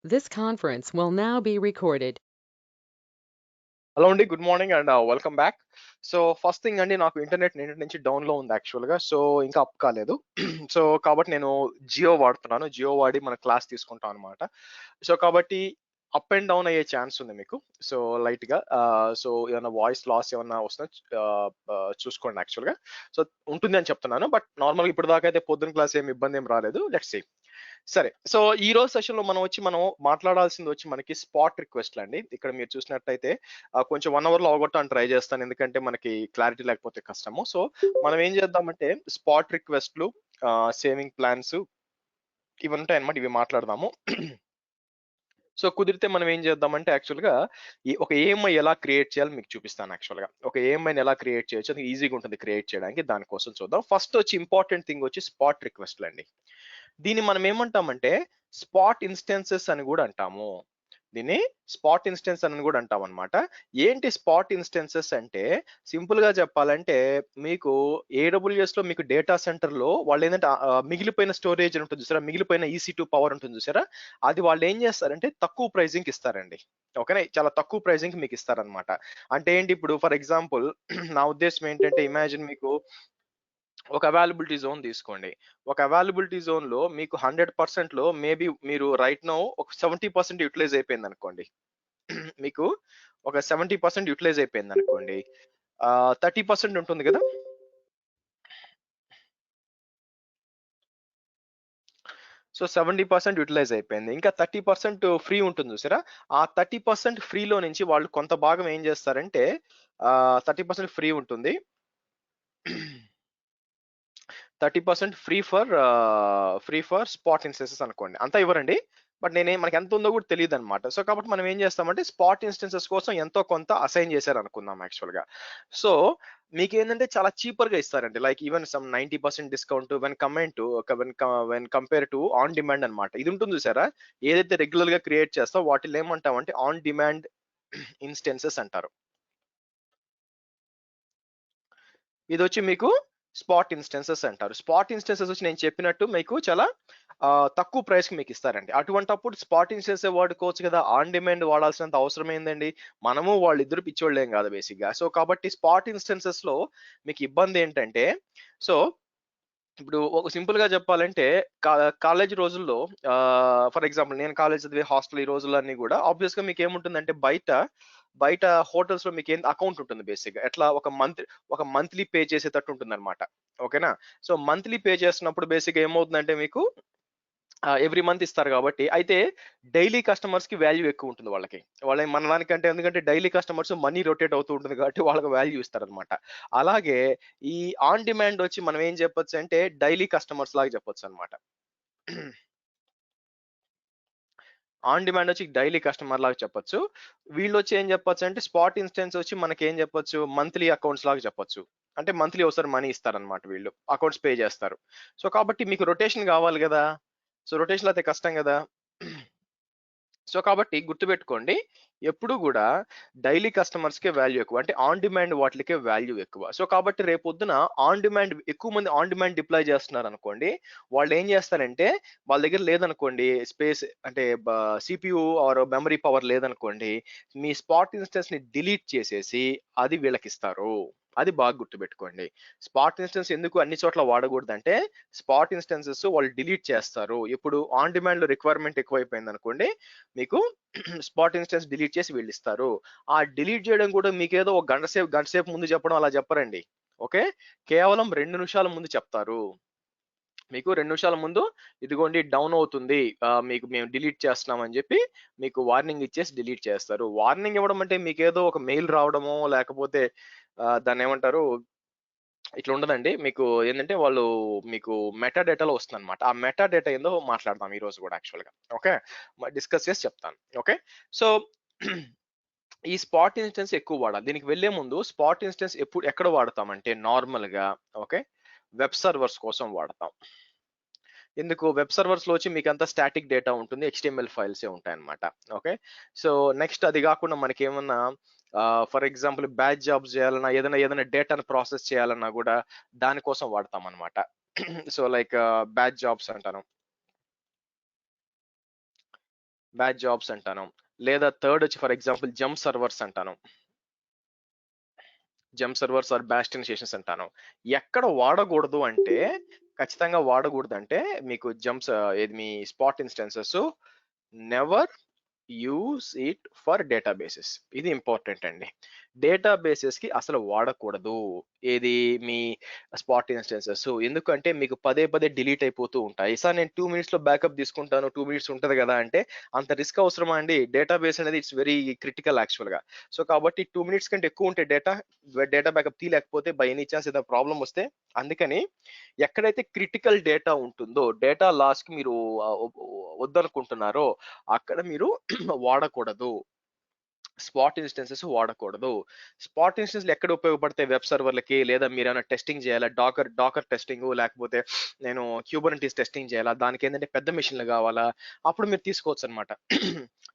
This conference will now be recorded. Hello అండి, good morning and welcome back. So first thing అండి, నాకు internet నిన్నటి నుంచి డౌన్లో ఉంది యాక్చువల్గా. సో ఇంకా అప్ కాలేదు. సో కాబట్టి నేను జియో వాడుతున్నాను. జియో వాడి మన క్లాస్ తీసుకుంటాం అనమాట. సో కాబట్టి అప్ అండ్ డౌన్ అయ్యే ఛాన్స్ ఉంది మీకు. సో లైట్గా సో ఏమైనా వాయిస్ లాస్ ఏమన్నా వస్తుందో చూసుకోండి యాక్చువల్గా. సో ఉంటుంది అని చెప్తున్నాను. బట్ నార్మల్గా ఇప్పుడు దాకా అయితే పొద్దున్న క్లాస్ ఏమి ఇబ్బంది ఏం రాలేదు. Let's see. సరే. సో ఈ రోజు సెషన్‌లో మనం మాట్లాడాల్సింది మనకి స్పాట్ రిక్వెస్ట్‌లు అండి. ఇక్కడ మీరు చూసినట్టయితే కొంచెం 1 అవర్‌లో అవగొట్టడానికి ట్రై చేస్తాను. ఎందుకంటే మనకి క్లారిటీ లేకపోతే కష్టము. సో మనం ఏం చేద్దామంటే స్పాట్ రిక్వెస్ట్‌లు, సేవింగ్ ప్లాన్స్ ఇవి ఉంటాయన్నమాట. ఇవి మాట్లాడదాము. సో కుదిరితే మనం ఏం చేద్దామంటే యాక్చువల్‌గా ఒక ఏఎంఐ ఎలా క్రియేట్ చేయాలో మీకు చూపిస్తాను యాక్చువల్‌గా. ఒక ఏఎంఐని ఎలా క్రియేట్ చేయొచ్చు, అది ఈజీగా ఉంటుంది క్రియేట్ చేయడానికి. దానికోసం చూద్దాం. ఫస్ట్ ఇంపార్టెంట్ థింగ్ స్పాట్ రిక్వెస్ట్‌లండి. దీన్ని మనం ఏమంటామంటే స్పాట్ ఇన్స్టెన్సెస్ అని కూడా అంటాము. దీన్ని స్పాట్ ఇన్స్టెన్స్ అని కూడా అంటాం అనమాట. ఏంటి స్పాట్ ఇన్స్టెన్సెస్ అంటే, సింపుల్ గా చెప్పాలంటే మీకు ఏడబ్ల్యూఎస్ లో మీకు డేటా సెంటర్ లో వాళ్ళు ఏంటంటే మిగిలిపోయిన స్టోరేజ్ ఉంటుంది చూసారా, మిగిలిపోయిన EC2 పవర్ ఉంటుంది చూసారా, అది వాళ్ళు ఏం చేస్తారంటే తక్కువ ప్రైజింగ్ ఇస్తారండి. ఓకేనా, చాలా తక్కువ ప్రైజింగ్ మీకు ఇస్తారనమాట. అంటే ఏంటి, ఇప్పుడు ఫర్ ఎగ్జాంపుల్ నా ఉద్దేశం ఏంటంటే, ఇమాజిన్ మీకు ఒక అవైలబిలిటీ జోన్ తీసుకోండి. ఒక అవైలబిలిటీ జోన్‌లో మీకు 100%లో మేబీ మీరు రైట్ నౌ ఒక 70% యుటిలైజ్ అయిపోయిందనుకోండి. మీకు ఒక 70% యుటిలైజ్ అయిపోయిందనుకోండి. 30% ఉంటుంది గదా! సో 70% యుటిలైజ్ అయిపోయింది. ఇంకా 30% ఫ్రీ ఉంటుంది చూసారా? ఆ 30% ఫ్రీలో నుంచి వాళ్ళు కొంత భాగం ఏం చేస్తారంటే 30% ఫ్రీ ఉంటుంది. 30% ఫ్రీ ఫర్ స్పాట్ ఇన్స్టెన్సెస్ అనుకోండి. అంతా ఇవ్వరండి. బట్ మనకి ఎంత ఉందో కూడా తెలీదనమాట. సో కాబట్టి మనం ఏం చేస్తామంటే స్పాట్ ఇన్స్టెన్సెస్ కోసం ఎంతో కొంత అసైన్ చేశారనుకుందాం యాక్చువల్‌గా. సో మీకేందంటే చాలా చీపర్‌గా ఇస్తారండి. Like even some 90% discount when compared to when compare to on demand అన్నమాట. ఇది ఉంటుంది చూసారా? ఏదైతే రెగ్యులర్‌గా క్రియేట్ చేస్తామో వాటిల్ని ఏమంటామంటే ఆన్ డిమాండ్ ఇన్స్టెన్సెస్ అంటారు. ఇదొచ్చి మీకు స్పాట్ ఇన్స్టెన్సెస్ అంటారు. స్పాట్ ఇన్స్టెన్సెస్ వచ్చి నేను చెప్పినట్టు మీకు చాలా తక్కువ ప్రైస్‌కి మీకిస్తారండి. అటువంటప్పుడు స్పాట్ ఇన్స్టెన్సే వాడుకోవచ్చు కదా! ఆన్ డిమాండ్ వాడాల్సినంత అవసరం ఏందండి? మనము వాళ్ళిద్దరు పిచ్చోళ్ళేం కాదు బేసిక్‌గా. సో, కాబట్టి స్పాట్ ఇన్స్టెన్సెస్‌లో మీకు ఇబ్బందేంటంటే, సో ఇప్పుడు ఒక సింపుల్‌గా చెప్పాలంటే కా కాలేజీ రోజుల్లో ఫర్ ఎగ్జాంపుల్ నేను కాలేజీ చదివే హాస్టల్ ఈ రోజులన్నీ గూడా ఆబ్వియస్‌గా మీకేముంటుందంటే బయట హోటల్స్‌లో మీకేం అకౌంట్ ఉంటుంది బేసిక్‌గా. ఎట్లా ఒక మంత్లీ పే చేసేటట్టు ఉంటుందన్నమాట. ఓకేనా? సో, మంత్లీ పే చేస్తున్నప్పుడు బేసిక్‌గా ఏమవుతుందంటే మీకు ఎవ్రీ మంత్ ఇస్తారు గాబట్టి, అయితే డైలీ కస్టమర్స్‌కి వాల్యూ ఎక్కువుంటుంది వాళ్ళకి. మన దానికంటే, ఎందుకంటే డైలీ కస్టమర్స్ మనీ రొటేట్ అవుతూ ఉంటుంది కాబట్టి వాళ్ళకి వాల్యూ ఇస్తారనమాట. అలాగే ఈ ఆన్ డిమాండ్ వచ్చి మనం ఏం చెప్పొచ్చంటే డైలీ కస్టమర్స్ లాగా చెప్పొచ్చనమాట. ఆన్ డిమాండ్ వచ్చి డైలీ కస్టమర్ లాగా చెప్పొచ్చు. వీళ్ళొచ్చి ఏం చెప్పొచ్చంటే స్పాట్ ఇన్స్టెన్స్ వచ్చి మనకేం చెప్పొచ్చు, మంత్లీ అకౌంట్స్ లాగా చెప్పొచ్చు. అంటే మంత్లీ ఒకసారి మనీ ఇస్తారనమాట వీళ్ళు. అకౌంట్స్ పే చేస్తారు. సో, కాబట్టి మీకు రొటేషన్ గావాలి గదా! సో, రొటేషన్ లేతే కష్టం గదా! సో, కాబట్టి గుర్తుపెట్టుకోండి. ఎప్పుడు గూడా డైలీ కస్టమర్స్‌కే వాల్యూ ఎక్కువ. అంటే ఆన్ డిమాండ్ వాటిలకే వాల్యూ ఎక్కువ. సో, కాబట్టి రేపొద్దున ఆన్ డిమాండ్ ఎక్కువ మంది ఆన్ డిమాండ్ డిప్లాయ్ చేస్తున్నారనుకోండి. వాళ్ళేం చేస్తారంటే వాళ్ళ దగ్గర లేదనుకోండి స్పేస్, అంటే సీపీయూ ఆర్ మెమరీ పవర్ లేదనుకోండి. మీ స్పాట్ ఇన్స్టెన్స్‌ని డిలీట్ చేసేసి అది వీళ్ళకిస్తారు. అది బాగా గుర్తుపెట్టుకోండి. స్పాట్ ఇన్స్టెన్స్ ఎందుకు అన్ని చోట్ల వాడకూడదంటే స్పాట్ ఇన్స్టెన్సెస్ వాళ్ళు డిలీట్ చేస్తారు. ఇప్పుడు ఆన్ డిమాండ్‌లో రిక్వైర్మెంట్ ఎక్కువైపోయిందనుకోండి, మీకు స్పాట్ ఇన్స్టెన్స్ డిలీట్ చేసి వీళ్ళిస్తారు. ఆ డిలీట్ చేయడం కూడా మీకేదో ఒక గంట సేపు ముందు చెప్పడం అలా చెప్పరండి. ఓకే. కేవలం 2 నిమిషాల ముందు చెప్తారు. మీకు 2 నిమిషాల ముందు ఇదిగోండి డౌన్ అవుతుంది. మీకు మేము డిలీట్ చేస్తున్నాం అని చెప్పి మీకు వార్నింగ్ ఇచ్చేసి డిలీట్ చేస్తారు. వార్నింగ్ ఇవ్వడం అంటే మీకేదో ఒక మెయిల్ రావడమో లేకపోతే దాన్నేమంటారు, ఇట్లా ఉండదండి. మీకు ఏందంటే వాళ్ళు మీకు మెటా డేటాలో వస్తుందన్నమాట. ఆ మెటా డేటా ఏందో మాట్లాడదాం ఈ రోజు గూడా యాక్చువల్‌గా. ఓకే. డిస్కస్ చేసి చెప్తాను. ఓకే. సో, ఈ స్పాట్ ఇన్స్టెన్స్ ఎక్కువ వాడాలి. దీనికి వెళ్ళే ముందు స్పాట్ ఇన్స్టెన్స్ ఎక్కడ వాడతామంటే నార్మల్‌గా, ఓకే, వెబ్ సర్వర్స్ కోసం వాడతాం. ఎందుకు, వెబ్ సర్వర్స్‌లో వచ్చి మీకంతా స్టాటిక్ డేటా ఉంటుంది. హెచ్‌టీఎంఎల్ ఫైల్సే ఉంటాయన్నమాట. ఓకే. సో, నెక్స్ట్ అది గాకుండా మనకేమన్నా ఫర్ ఎగ్జాంపుల్ బ్యాచ్ జాబ్స్ చేయాలన్నా, ఏదైనా డేటాను ప్రాసెస్ చేయాలన్నా గూడా దాని కోసం వాడతామన్నమాట. సో, లైక్ బ్యాచ్ జాబ్స్ అంటాను. బ్యాచ్ జాబ్స్ అంటాను. లేదా థర్డ్ వచ్చి ఫర్ ఎగ్జాంపుల్ జంప్ సర్వర్స్ అంటాను. Jump servers or bash stations అంటాను. ఎక్కడ వాడకూడదు అంటే ఖచ్చితంగా వాడకూడదు అంటే మీకు జంప్స్ ఇది మీ spot instances never use it for databases. ఇది ఇంపార్టెంట్ అండి. డేటాబేసెస్ కి అసలు వాడకూడదు ఏది మీ స్పాట్ ఇన్స్టెన్సెస్. ఎందుకంటే మీకు పదే పదే డిలీట్ అయిపోతూ ఉంటాయి. సార్ నేను 2 మినిట్స్ లో బ్యాకప్ తీసుకుంటాను, 2 మినిట్స్ ఉంటది కదా అంటే అంత రిస్క్ అవసరమా అండి? డేటాబేస్ అనేది ఇట్స్ వెరీ క్రిటికల్ యాక్చువల్ గా. సో కాబట్టి 2 మినిట్స్ కంటే ఎక్కువ ఉంటే డేటా బ్యాకప్ తీయలేకపోతే బై ఎనీ ఛాన్స్ ఏదైనా ప్రాబ్లం వస్తే, అందుకని ఎక్కడైతే క్రిటికల్ డేటా ఉంటుందో, డేటా లాస్ కి మీరు వద్దనుకుంటున్నారో అక్కడ మీరు వాడకూడదు. స్పాట్ ఇన్స్టెన్సెస్ వాడకూడదు. స్పాట్ ఇన్స్టెన్స్‌లు ఎక్కడ ఉపయోగపడతాయి వెబ్ సర్వర్‌లకి, లేదా మీరేమైనా టెస్టింగ్ చేయాలా, డాకర్ టెస్టింగు, లేకపోతే నేను క్యూబర్నెటీస్ టెస్టింగ్ చేయాలా, దానికేందంటే పెద్ద మెషిన్‌లు కావాలా, అప్పుడు మీరు తీసుకోవచ్చనమాట.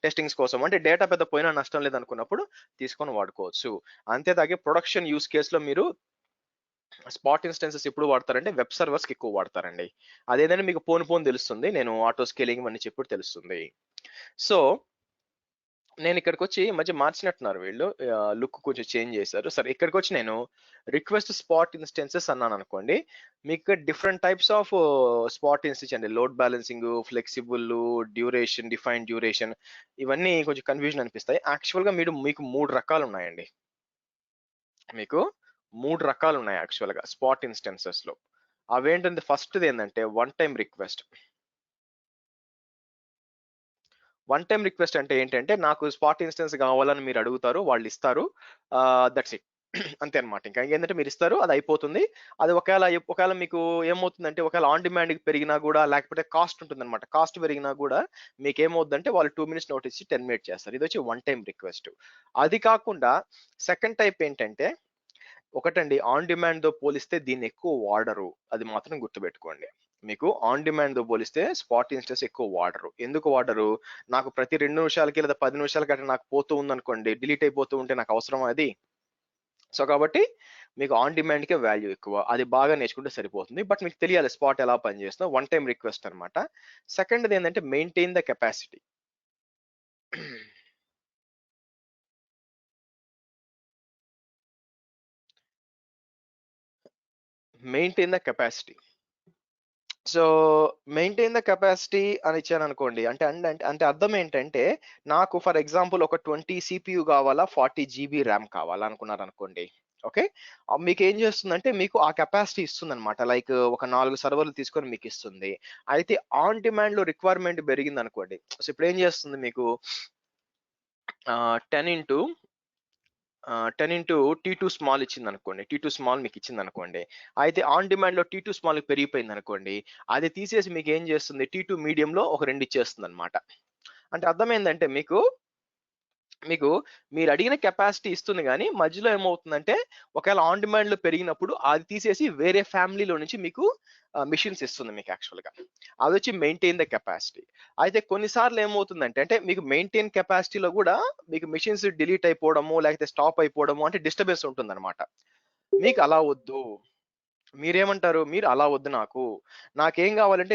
టెస్టింగ్స్ కోసం. అంటే డేటా పెద్ద పోయినా నష్టం లేదనుకున్నప్పుడు తీసుకొని వాడుకోవచ్చు. అంతే తాగే ప్రొడక్షన్ యూజ్ కేస్‌లో మీరు స్పాట్ ఇన్స్టెన్సెస్ ఎప్పుడు వాడతారంటే వెబ్ సర్వర్స్‌కి ఎక్కువ వాడతారండి. అదేంటంటే మీకు పోను తెలుస్తుంది. నేను ఆటో స్కేలింగ్ ఇవన్నీ చెప్పినప్పుడు తెలుస్తుంది. సో నేను ఇక్కడికొచ్చి ఈ మధ్య మార్చినట్టున్నారు వీళ్ళు. లుక్ కొంచెం చేంజ్ చేశారు. సరే ఇక్కడికొచ్చి నేను రిక్వెస్ట్ స్పాట్ ఇన్స్టెన్సెస్ అన్నాననుకోండి. మీకు different types of spot instance అండి. Load balancing, flexible, duration, defined duration ఇవన్నీ కొంచెం కన్‌ఫ్యూజన్ అనిపిస్తాయి. యాక్చువల్‌గా మీకు 3 రకాలున్నాయండి. మీకు 3 రకాలున్నాయి యాక్చువల్‌గా స్పాట్ ఇన్స్టెన్సెస్‌లో. అవేంటంటే ఫస్ట్‌ది ఏందంటే one time request. One time request అంటే ఏంటంటే నాకు స్పాట్ ఇన్స్టెన్స్ కావాలని మీరు అడుగుతారు, వాళ్ళు ఇస్తారు. That's it. అంతే అన్నమాట. ఇంకా ఏంటంటే మీరు ఇస్తారు, అది అయిపోతుంది. అది ఒకవేళ మీకు ఏమవుతుందంటే ఒకవేళ ఆన్ డిమాండ్ పెరిగినా కూడా, లేకపోతే కాస్ట్ ఉంటుందన్నమాట. కాస్ట్ పెరిగినా కూడా మీకేమవుద్దంటే వాళ్ళు 2 మినిట్స్ నోటీస్ ఇచ్చి 10 మినిట్స్ చేస్తారు. ఇది వచ్చి వన్ టైమ్ రిక్వెస్ట్. అది కాకుండా సెకండ్ టైప్ ఏంటంటే ఒకటండి, ఆన్ డిమాండ్‌తో పోలిస్తే దీన్ని ఎక్కువ వాడరు. అది మాత్రం గుర్తుపెట్టుకోండి. మీకు ఆన్ డిమాండ్‌తో పోలిస్తే స్పాట్ ఇన్స్టెన్స్ ఎక్కువ వాడరు. ఎందుకు వాడరు? నాకు ప్రతి 2 నిమిషాలకి లేదా 10 నిమిషాలకి అట్లా నాకు పోతూ ఉందనుకోండి, డిలీట్ అయిపోతూ ఉంటే నాకు అవసరమా అది? సో, కాబట్టి మీకు ఆన్ డిమాండ్‌కే వాల్యూ ఎక్కువ. అది బాగా నేర్చుకుంటే సరిపోతుంది. బట్ మీకు తెలియాలి స్పాట్ ఎలా పనిచేస్తుందో. వన్ టైమ్ రిక్వెస్ట్ అన్నమాట. సెకండ్‌ది ఏందంటే maintain the capacity. Maintain the capacity. So, maintain the capacity అని ఇచ్చాననుకోండి. అంటే అర్థం ఏంటంటే, నాకు ఫర్ ఎగ్జాంపుల్ ఒక 20 సీపీయూ కావాలా, 40 జీబీ ర్యామ్ కావాలా అనుకున్నారనుకోండి. ఓకే. మీకేం చేస్తుందంటే మీకు ఆ కెపాసిటీ ఇస్తుందన్నమాట. లైక్ ఒక 4 సర్వర్‌లు తీసుకొని మీకిస్తుంది. అయితే ఆన్ డిమాండ్‌లో రిక్వైర్మెంట్ పెరిగిందనుకోండి. సో, ఇప్పుడేం చేస్తుంది మీకు 10 ఇంటూ 10 ఇంటూ టీ2 స్మాల్ ఇచ్చిందనుకోండి. టీ2 స్మాల్ మీకిచ్చిందనుకోండి. అయితే ఆన్ డిమాండ్‌లో టీ2 స్మాల్‌కి పెరిగిపోయిందనుకోండి. అది తీసేసి మీకేం చేస్తుంది, టీ2 మీడియంలో ఒక 2 ఇచ్చేస్తుందన్నమాట. అంటే అర్థమైందంటే మీకు మీకు మీరడిగిన కెపాసిటీ ఇస్తుంది గానీ, మధ్యలో ఏమవుతుందంటే, ఒకవేళ ఆన్ డిమాండ్‌లో పెరిగినప్పుడు అది తీసేసి వేరే ఫ్యామిలీలో నుంచి మీకు మెషిన్స్ ఇస్తుంది మీకు యాక్చువల్‌గా. అదొచ్చి మెయింటైన్ ద కెపాసిటీ. అయితే కొన్ని సార్లు ఏమవుతుందంటే, అంటే మీకు మెయింటైన్ కెపాసిటీలో గూడా మీకు మెషిన్స్ డిలీట్ అయిపోవడము, లేకపోతే స్టాప్ అయిపోవడము అంటే డిస్టర్బెన్స్ ఉంటుందన్నమాట. మీకు అలా వద్దు. మీరేమంటారు? మీరు అలా వద్దు నాకు. నాకేం గావాలంటే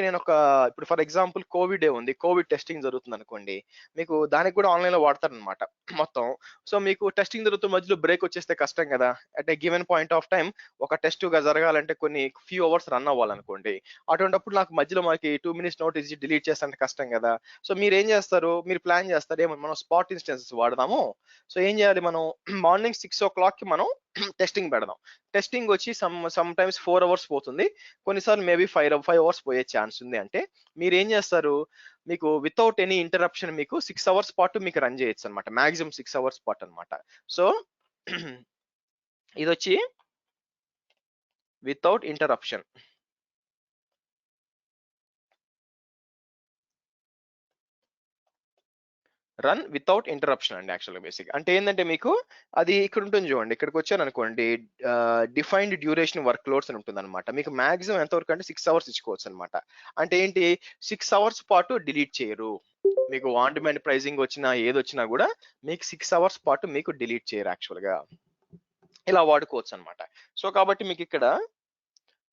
ఇప్పుడు ఫర్ ఎగ్జాంపుల్ కోవిడే ఉంది. కోవిడ్ టెస్టింగ్ జరుగుతుందనుకోండి. మీకు దానికి గూడా ఆన్‌లైన్‌లో వాడతారనమాట మొత్తం. సో, మీకు టెస్టింగ్ జరుగుతున్న మధ్యలో బ్రేక్ వచ్చేస్తే కష్టం గదా! At a given point of time ఒక టెస్ట్ జరగాలంటే కొన్ని ఫ్యూ అవర్స్ రన్ అవ్వాలనుకోండి. అటువంటప్పుడు నాకు మధ్యలో మనకి 2 మినిట్స్ నోటీస్ ఇచ్చి డిలీట్ చేస్తానంటే కష్టం గదా! సో, మీరేం జేస్తారు? మీరు ప్లాన్ జేస్తారు. మనం స్పాట్ ఇన్స్టెన్సెస్ వాడదాము. సో, ఏం జేయాలి మనం మార్నింగ్ 6:00కి మనం టెస్టింగ్ పెడదాం. టెస్టింగ్ వచ్చి సమ్ టైమ్స్ 4 అవర్స్ పోతుంది. కొన్నిసార్లు మేబీ 5 అవర్స్ పోయే ఛాన్స్ ఉంది అంటే, మీరేం చేస్తారు? మీకు వితౌట్ ఎనీ ఇంటరప్షన్ మీకు 6 అవర్స్ పాటు మీకు రన్ చేయొచ్చనమాట. మాక్సిమం 6 అవర్స్ పాటు అన్నమాట. సో, ఇదొచ్చి without interruption. Run without interruption అండి యాక్చువల్‌గా బేసిక్‌గా. అంటే ఏందంటే మీకు అది ఇక్కడ ఉంటుంది చూడండి. ఇక్కడికొచ్చాననుకోండి డిఫైన్డ్ డ్యూరేషన్ వర్క్ లోడ్స్ అని ఉంటుందన్నమాట. మీకు మాక్సిమం ఎంత వరకు అంటే 6 అవర్స్ ఇచ్చుకోవచ్చనమాట. అంటే ఏంటి 6 అవర్స్ పాటు డిలీట్ చేయరు. మీకు ఆన్ డిమాండ్ ప్రైజింగ్ వచ్చినా, ఏదొచ్చినా గూడా మీకు 6 అవర్స్ పాటు మీకు డిలీట్ చేయరు యాక్చువల్‌గా. ఇలా వాడుకోవచ్చనమాట. సో, కాబట్టి మీకిక్కడ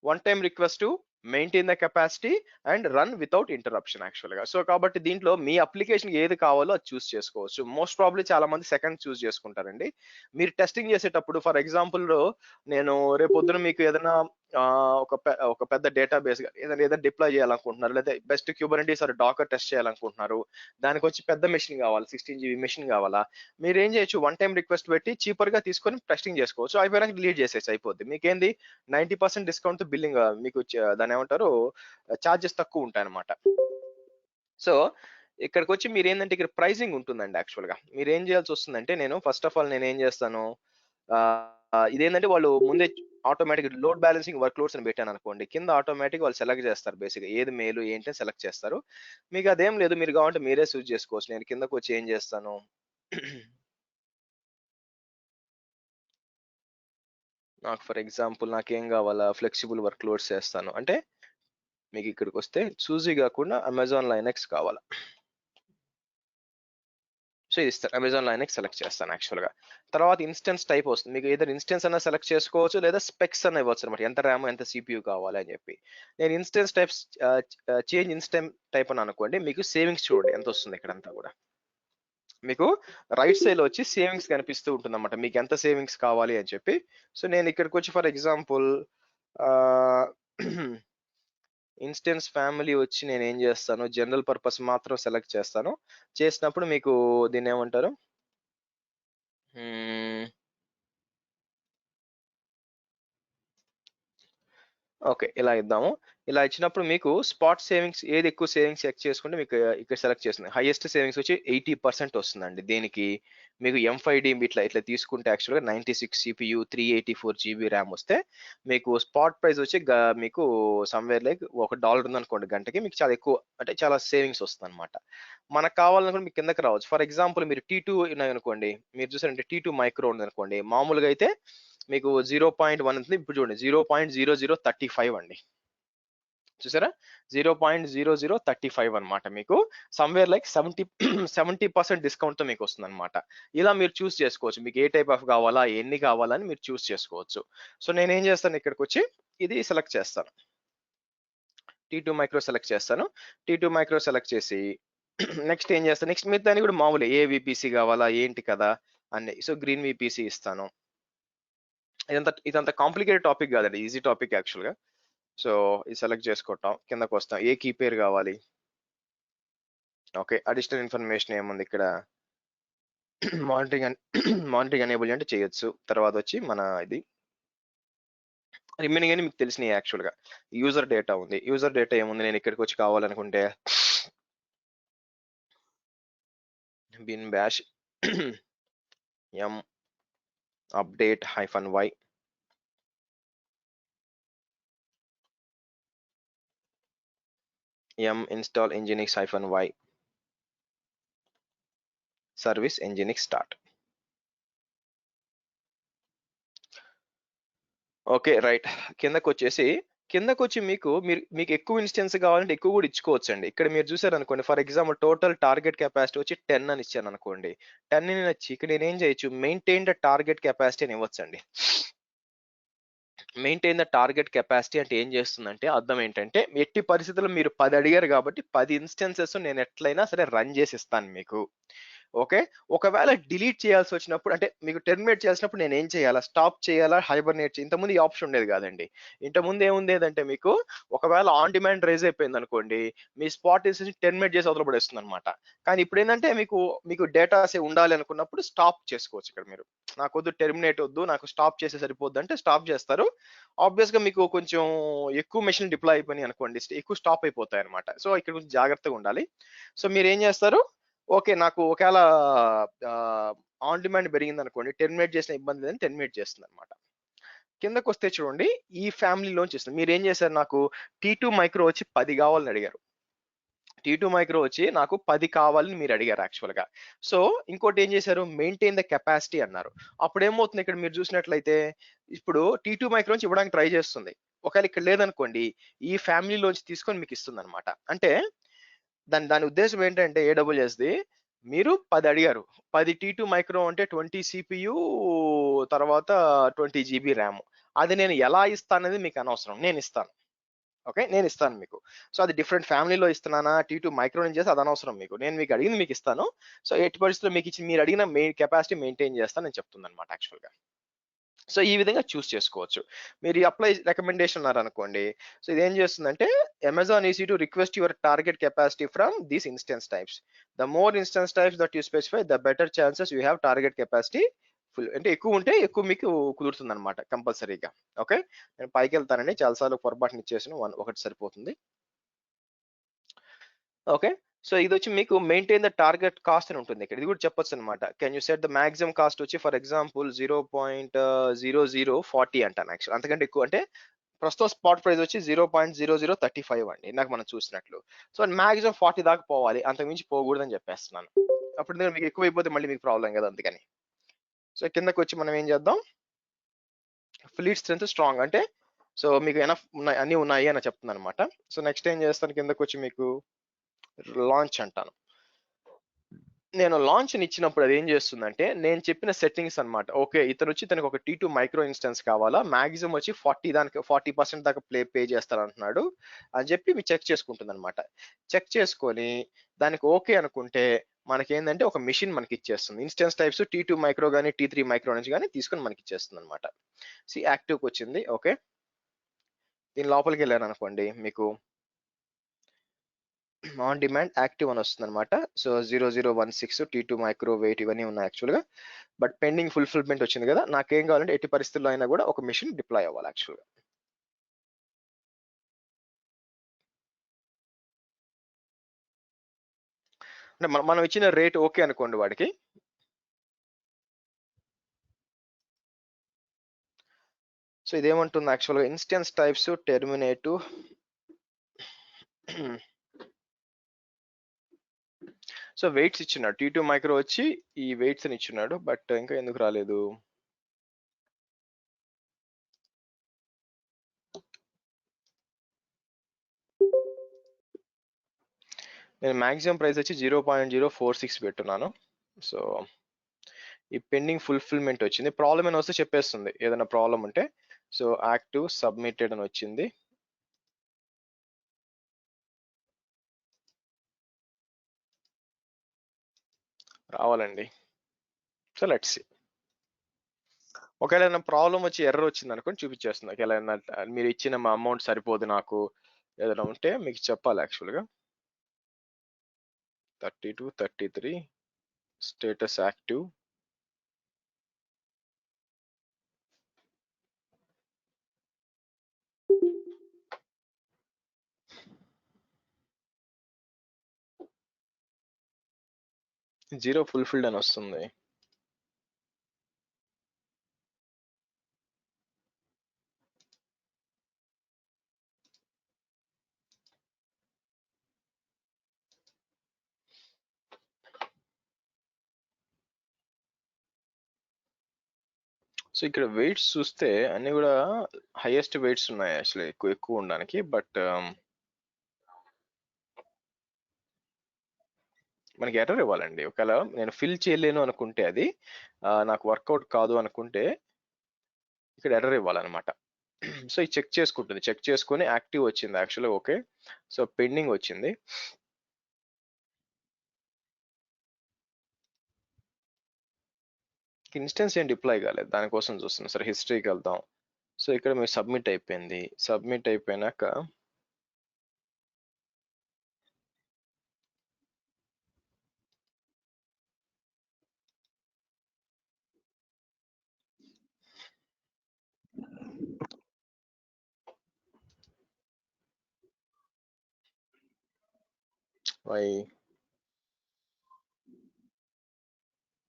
one time request, maintain the capacity and run without interruption actual గా. సో కాబట్టి దీంట్లో మీ అప్లికేషన్ ఏది కావాలో అది చూస్ చేసుకోవచ్చు. మోస్ట్ ప్రాబ్లీ చాలా మంది సెకండ్ చూస్ చేసుకుంటారండి. మీరు టెస్టింగ్ చేసేటప్పుడు ఫర్ ఎగ్జాంపుల్ నేను రేపొద్దున మీకు ఏదైనా ఒక పెద్ద డేటాబేస్ ఏదైనా డిప్లాయ్ చేయాలనుకుంటున్నారు, లేదా best Kubernetes or Docker test చేయాలనుకుంటున్నారు, దానికి వచ్చి పెద్ద మెషిన్ కావాలి, 16 GB మెషిన్ కావాలా, మీరు ఏం చేయొచ్చు, వన్ టైం రిక్వెస్ట్ పెట్టి చీపర్ గా తీసుకొని టెస్టింగ్ చేసుకోవచ్చు. అయిపోయినాక డిలీట్ చేసేసి అయిపోద్ది. మీకేంది 90% డిస్కౌంట్ బిల్లింగ్ మీకు దాని ఏమంటారు చార్జెస్ తక్కువ ఉంటాయి అనమాట. సో ఇక్కడికి వచ్చి మీరు ఏంటంటే ఇక్కడ ప్రైసింగ్ ఉంటుందండి. యాక్చువల్ గా మీరు ఏం చేయాల్సి వస్తుందంటే, నేను ఫస్ట్ ఆఫ్ ఆల్ నేను ఏం చేస్తాను, ఇదేంటంటే వాళ్ళు ముందే automatic load balancing work loads అని పెట్టాను అనుకోండి, కింద ఆటోమేటిక్ వాళ్ళు సెలెక్ట్ చేస్తారు. బేసిక్ ఏది మేలు ఏంటి అని సెలెక్ట్ చేస్తారు. మీకు అదేం లేదు, మీరు కావాలంటే మీరే చూస్ చేసుకోవచ్చు. నేను కిందకు వచ్చి ఏం చేస్తాను, నాకు ఫర్ ఎగ్జాంపుల్ నాకేం కావాలా, ఫ్లెక్సిబుల్ వర్క్ లోడ్స్ చేస్తాను అంటే మీకు ఇక్కడికి వస్తే సూజీ కాకుండా అమెజాన్ లైనెక్స్ కావాలా. సో ఇది ఇస్తాను, అమెజాన్ లైనెక్స్ సెలెక్ట్ చేస్తాను యాక్చువల్ గా. తర్వాత ఇన్స్టెన్స్ టైప్ వస్తుంది, మీకు ఏదైనా ఇన్స్టెన్స్ అన్న సెలెక్ట్ చేసుకోవచ్చు, లేదా స్పెక్స్ అన్న ఇవ్వచ్చు అనమాట, ఎంత ర్యామ్ ఎంత సిపియూ కావాలి అని చెప్పి. నేను instance types change instance type అని అనుకోండి, మీకు సేవింగ్స్ చూడండి ఎంత వస్తుంది ఇక్కడంతా కూడా. మీకు రైట్ సైడ్ లో వచ్చి సేవింగ్స్ కనిపిస్తూ ఉంటుంది అనమాట, మీకు ఎంత సేవింగ్స్ కావాలి అని చెప్పి. సో నేను ఇక్కడికి వచ్చి ఫర్ ఎగ్జాంపుల్ ఇన్స్టెన్స్ ఫ్యామిలీ వచ్చి నేను ఏం చేస్తాను, జనరల్ పర్పస్ మాత్రం సెలెక్ట్ చేస్తాను. చేసినప్పుడు మీకు దీన్ని ఏమంటారు, ఓకే ఇలా ఇద్దాము. ఇలా ఇచ్చినప్పుడు మీకు స్పాట్ సేవింగ్స్ ఏది ఎక్కువ సేవింగ్స్ చెక్ చేసుకుంటే మీకు ఇక్కడ సెలెక్ట్ చేస్తుంది. హైయెస్ట్ సేవింగ్స్ వచ్చి 80% వస్తుందండి. దేనికి, మీకు M5D ఇట్లా ఇట్లా తీసుకుంటే యాక్చువల్గా 96 CPU 384 GB ర్యామ్ వస్తే మీకు స్పాట్ ప్రైస్ వచ్చి మీకు సమ్వేర్ లైక్ $1 ఉందనుకోండి గంటకి, మీకు చాలా ఎక్కువ అంటే చాలా సేవింగ్స్ వస్తుంది అనమాట. మనకు కావాలనుకుంటే మీకు కిందకి రావచ్చు. ఫర్ ఎగ్జాంపుల్ మీరు T2 ఉన్నాయనుకోండి, మీరు చూసారంటే T2 మైక్రో ఉంది అనుకోండి, మామూలుగా అయితే మీకు 0.1 ఉంటుంది, ఇప్పుడు చూడండి 0.0035 అండి. చూసారా 0.0035 అనమాట. మీకు సమ్వేర్ లైక్ 70% డిస్కౌంట్ తో మీకు వస్తుంది అనమాట. ఇలా మీరు చూస్ చేసుకోవచ్చు, మీకు ఏ టైప్ ఆఫ్ కావాలా, ఎన్ని కావాలని మీరు చూస్ చేసుకోవచ్చు. సో నేను ఏం చేస్తాను, ఇక్కడికి వచ్చి ఇది సెలెక్ట్ చేస్తాను, T2 మైక్రో సెలెక్ట్ చేస్తాను. T2 మైక్రో సెలెక్ట్ చేసి నెక్స్ట్ ఏం చేస్తాను, నెక్స్ట్ మీరు దాన్ని కూడా మామూలు ఏ VPC కావాలా ఏంటి కదా అన్ని. సో గ్రీన్ VPC ఇస్తాను. ఇదంతా కాంప్లికేటెడ్ టాపిక్ కాదండి, ఈజీ టాపిక్ యాక్చువల్ గా. సో ఇది సెలెక్ట్ చేసుకుంటాం, కిందకు వస్తాం, ఏ కీ పేరు కావాలి. ఓకే అడిషనల్ ఇన్ఫర్మేషన్ ఏముంది ఇక్కడ, మానిటరింగ్ అనేబుల్ అంటే చేయొచ్చు. తర్వాత వచ్చి మన ఇది రిమైనింగ్ అని మీకు తెలిసినాయి యాక్చువల్ గా. యూజర్ డేటా ఉంది, యూజర్ డేటా ఏముంది, నేను ఇక్కడికి వచ్చి కావాలనుకుంటే bin bash m update -y m install nginx-y service nginx start. Okay right, కిందకు వచ్చి మీకు ఎక్కువ ఇన్స్టెన్స్ కావాలంటే ఎక్కువ కూడా ఇచ్చుకోవచ్చు అండి. ఇక్కడ మీరు చూసారు అనుకోండి, for example total target capacity వచ్చి 10 అని ఇచ్చాను అనుకోండి, 10 ని నచ్చి ఇక్కడ నేను ఏం చేయొచ్చు, మెయింటైన్ ద టార్గెట్ కెపాసిటీ అని ఇవ్వచ్చండి. మెయింటైన్ ద టార్గెట్ కెపాసిటీ అంటే ఏం చేస్తుందంటే అర్థం ఏంటంటే, ఎట్టి పరిస్థితుల్లో మీరు 10 అడిగారు కాబట్టి 10 ఇన్స్టెన్సెస్ నేను ఎట్లయినా సరే రన్ చేసి ఇస్తాను మీకు. ఓకే, ఒకవేళ డిలీట్ చేయాల్సి వచ్చినప్పుడు అంటే మీకు టెర్మినేట్ చేసినప్పుడు నేను ఏం చేయాలా, స్టాప్ చేయాలా, హైబర్నేట్ ఇంతకుముందు ఈ ఆప్షన్ ఉండేది కాదండి. ఇంతకుముందు ఏముండేదంటే, మీకు ఒకవేళ ఆన్ డిమాండ్ రైజ్ అయిపోయింది అనుకోండి, మీ స్పాట్ ఇన్స్టెన్స్ టెర్మినేట్ చేసి వదలబడేస్తుంది అనమాట. కానీ ఇప్పుడు ఏంటంటే మీకు డేటాస్ ఉండాలి అనుకున్నప్పుడు స్టాప్ చేసుకోవచ్చు. ఇక్కడ మీరు నాకు వద్దు టెర్మినేట్ వద్దు, నాకు స్టాప్ చేసే సరిపోద్దు అంటే స్టాప్ చేస్తారు. ఆబ్వియస్ గా మీకు కొంచెం ఎక్కువ మెషిన్ డిప్లాయ్ అయిపోయినాయి అనుకోండి, ఎక్కువ స్టాప్ అయిపోతాయి అనమాట. సో ఇక్కడ కొంచెం జాగ్రత్తగా ఉండాలి. సో మీరు ఏం చేస్తారు, ఓకే నాకు ఒకవేళ ఆన్ డిమాండ్ పెరిగింది అనుకోండి, టెర్మినేట్ చేసిన ఇబ్బంది లేదని టెర్మినేట్ చేస్తుంది అనమాట. కిందకు వస్తే చూడండి, ఈ ఫ్యామిలీలోంచి ఇస్తుంది. మీరు ఏం చేశారు, నాకు T2 మైక్రో వచ్చి 10 కావాలని అడిగారు. T2 మైక్రో వచ్చి నాకు 10 కావాలని మీరు అడిగారు యాక్చువల్ గా. సో ఇంకోటి ఏం చేశారు, మెయింటైన్ ద కెపాసిటీ అన్నారు. అప్పుడు ఏమవుతుంది, ఇక్కడ మీరు చూసినట్లయితే ఇప్పుడు T2 మైక్రో నుంచి ఇవ్వడానికి ట్రై చేస్తుంది. ఒకవేళ ఇక్కడ లేదనుకోండి, ఈ ఫ్యామిలీలోంచి తీసుకొని మీకు ఇస్తుంది అనమాట. అంటే దాని ఉద్దేశం ఏంటంటే, AWSది మీరు 10 అడిగారు, 10 T2 మైక్రో అంటే 20 CPU తర్వాత 20 GB ర్యామ్. అది నేను ఎలా ఇస్తాననేది మీకు అనవసరం, నేను ఇస్తాను. ఓకే, నేను ఇస్తాను మీకు. సో అది డిఫరెంట్ ఫ్యామిలీలో ఇస్తున్నానా, T2 మైక్రో నుంచి చేస్తే అది అనవసరం మీకు. నేను మీకు అడిగింది మీకు ఇస్తాను. సో ఎట్టి పరిస్థితుల్లో మీకు ఇచ్చి మీరు అడిగిన కెపాసిటీ మెయింటైన్ చేస్తాను నేను చెప్తుందన్నమాట యాక్చువల్‌గా. సో ఈ విధంగా చూస్ చేసుకోవచ్చు. మీరు ఈ అప్లై రికమెండేషన్ అన్నారనుకోండి. సో ఇదేం చేస్తుందంటే Amazon is to request your target capacity from these instance types. The more instance types that you specify the better chances you have target capacity full. అంటే ఎక్కువ ఉంటే ఎక్కువ మీకు కుదురుతుందన్నమాట కంపల్సరీగా. ఓకే. నేను పైకెళ్తానండి. చాలా సార్లు పొరపాటున ఇచ్చేసాను. ఒకటి సరిపోతుంది. ఓకే. సో ఇదొచ్చి మీకు మెయింటైన్ ద టార్గెట్ కాస్ట్ అని ఉంటుంది ఇక్కడ. ఇది కూడా చెప్పొచ్చనమాట. Can you set the maximum cost వచ్చి ఫర్ ఎగ్జాంపుల్ 0.0040 అంటాను యాక్చువల్. అంతకంటే ఎక్కువ అంటే ప్రస్తుతం స్పాట్ ప్రైస్ వచ్చి 0.0035 అండి. ఇందాక మనం చూసినట్లు. సో మాక్సిమం 40 దాకా పోవాలి. అంతకు మించి పోకూడదని చెప్పేస్తున్నాను. అప్పుడు మీకు ఎక్కువైపోతే మళ్ళీ మీకు ప్రాబ్లం కదా అందుకని. సో కిందకొచ్చి మనం ఏం చేద్దాం, ఫ్లీట్ స్ట్రెంత్ స్ట్రాంగ్ అంటే సో మీకు ఎనఫ్ ఉన్నాయి, అన్ని ఉన్నాయి అని చెప్తుంది అనమాట. సో నెక్స్ట్ ఏం చేస్తాను, కిందకొచ్చి మీకు లాంచ్ అంటాను. నేను లాంచ్ ఇచ్చినప్పుడు అది ఏం చేస్తుందంటే నేను చెప్పిన సెట్టింగ్స్ అన్నమాట. ఓకే, ఇతను వచ్చి తనకు ఒక T2 మైక్రో ఇన్స్టెన్స్ కావాలా, మాక్సిమం వచ్చి 40% దాకా పే చేస్తారంటున్నాడు అని చెప్పి మీరు చెక్ చేసుకుంటుంది అనమాట. చెక్ చేసుకొని దానికి ఓకే అనుకుంటే మనకేంటంటే ఒక మిషన్ మనకి ఇచ్చేస్తుంది. ఇన్స్టెన్స్ టైప్స్ T2 మైక్రో కానీ T3 మైక్రో నుంచి కానీ తీసుకొని మనకి ఇచ్చేస్తుంది అనమాట. యాక్టివ్కి వచ్చింది. ఓకే, దీని లోపలికి వెళ్ళాను అనుకోండి, మీకు ఆన్ డిమాండ్ యాక్టివ్ అని వస్తుంది అనమాట. సో 0016 T2 మైక్రో వెయిట్ ఇవన్నీ ఉన్నాయి యాక్చువల్గా. బట్ పెండింగ్ ఫుల్ఫిల్మెంట్ వచ్చింది కదా, నాకేం కావాలంటే ఎట్టి పరిస్థితుల్లో అయినా కూడా ఒక మిషన్ డిప్లాయ్ అవ్వాలి యాక్చువల్గా. అంటే మనం ఇచ్చిన రేట్ ఓకే అనుకోండి వాడికి. సో ఇదేమంటుంది యాక్చువల్గా, instance types terminate. So weights ఇచ్చినాడు, T2 మైక్రో వచ్చి ఈ వెయిట్స్ అని ఇచ్చినాడు. బట్ ఇంకా ఎందుకు రాలేదు, నేను మాక్సిమం ప్రైస్ వచ్చి 0.046 పెట్టున్నాను. సో ఈ పెండింగ్ ఫుల్ఫిల్మెంట్ వచ్చింది. ప్రాబ్లం అని వస్తే చెప్పేస్తుంది ఏదైనా ప్రాబ్లం ఉంటే. సో యాక్టివ్ సబ్మిటెడ్ అని వచ్చింది. రావాలండి. So let's see. ఒకవేళ ఏదైనా ప్రాబ్లం వచ్చి ఎర్రర్ వచ్చింది అనుకోని చూపించేస్తుంది. ఒకవేళ మీరు ఇచ్చిన మా అమౌంట్ సరిపోదు నాకు ఏదైనా ఉంటే మీకు చెప్పాలి యాక్చువల్గా. 32 33 స్టేటస్ యాక్టివ్. జీరో ఫుల్ఫిల్డ్ అని వస్తుంది. సో ఇక్కడ వెయిట్స్ చూస్తే అన్ని కూడా హైయెస్ట్ వెయిట్స్ ఉన్నాయి యాక్చువల్లీ, ఎక్కువ ఉండడానికి. బట్ మనకి ఎర్రర్ ఇవ్వాలండి. ఒకవేళ నేను ఫిల్ చేయలేను అనుకుంటే, అది నాకు వర్కౌట్ కాదు అనుకుంటే ఇక్కడ ఎర్రర్ ఇవ్వాలన్నమాట. సో ఇది చెక్ చేసుకుంటుంది, చెక్ చేసుకొని యాక్టివ్ వచ్చింది యాక్చువల్గా. ఓకే, సో పెండింగ్ వచ్చింది. ఇన్స్టెన్స్ ఏం డిప్లాయ్ కాలేదు, దానికోసం చూస్తున్నాం. సరే హిస్టరీకి వెళ్దాం. సో ఇక్కడ మీరు సబ్మిట్ అయిపోయింది. సబ్మిట్ అయిపోయినాక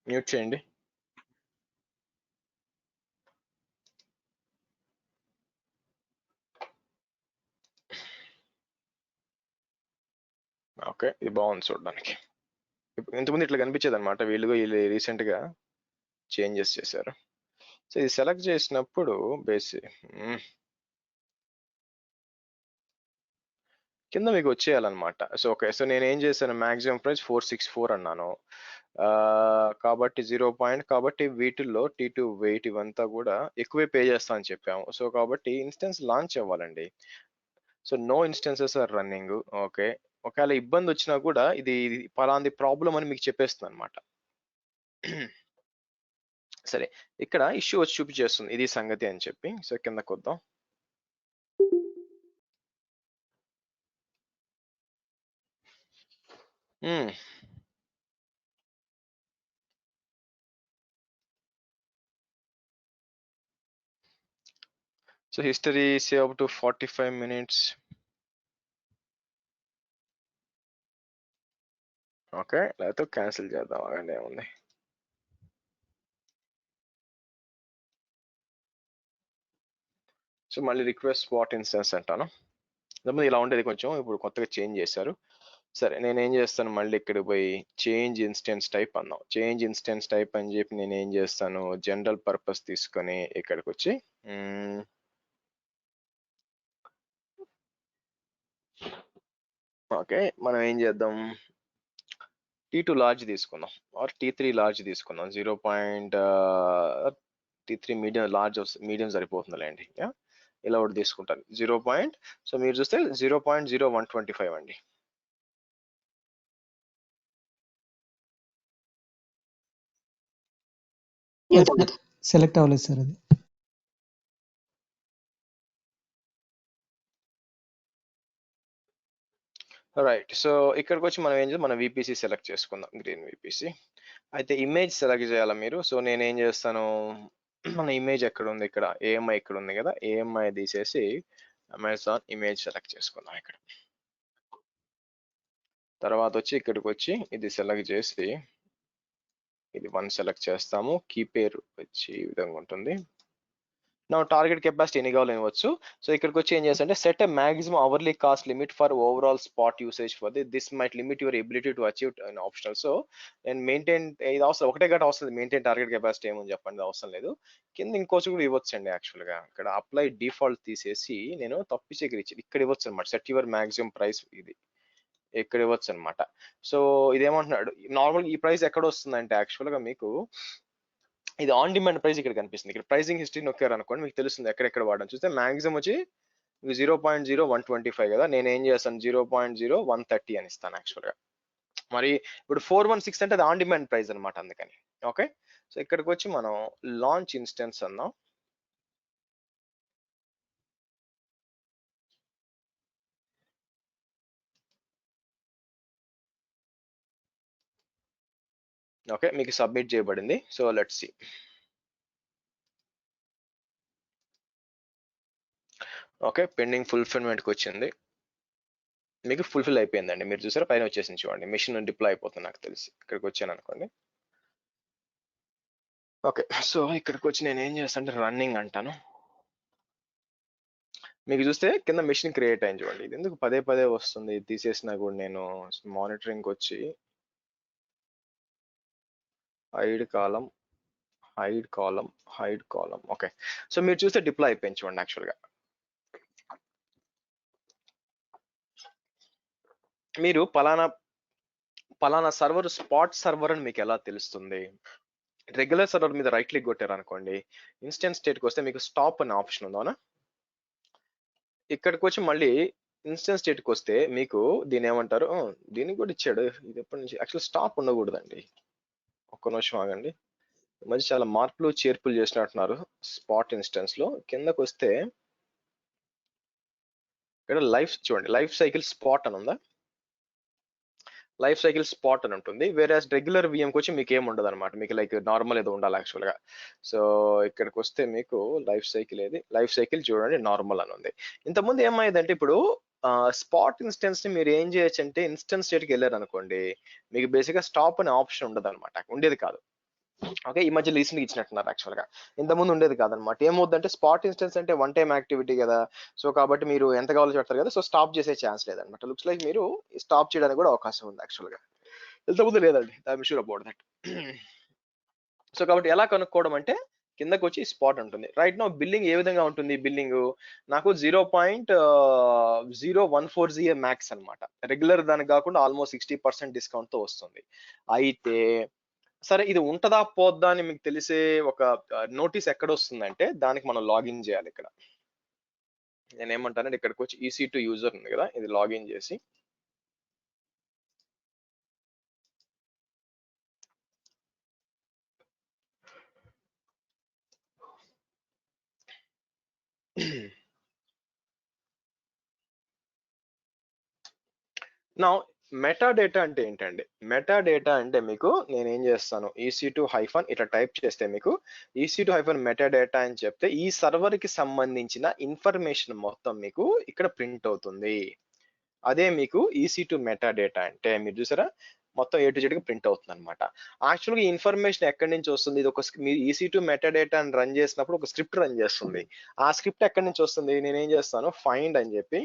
మ్యూట్ చేయండి. ఓకే, ఇది బాగుంది చూడడానికి. ఇంతకుముందు ఇట్లా కనిపించేది అనమాట, వీళ్ళు రీసెంట్ గా చేంజెస్ చేశారు. సో ఇది సెలెక్ట్ చేసినప్పుడు కింద మీకు వచ్చేయాలన్నమాట. సో ఓకే, సో నేను ఏం చేశాను, మాక్సిమం ప్రైస్ 464 అన్నాను. కాబట్టి 0 పాయింట్, కాబట్టి వీటిల్లో T2 వెయిట్ ఇవంతా కూడా ఎక్కువే పే చేస్తా అని చెప్పాము. సో కాబట్టి ఇన్స్టెన్స్ లాంచ్ అవ్వాలండి. So no instances are running. Okay, ఒకవేళ ఇబ్బంది వచ్చినా కూడా ఇది పలాంది ప్రాబ్లం అని మీకు చెప్పేస్తుంది అనమాట. సరే, ఇక్కడ ఇష్యూ వచ్చి చూపించేస్తుంది ఇది సంగతి అని చెప్పి. సో కిందకు వద్దాం. So history save up to 45 minutes. Okay, లేకపోతే క్యాన్సిల్ చేద్దాం. అదే ఉంది. సో మళ్ళీ రిక్వెస్ట్ స్పాట్ ఇన్స్టెన్స్ అంటాను. ఇలా ఉండేది కొంచెం, ఇప్పుడు కొత్తగా చేంజ్ చేశారు. సరే, నేనేం చేస్తాను, మళ్ళీ ఇక్కడికి పోయి చేంజ్ ఇన్స్టెన్స్ టైప్ అన్నాం. చేంజ్ ఇన్స్టెన్స్ టైప్ అని చెప్పి నేను ఏం చేస్తాను, జనరల్ పర్పస్ తీసుకొని ఇక్కడికి వచ్చి ఓకే, మనం ఏం చేద్దాం, T2 లార్జ్ తీసుకుందాం, ఆర్ T3 లార్జ్ తీసుకుందాం. 0.T3 medium, large medium సరిపోతుందిలేండి. ఇలా ఒకటి తీసుకుంటాను 0. సో మీరు చూస్తే 0.0125 అండి. సెలెక్ట్ అవ్వలేదు సార్ అది. రైట్. సో ఇక్కడికి వచ్చి మనం ఏం చేయాలి, మన విపిసి సెలెక్ట్ చేసుకుందాం, గ్రీన్ విపిసి. అయితే ఇమేజ్ సెలెక్ట్ చేయాలా మీరు. సో నేను ఏం చేస్తాను, మన ఇమేజ్ ఎక్కడ ఉంది, ఇక్కడ ఏఎంఐ ఇక్కడ ఉంది కదా, ఏఎంఐ తీసేసి అమెజాన్ ఇమేజ్ సెలెక్ట్ చేసుకుందాం ఇక్కడ. తర్వాత వచ్చి ఇక్కడికి వచ్చి ఇది సెలెక్ట్ చేసి ఇది 1 సెలెక్ట్ చేస్తాము. కీ పేరు వచ్చి ఈ విధంగా ఉంటుంది. నా టార్గెట్ కెపాసిటీ ఎన్ని కావాలి ఇవ్వచ్చు. సో ఇక్కడికి వచ్చి ఏం చేస్తాంటే set a maximum hourly cost limit for overall spot usage for this might limit your ability to achieve an optional. So నేను మెయింటైన్, ఇది అవసరం ఒకటే గంట అవసరం, మెయింటైన్ టార్గెట్ కెపాసిటీ ఏమని చెప్పండి, అవసరం లేదు. కింద ఇంకోటి కూడా ఇవ్వచ్చు అండి. యాక్చువల్ గా ఇక్కడ అప్లై డిఫాల్ట్ తీసేసి నేను తప్పించి ఇక్కడ ఇవ్వచ్చు అనమాట. సెట్ యువర్ మాక్సిమం ప్రైస్, ఇది ఇక్కడ ఇవ్వచ్చు అనమాట. సో ఇదేమంటున్నాడు, నార్మల్ ఈ ప్రైస్ ఎక్కడ వస్తుందంటే యాక్చువల్ గా మీకు ఇది ఆన్ డిమాండ్ ప్రైస్ ఇక్కడ కనిపిస్తుంది. ఇక్కడ ప్రైసింగ్ హిస్టరీ నొక్కారు అనుకోండి, మీకు తెలుస్తుంది ఎక్కడెక్కడ వాడడం. చూస్తే మాక్సిమం వచ్చి 0.0125 కదా, నేను ఏం చేస్తాను 0.0130 అని ఇస్తాను యాక్చువల్ గా. మరి ఇప్పుడు 416 అంటే అది ఆన్ డిమాండ్ ప్రైస్ అనమాట, అందుకని. ఓకే, సో ఇక్కడికి వచ్చి మనం లాంచ్ ఇన్స్టెన్స్ అన్నాం. ఓకే, మీకు సబ్మిట్ చేయబడింది. So let's see. Okay, pending ఫుల్ఫిల్మెంట్కి వచ్చింది. మీకు ఫుల్ఫిల్ అయిపోయిందండి. మీరు చూసారా పైన వచ్చేసి చూడండి, మెషిన్ డిప్లాయ్ అయిపోతుంది నాకు తెలిసి. ఇక్కడికి వచ్చాను అనుకోండి. ఓకే, సో ఇక్కడికి వచ్చి నేను ఏం చేస్తాను అంటే రన్నింగ్ అంటాను. మీకు చూస్తే కింద మెషిన్ క్రియేట్ అయింది చూడండి. ఇది ఎందుకు పదే పదే వస్తుంది, తీసేసినా కూడా. నేను మానిటరింగ్ వచ్చి హైడ్ కాలం, హైడ్ కాలం, హైడ్ కాలం. ఓకే, సో మీరు చూస్తే డిప్లాయ్ అయిపోయింది చూడండి. యాక్చువల్గా మీరు పలానా సర్వర్ స్పాట్ సర్వర్ అని మీకు ఎలా తెలుస్తుంది, రెగ్యులర్ సర్వర్ మీద రైట్ క్లిక్ కొట్టారు అనుకోండి, ఇన్స్టెంట్ స్టేట్కి వస్తే మీకు స్టాప్ అనే ఆప్షన్ ఉందా. ఇక్కడికి వచ్చి మళ్ళీ ఇన్స్టెంట్ స్టేట్కి వస్తే మీకు దీని ఏమంటారు, దీనికి కూడా ఇచ్చాడు. ఇది ఎప్పటి నుంచి యాక్చువల్ స్టాప్ ఉండకూడదండి. ఒక్క నిమిషం ఆగండి. మధ్య చాలా మార్పులు చేర్పులు చేసినట్టున్నారు స్పాట్ ఇన్స్టెన్స్ లో. కిందకు వస్తే ఇక్కడ లైఫ్ చూడండి, లైఫ్ సైకిల్ స్పాట్ అని ఉందా, లైఫ్ సైకిల్ స్పాట్ అని ఉంటుంది. వేరే రెగ్యులర్ విఎంకి వచ్చి మీకు ఏమి ఉండదు అనమాట, మీకు లైక్ నార్మల్ ఏదో ఉండాలి యాక్చువల్ గా. సో ఇక్కడికి వస్తే మీకు లైఫ్ సైకిల్ ఏది, లైఫ్ సైకిల్ చూడండి నార్మల్ అని ఉంది. ఇంతకుముందు ఏమైందంటే ఇప్పుడు స్పాట్ ఇన్స్టెన్స్ ని మీరు ఏం చేయొచ్చు అంటే ఇన్స్టెన్స్ స్టేట్కి వెళ్ళారు అనుకోండి, మీకు బేసిక్ గా స్టాప్ అనే ఆప్షన్ ఉండదు అనమాట, ఉండేది కాదు. ఓకే, ఈ మధ్య రీసెంట్ గా ఇచ్చినట్టున్నారు యాక్చువల్ గా. ఇంతకుముందు ఉండేది కాదనమాట. ఏమవుతుందంటే స్పాట్ ఇన్స్టెన్స్ అంటే వన్ టైం యాక్టివిటీ కదా, సో కాబట్టి మీరు ఎంత కావాలో చెప్తారు కదా, సో స్టాప్ చేసే ఛాన్స్ లేదనమాట. లుక్స్ లైక్ మీరు స్టాప్ చేయడానికి కూడా అవకాశం ఉంది యాక్చువల్ గా. ఇంతకుముందు లేదండి, I'm sure about that. So కాబట్టి ఎలా కనుక్కోవడం అంటే కిందకు వచ్చి స్పాట్ ఉంటుంది. రైట్ నో బిల్లింగ్ ఏ విధంగా ఉంటుంది, బిల్లింగ్ నాకు 0.014 మ్యాక్స్ అనమాట. రెగ్యులర్ దానికి కాకుండా ఆల్మోస్ట్ 60% డిస్కౌంట్ తో వస్తుంది. అయితే సరే, ఇది ఉంటదా పోద్దా అని మీకు తెలిసే ఒక నోటీస్ ఎక్కడ వస్తుందంటే దానికి మనం లాగిన్ చేయాలి ఇక్కడ. నేను ఏమంటానంటే ఇక్కడికి వచ్చి EC2 యూజర్ ఉంది కదా, ఇది లాగిన్ చేసి నా మెటా డేటా అంటే ఏంటండి? మెటా డేటా అంటే మీకు నేనేం చేస్తాను, EC2 హైఫన్ ఇట్లా టైప్ చేస్తే మీకు EC2 హైఫన్ మెటా డేటా అని చెప్తే ఈ సర్వర్ కి సంబంధించిన ఇన్ఫర్మేషన్ మొత్తం మీకు ఇక్కడ ప్రింట్ అవుతుంది. అదే మీకు EC2 మెటా డేటా అంటే మీరు చూసారా, మొత్తం A to Z గా ప్రింట్ అవుతుంది అనమాట. యాక్చువల్గా ఈ ఇన్ఫర్మేషన్ ఎక్కడి నుంచి వస్తుంది? ఇది ఒక మీరు EC2 మెటా డేటా అని రన్ చేసినప్పుడు ఒక స్క్రిప్ట్ రన్ చేస్తుంది. ఆ స్క్రిప్ట్ ఎక్కడి నుంచి వస్తుంది? నేనేం చేస్తాను, ఫైండ్ అని చెప్పి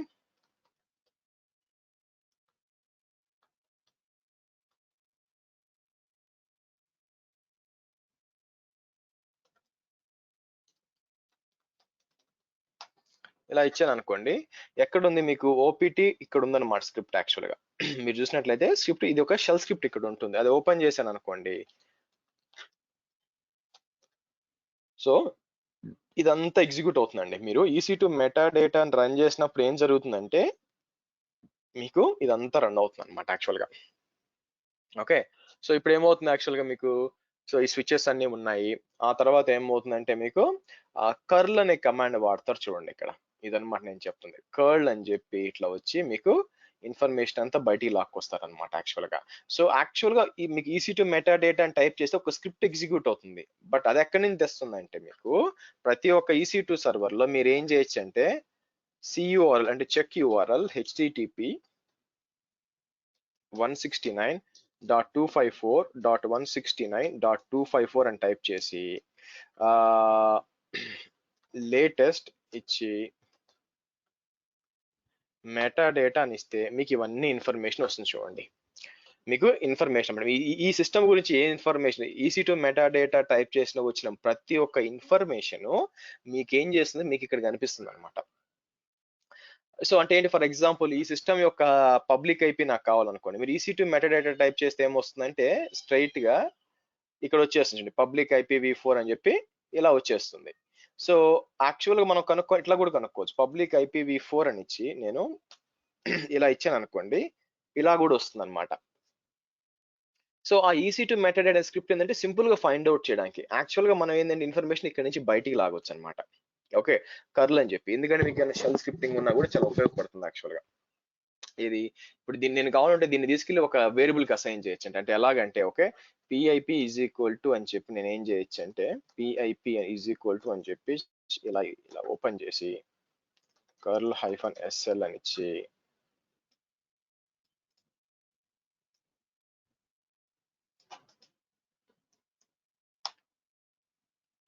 ఇలా ఇచ్చాను అనుకోండి, ఎక్కడుంది మీకు ఓపీటీ ఇక్కడ ఉందన్నమాట స్క్రిప్ట్. యాక్చువల్గా మీరు చూసినట్లయితే స్క్రిప్ట్ ఇది ఒక షెల్ స్క్రిప్ట్ ఇక్కడ ఉంటుంది. అది ఓపెన్ చేశాను అనుకోండి, సో ఇదంతా ఎగ్జిక్యూట్ అవుతుందండి. మీరు EC2 మెటా డేటా రన్ చేసినప్పుడు ఏం జరుగుతుందంటే మీకు ఇదంతా రన్ అవుతుంది అనమాట యాక్చువల్గా. ఓకే, సో ఇప్పుడు ఏమవుతుంది యాక్చువల్గా మీకు, సో ఈ స్విచెస్ అన్ని ఉన్నాయి. ఆ తర్వాత ఏమవుతుందంటే మీకు కర్ల్ అనే కమాండ్ వాడతారు చూడండి ఇక్కడ, ఇదన్నమాట నేను చెప్తుంది. కర్ల్ అని చెప్పి ఇట్లా వచ్చి మీకు ఇన్ఫర్మేషన్ అంతా బయటికి లాక్కొస్తారు అనమాట యాక్చువల్గా. సో యాక్చువల్గా మీకు EC2 మెటా డేటా అని టైప్ చేస్తే ఒక స్క్రిప్ట్ ఎగ్జిక్యూట్ అవుతుంది. బట్ అది ఎక్కడి నుంచి తెస్తుందంటే మీకు ప్రతి ఒక్క EC2 సర్వర్ లో మీరు ఏం చేయొచ్చు అంటే CURL అంటే చెక్ URL HTTP 169.254.169.254 అని టైప్ చేసి లేటెస్ట్ ఇచ్చి మెటా డేటా అని ఇస్తే మీకు ఇవన్నీ ఇన్ఫర్మేషన్ వస్తుంది చూడండి. మీకు ఇన్ఫర్మేషన్ మేడం ఈ సిస్టమ్ గురించి ఏ information EC2 meta data type చేసిన వచ్చిన ప్రతి ఒక్క ఇన్ఫర్మేషన్ మీకు ఏం చేస్తుంది, మీకు ఇక్కడ కనిపిస్తుంది అనమాట. సో అంటే ఏంటి, ఫర్ ఎగ్జాంపుల్ ఈ సిస్టమ్ యొక్క పబ్లిక్ IP నాకు కావాలనుకోండి, మీరు EC2 మెటా డేటా టైప్ చేస్తే ఏమొస్తుందంటే స్ట్రైట్ గా ఇక్కడ వచ్చేస్తుంది పబ్లిక్ IPv4 అని చెప్పి ఇలా వచ్చేస్తుంది. సో యాక్చువల్గా మనం ఇట్లా కూడా కనుక్కోవచ్చు, పబ్లిక్ IPv4 అని ఇచ్చి నేను ఇలా ఇచ్చాను అనుకోండి, ఇలా కూడా వస్తుంది అనమాట. సో ఆ EC2 మెటా డేటా స్క్రిప్ట్ ఏంటంటే సింపుల్ గా ఫైండ్ అవుట్ చేయడానికి యాక్చువల్ గా మనం ఏంటంటే ఇన్ఫర్మేషన్ ఇక్కడ నుంచి బయటికి లాగొచ్చు అనమాట. ఓకే, కర్ల్ అని చెప్పి, ఎందుకంటే మీకు షెల్ స్క్రిప్టింగ్ ఉన్నా కూడా చాలా ఉపయోగపడుతుంది యాక్చువల్ గా. ఇది ఇప్పుడు దీన్ని నేను కావాలంటే దీన్ని తీసుకెళ్ళి ఒక వేరియబుల్ కి అసైన్ చేయొచ్చు. అంటే ఎలాగంటే okay, PIP is equal to అని చెప్పి నేను ఏం చేయొచ్చు అంటే PIP ఈజ్ ఈక్వల్ టు అని చెప్పి ఇలా ఇలా ఓపెన్ చేసి కర్ల్ హైఫన్ SL అని ఇచ్చి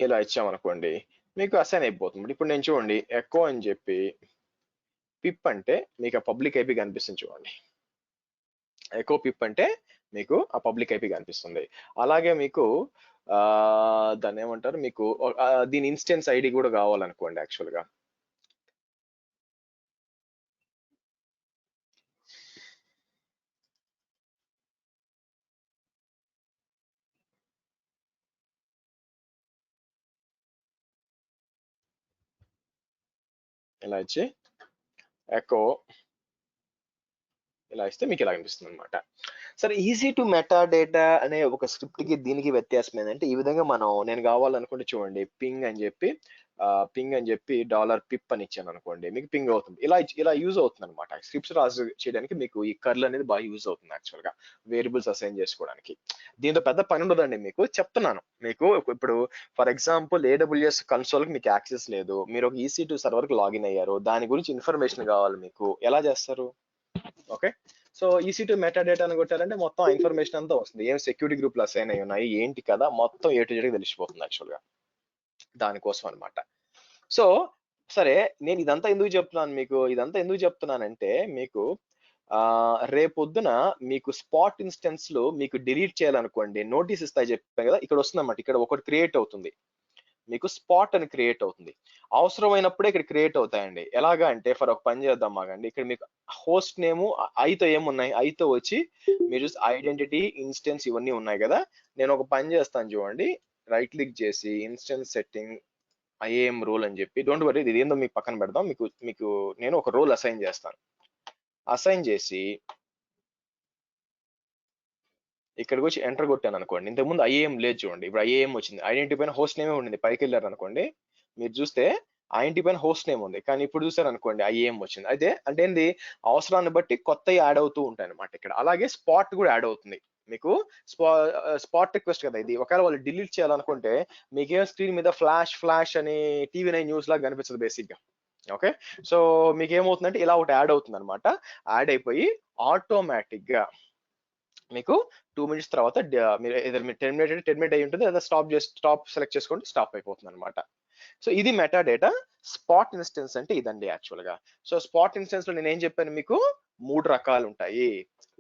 ఇలా ఇచ్చామనుకోండి, మీకు అసైన్ అయిపోతుంది. ఇప్పుడు నేను చూడండి ఎకో అని చెప్పి పిప్ అంటే మీకు ఆ పబ్లిక్ IP కనిపిస్తుంది చూడండి. ఎకో పిప్ అంటే మీకు ఆ పబ్లిక్ IP కనిపిస్తుంది. అలాగే మీకు దాన్ని ఏమంటారు, మీకు దీని ఇన్స్టెన్స్ ID కూడా కావాలనుకోండి యాక్చువల్గా, ఇలా ఇచ్చి ఎకో ఇలా ఇస్తే మీకు ఇలా అనిపిస్తుంది అనమాట. సరే, EC2 మెటా డేటా అనే ఒక స్క్రిప్ట్ కి దీనికి వ్యత్యాసం ఏంటంటే ఈ విధంగా నేను కావాలనుకుంటే చూడండి పింగ్ అని చెప్పి $pip అని ఇచ్చాను అనుకోండి, మీకు పింగ్ అవుతుంది. ఇలా యూజ్ అవుతుంది అనమాట. స్క్రిప్ట్స్ రాజు చేయడానికి మీకు ఈ కర్ల్ అనేది బాగా యూజ్ అవుతుంది యాక్చువల్ గా, వేరియబుల్స్ అసైన్ చేసుకోవడానికి. దీంతో పెద్ద పని ఉండదండి, మీకు చెప్తున్నాను. మీకు ఇప్పుడు ఫర్ ఎగ్జాంపుల్ AWS కన్సోల్ కి మీకు యాక్సెస్ లేదు, మీరు ఒక EC2 సర్వర్ కి లాగిన్ అయ్యారు, దాని గురించి ఇన్ఫర్మేషన్ కావాలి మీకు, ఎలా చేస్తారు? Okay, so EC2 meta data అని కొట్టారంటే మొత్తం ఇన్ఫర్మేషన్ అంతా వస్తుంది. ఏం సెక్యూరిటీ గ్రూప్లు అసైన్ అయి ఉన్నాయి ఏంటి కదా, మొత్తం A to Z తెలిసిపోతుంది యాక్చువల్ గా, దానికోసం అనమాట. సో సరే, నేను ఇదంతా ఎందుకు చెప్తున్నానంటే మీకు రేపొద్దున మీకు స్పాట్ ఇన్స్టెన్స్ లో మీకు డిలీట్ చేయాలనుకోండి, నోటీస్ ఇస్తాయి చెప్పాను కదా, ఇక్కడ వస్తుంది అన్నమాట. ఇక్కడ ఒకటి క్రియేట్ అవుతుంది, మీకు స్పాట్ అని క్రియేట్ అవుతుంది. అవసరమైనప్పుడే ఇక్కడ క్రియేట్ అవుతాయండి. ఎలాగా అంటే ఫర్ ఒక పని చేద్దాం మాగండి, ఇక్కడ మీకు హోస్ట్ నేము ఐతో ఏమున్నాయి, ఐతో వచ్చి మీరు ఐడెంటిటీ ఇన్స్టెన్స్ ఇవన్నీ ఉన్నాయి కదా. నేను ఒక పని చేస్తాను చూడండి, రైట్ క్లిక్ చేసి ఇన్స్టెన్స్ సెట్టింగ్ ఐఏఎం రోల్ అని చెప్పి. డోంట్ వరీ, ఇది ఏందో మీకు పక్కన పెడదాం. మీకు మీకు నేను ఒక రోల్ అసైన్ చేస్తాను. అసైన్ చేసి ఇక్కడికి వచ్చి ఎంటర్ కొట్టాను అనుకోండి. ఇంతకుముందు ఐఏఎం లేదు చూడండి, ఇప్పుడు ఐఏఎం వచ్చింది. ఐడెంటిటీ పైన హోస్ట్ నేమే ఉండింది. పైకి వెళ్ళారు అనుకోండి, మీరు చూస్తే ఐడెంటిటీ పైన హోస్ట్ నేమ్ ఉంది, కానీ ఇప్పుడు చూసారు అనుకోండి ఐఏఎం వచ్చింది. అయితే అంటే ఏంది, అవసరాన్ని బట్టి కొత్తవి యాడ్ అవుతూ ఉంటాయి అనమాట ఇక్కడ. అలాగే స్పాట్ కూడా యాడ్ అవుతుంది మీకు. స్పాట్ రిక్వెస్ట్ కదా ఇది. ఒకవేళ వాళ్ళు డిలీట్ చేయాలనుకుంటే మీకేం స్క్రీన్ మీద ఫ్లాష్ అని TV9 న్యూస్ లాగా కనిపిస్తుంది బేసిక్ గా. ఓకే, సో మీకు ఏమవుతుందంటే ఇలా ఒకటి యాడ్ అవుతుంది అనమాట. యాడ్ అయిపోయి ఆటోమేటిక్ గా మీకు 2 minutes తర్వాత మీరు టెర్మినేట్ అయి ఉంటుంది, లేదా స్టాప్ సెలెక్ట్ చేసుకోండి, స్టాప్ అయిపోతుంది అనమాట. సో ఇది మెటా డేటా. స్పాట్ ఇన్స్టెన్స్ అంటే ఇదండి యాక్చువల్ గా. సో స్పాట్ ఇన్స్టెన్స్ లో నేను ఏం చెప్పాను మీకు, 3 రకాలు ఉంటాయి.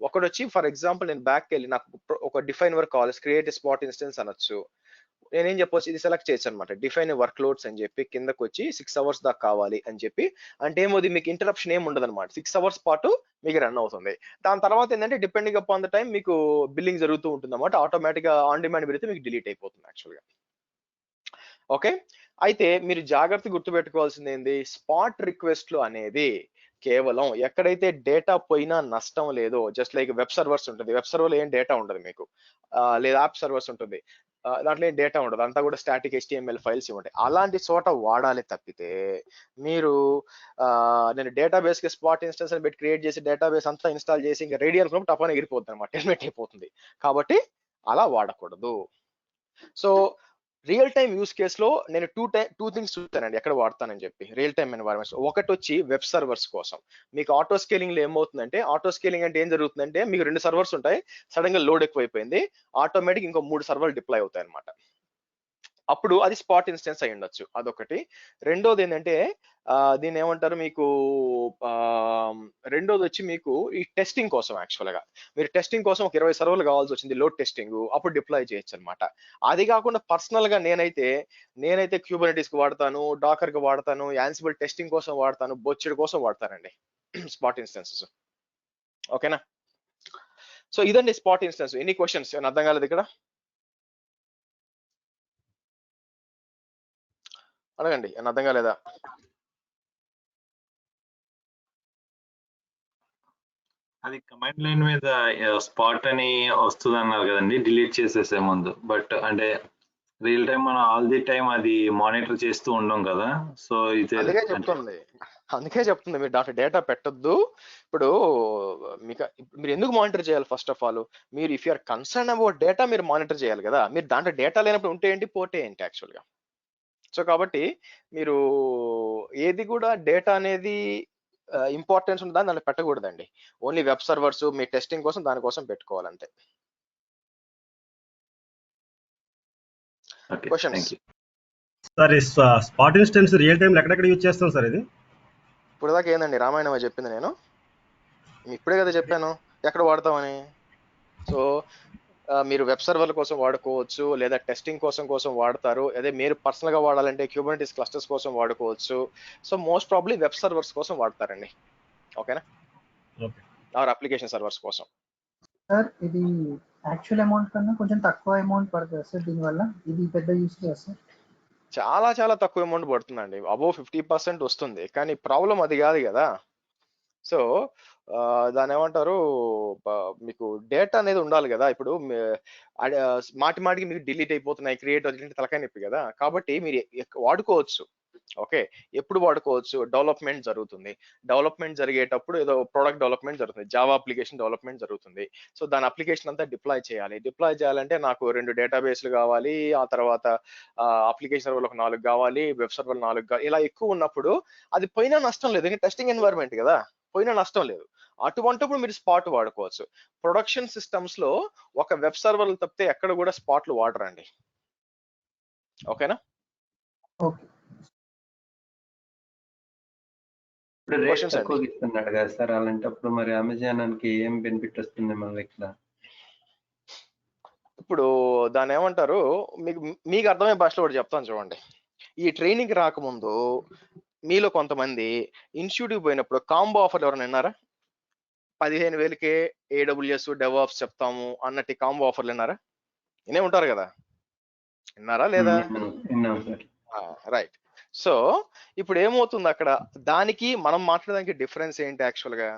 ఒకటి వచ్చి ఫర్ ఎగ్జాంపుల్ నేను బ్యాక్ వెళ్ళి నాకు ఒక డిఫైన్ వర్క్ కావాలి, క్రియేట్ స్పాట్ ఇన్స్టెన్స్ అనొచ్చు. నేనేం చెప్పొచ్చు, ఇది సెలెక్ట్ చేయొచ్చు అనమాట. డిఫైన్ వర్క్ లోడ్స్ అని చెప్పి కిందకు వచ్చి 6 hours దాకా కావాలి అని చెప్పి. అంటే ఏమోది మీకు ఇంటరప్షన్ ఏమి ఉండదు అనమాట. 6 hours పాటు మీకు రన్ అవుతుంది. దాని తర్వాత ఏంటంటే డిపెండింగ్ అపాన్ ద టైం మీకు బిల్లింగ్ జరుగుతూ ఉంటుంది అనమాట. ఆటోమేటిక్ గా ఆన్ డిమాండ్ పెడితే మీకు డిలీట్ అయిపోతుంది యాక్చువల్ గా. ఓకే, అయితే మీరు జాగ్రత్త గుర్తుపెట్టుకోవాల్సింది ఏంది, స్పాట్ రిక్వెస్ట్లు అనేది కేవలం ఎక్కడైతే డేటా పోయినా నష్టం లేదో, జస్ట్ లైక్ వెబ్ సర్వర్స్ ఉంటుంది, వెబ్ సర్వర్ ఏం డేటా ఉండదు మీకు, లేదా యాప్ సర్వర్స్ ఉంటుంది, దాంట్లో ఏం డేటా ఉండదు, అంతా కూడా స్టాటిక్ HTML ఫైల్స్ ఉంటాయి. అలాంటి చోట వాడాలి తప్పితే మీరు నేను డేటాబేస్ కి స్పాట్ ఇన్స్టెన్స్ అని పెట్టి క్రియేట్ చేసి డేటాబేస్ అంతా ఇన్స్టాల్ చేసి ఇంకా రెడీ అనుకున్నప్పుడు టపాన ఎగిరిపోతుంది అనమాట, టెర్మినేట్ అయిపోతుంది. కాబట్టి అలా వాడకూడదు. So real time use case లో నేను టూ థింగ్స్ చూస్తానండి ఎక్కడ వాడతానని చెప్పి రియల్ టైమ్ ఎన్వైరన్మెంట్స్. ఒకటి వచ్చి వెబ్ సర్వర్స్ కోసం. మీకు ఆటో స్కేలింగ్ లో ఏమవుతుందంటే, ఆటో స్కేలింగ్ అంటే ఏం జరుగుతుందంటే, మీకు 2 సర్వర్స్ ఉంటాయి, సడన్ గా లోడ్ ఎక్కువైపోయింది, ఆటోమేటిక్ ఇంకో 3 సర్వర్లు డిప్లాయ్ అవుతాయి అనమాట. అప్పుడు అది స్పాట్ ఇన్స్టెన్స్ అయి ఉండొచ్చు, అదొకటి. రెండోది ఏంటంటే దీన్ని ఏమంటారు మీకు, రెండోది వచ్చి మీకు ఈ టెస్టింగ్ కోసం. యాక్చువల్ గా మీరు టెస్టింగ్ కోసం ఒక 20 సర్వర్లు కావాల్సి వచ్చింది, లోడ్ టెస్టింగ్, అప్పుడు డిప్లాయ్ చేయొచ్చు అనమాట. అది కాకుండా పర్సనల్ గా నేనైతే క్యూబర్నెటీస్ కి వాడతాను, డాకర్ కి వాడతాను, యాన్సిబుల్ టెస్టింగ్ కోసం వాడతాను, బొచ్చెడు కోసం వాడతానండి స్పాట్ ఇన్స్టెన్సెస్. ఓకేనా, సో ఇదండి స్పాట్ ఇన్స్టెన్స్. Any questions? ఏమైనా అర్థం కాలేదు ఇక్కడ? అడగండి, ఏమైనా అర్థం కాలేదా? అది కమాండ్ లైన్ మీద స్పాట్ అని వస్తుంది అన్నారు కదండి, డిలీట్ చేసేసే ముందు. బట్ అంటే రియల్ టైం మనం ఆల్ ది టైం అది మానిటర్ చేస్తూ ఉండం కదా. సో ఇది అందుకే చెప్తుంది మీరు దాంట్లో డేటా పెట్టొద్దు. ఇప్పుడు మీరు ఎందుకు మానిటర్ చేయాలి? ఫస్ట్ ఆఫ్ ఆల్ మీరు if you're concern about data మీరు మానిటర్ చేయాలి కదా. మీరు దాంట్లో డేటా లేనప్పుడు ఉంటే ఏంటి, పోతే ఏంటి యాక్చువల్ గా. సో కాబట్టి మీరు ఏది కూడా డేటా అనేది ఇంపార్టెన్స్ ఉంటుందని దాన్ని పెట్టకూడదండి. ఓన్లీ వెబ్ సర్వర్స్ మీ టెస్టింగ్ కోసం దానికోసం పెట్టుకోవాలంతే. Questions? Sir spot instance real time ఎక్కడెక్కడ యూజ్ చేస్తాం సార్ ఇది? ఇప్పుడు దాకా ఏందండి రామాయణం చెప్పింది, నేను ఇప్పుడే కదా చెప్పాను ఎక్కడ వాడతామని. సో మీరు వెబ్ సర్వర్ల కోసం వాడుకోవచ్చు, లేదా టెస్టింగ్ కోసం వాడతారు. అదే మీరు పర్సనల్ గా వాడాలంటే క్యూబర్నెటీస్ క్లస్టర్స్ కోసం వాడుకోవచ్చు. So most probably web servers కోసం వాడతారండి. ఓకేనా, ఆర్ అప్లికేషన్ సర్వర్స్ కోసం. సార్ ఇది యాక్చువల్ అమౌంట్ కన్నా కొంచెం తక్కువ అమౌంట్ పడుతుంది సార్ దీనివల్ల? ఇది పెద్ద యూస్ కదా సార్? చాలా తక్కువ అమౌంట్ పడుతుందండి, అబోవ్ 50% వస్తుంది. కానీ ప్రాబ్లం అది కాదు కదా. సో దాని ఏమంటారు, మీకు డేటా అనేది ఉండాలి కదా. ఇప్పుడు మాటికి మీకు డిలీట్ అయిపోతున్నాయి, క్రియేట్ అవుతుంది, తలకాయ నొప్పి కదా. కాబట్టి మీరు వాడుకోవచ్చు. ఓకే, ఎప్పుడు వాడుకోవచ్చు? డెవలప్మెంట్ జరుగుతుంది, డెవలప్మెంట్ జరిగేటప్పుడు ఏదో ప్రోడక్ట్ డెవలప్మెంట్ జరుగుతుంది, జావా అప్లికేషన్ డెవలప్మెంట్ జరుగుతుంది. సో దాని అప్లికేషన్ అంతా డిప్లాయ్ చేయాలంటే నాకు 2 డేటాబేస్లు కావాలి, ఆ తర్వాత అప్లికేషన్ సర్వర్లకు 4 కావాలి, వెబ్ సర్వర్లు 4 కావాలి. ఇలా ఎక్కువ ఉన్నప్పుడు అది పోయినా నష్టం లేదు, టెస్టింగ్ ఎన్వైరన్మెంట్ కదా, పోయినా నష్టం లేదు. అటువంటిప్పుడు మీరు స్పాట్ వాడుకోవచ్చు. ప్రొడక్షన్ సిస్టమ్స్ లో ఒక వెబ్ సర్వర్లు తప్పితే ఎక్కడ కూడా స్పాట్లు వాడరండి. ఓకేనా? ఓకే. రేట్ తక్కువ ఇస్తున్నాడు కదా సార్, అలాంటప్పుడు మరి అమెజాన్కి ఏం బెనిఫిట్ వస్తుంది మళ్ళీ ఇక్కడ? ఇప్పుడు దాన్ని ఏమంటారు, మీకు అర్థమయ్యే భాషలో ఒకటి చెప్తాను చూడండి. ఈ ట్రైనింగ్ రాకముందు మీలో కొంతమంది ఇన్స్టిట్యూట్కి పోయినప్పుడు కాంబో ఆఫర్లు ఎవరైనా విన్నారా? 15,000కే AWS డెవాప్స్ చెప్తాము అన్నట్టు కాంబో ఆఫర్లు విన్నారా? వినే ఉంటారు కదా, విన్నారా లేదా? విన్నాం సార్. రైట్. సో ఇప్పుడు ఏమవుతుంది అక్కడ, దానికి మనం మాట్లాడడానికి డిఫరెన్స్ ఏంటి యాక్చువల్ గా?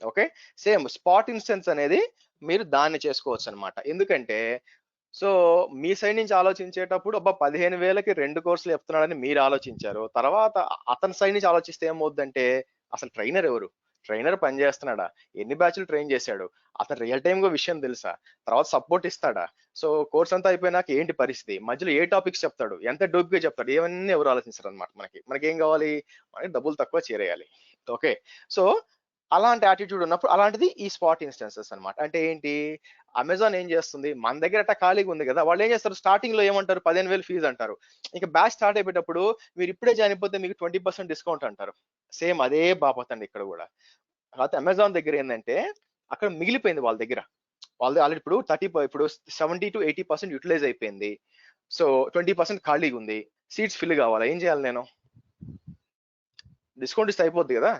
ఓకే, సేమ్ స్పాట్ ఇన్స్టెన్స్ అనేది మీరు దాన్ని చేసుకోవచ్చు అనమాట. ఎందుకంటే సో మీ సైడ్ నుంచి ఆలోచించేటప్పుడు అబ్బా 15,000కి 2 కోర్సులు చెప్తున్నాడని మీరు ఆలోచించారు. తర్వాత అతని సైడ్ నుంచి ఆలోచిస్తే ఏమవుద్దంటే అసలు ట్రైనర్ ఎవరు, ట్రైనర్ పని చేస్తున్నాడా, ఎన్ని బ్యాచ్లు ట్రైన్ చేశాడు, అతను రియల్ టైమ్ గా విషయం తెలుసా, తర్వాత సపోర్ట్ ఇస్తాడా, సో కోర్స్ అంతా అయిపోయినాక ఏంటి పరిస్థితి, మధ్యలో ఏ టాపిక్స్ చెప్తాడు, ఎంత డోప్ గా చెప్తాడు, ఇవన్నీ ఎవరు ఆలోచించారు అనమాట. మనకి ఏం కావాలి, మనకి డబ్బులు తక్కువ చేరేయాలి. ఓకే, సో అలాంటి యాటిట్యూడ్ ఉన్నప్పుడు అలాంటిది ఈ స్పాట్ ఇన్స్టెన్సెస్ అన్నమాట. అంటే ఏంటి, అమెజాన్ ఏం చేస్తుంది, మన దగ్గర అట్లా ఖాళీగా ఉంది కదా, వాళ్ళు ఏం చేస్తారు, స్టార్టింగ్ లో ఏమంటారు, 15,000 ఫీజు అంటారు. ఇంకా బ్యాచ్ స్టార్ట్ అయిపోయేటప్పుడు మీరు ఇప్పుడే జాయిన్ అయిపోతే మీకు 20% డిస్కౌంట్ అంటారు. సేమ్ అదే బాపత్ అండి ఇక్కడ కూడా. కాకపోతే అమెజాన్ దగ్గర ఏంటంటే అక్కడ మిగిలిపోయింది వాళ్ళ దగ్గర, వాళ్ళది ఆల్రెడీ ఇప్పుడు 70 to 80% యూటిలైజ్ అయిపోయింది. సో 20% ఖాళీగా ఉంది, సీట్స్ ఫిల్ కావాలా, ఏం చేయాలి నేను, డిస్కౌంట్ ఇస్తే అయిపోద్ది కదా.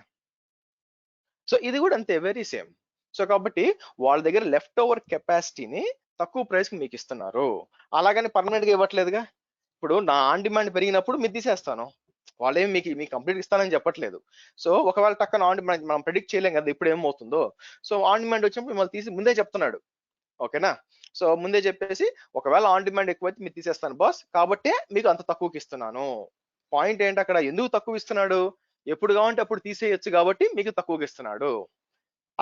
సో ఇది కూడా అంతే, వెరీ సేమ్. సో కాబట్టి వాళ్ళ దగ్గర లెఫ్ట్ ఓవర్ కెపాసిటీని తక్కువ ప్రైస్ కి మీకు ఇస్తున్నారు, అలాగని పర్మనెంట్ గా ఇవ్వట్లేదుగా. ఇప్పుడు నా ఆన్ డిమాండ్ పెరిగినప్పుడు మీరు తీసేస్తాను, వాళ్ళేమి మీకు కంప్లీట్ ఇస్తానని చెప్పట్లేదు. సో ఒకవేళ టక్కన ఆన్ డిమాండ్ మనం ప్రెడిక్ట్ చేయలేం కదా ఇప్పుడు ఏమవుతుందో. సో ఆన్ డిమాండ్ వచ్చినప్పుడు మిమ్మల్ని తీసి ముందే చెప్తున్నాడు, ఓకేనా. సో ముందే చెప్పేసి ఒకవేళ ఆన్ డిమాండ్ ఎక్కువైతే మీరు తీసేస్తాను బాస్, కాబట్టే మీకు అంత తక్కువకి ఇస్తున్నాను. పాయింట్ ఏంటి అక్కడ, ఎందుకు తక్కువ ఇస్తున్నాడు, ఎప్పుడు కావాలంటే అప్పుడు తీసేయచ్చు కాబట్టి మీకు తక్కువకి ఇస్తున్నాడు.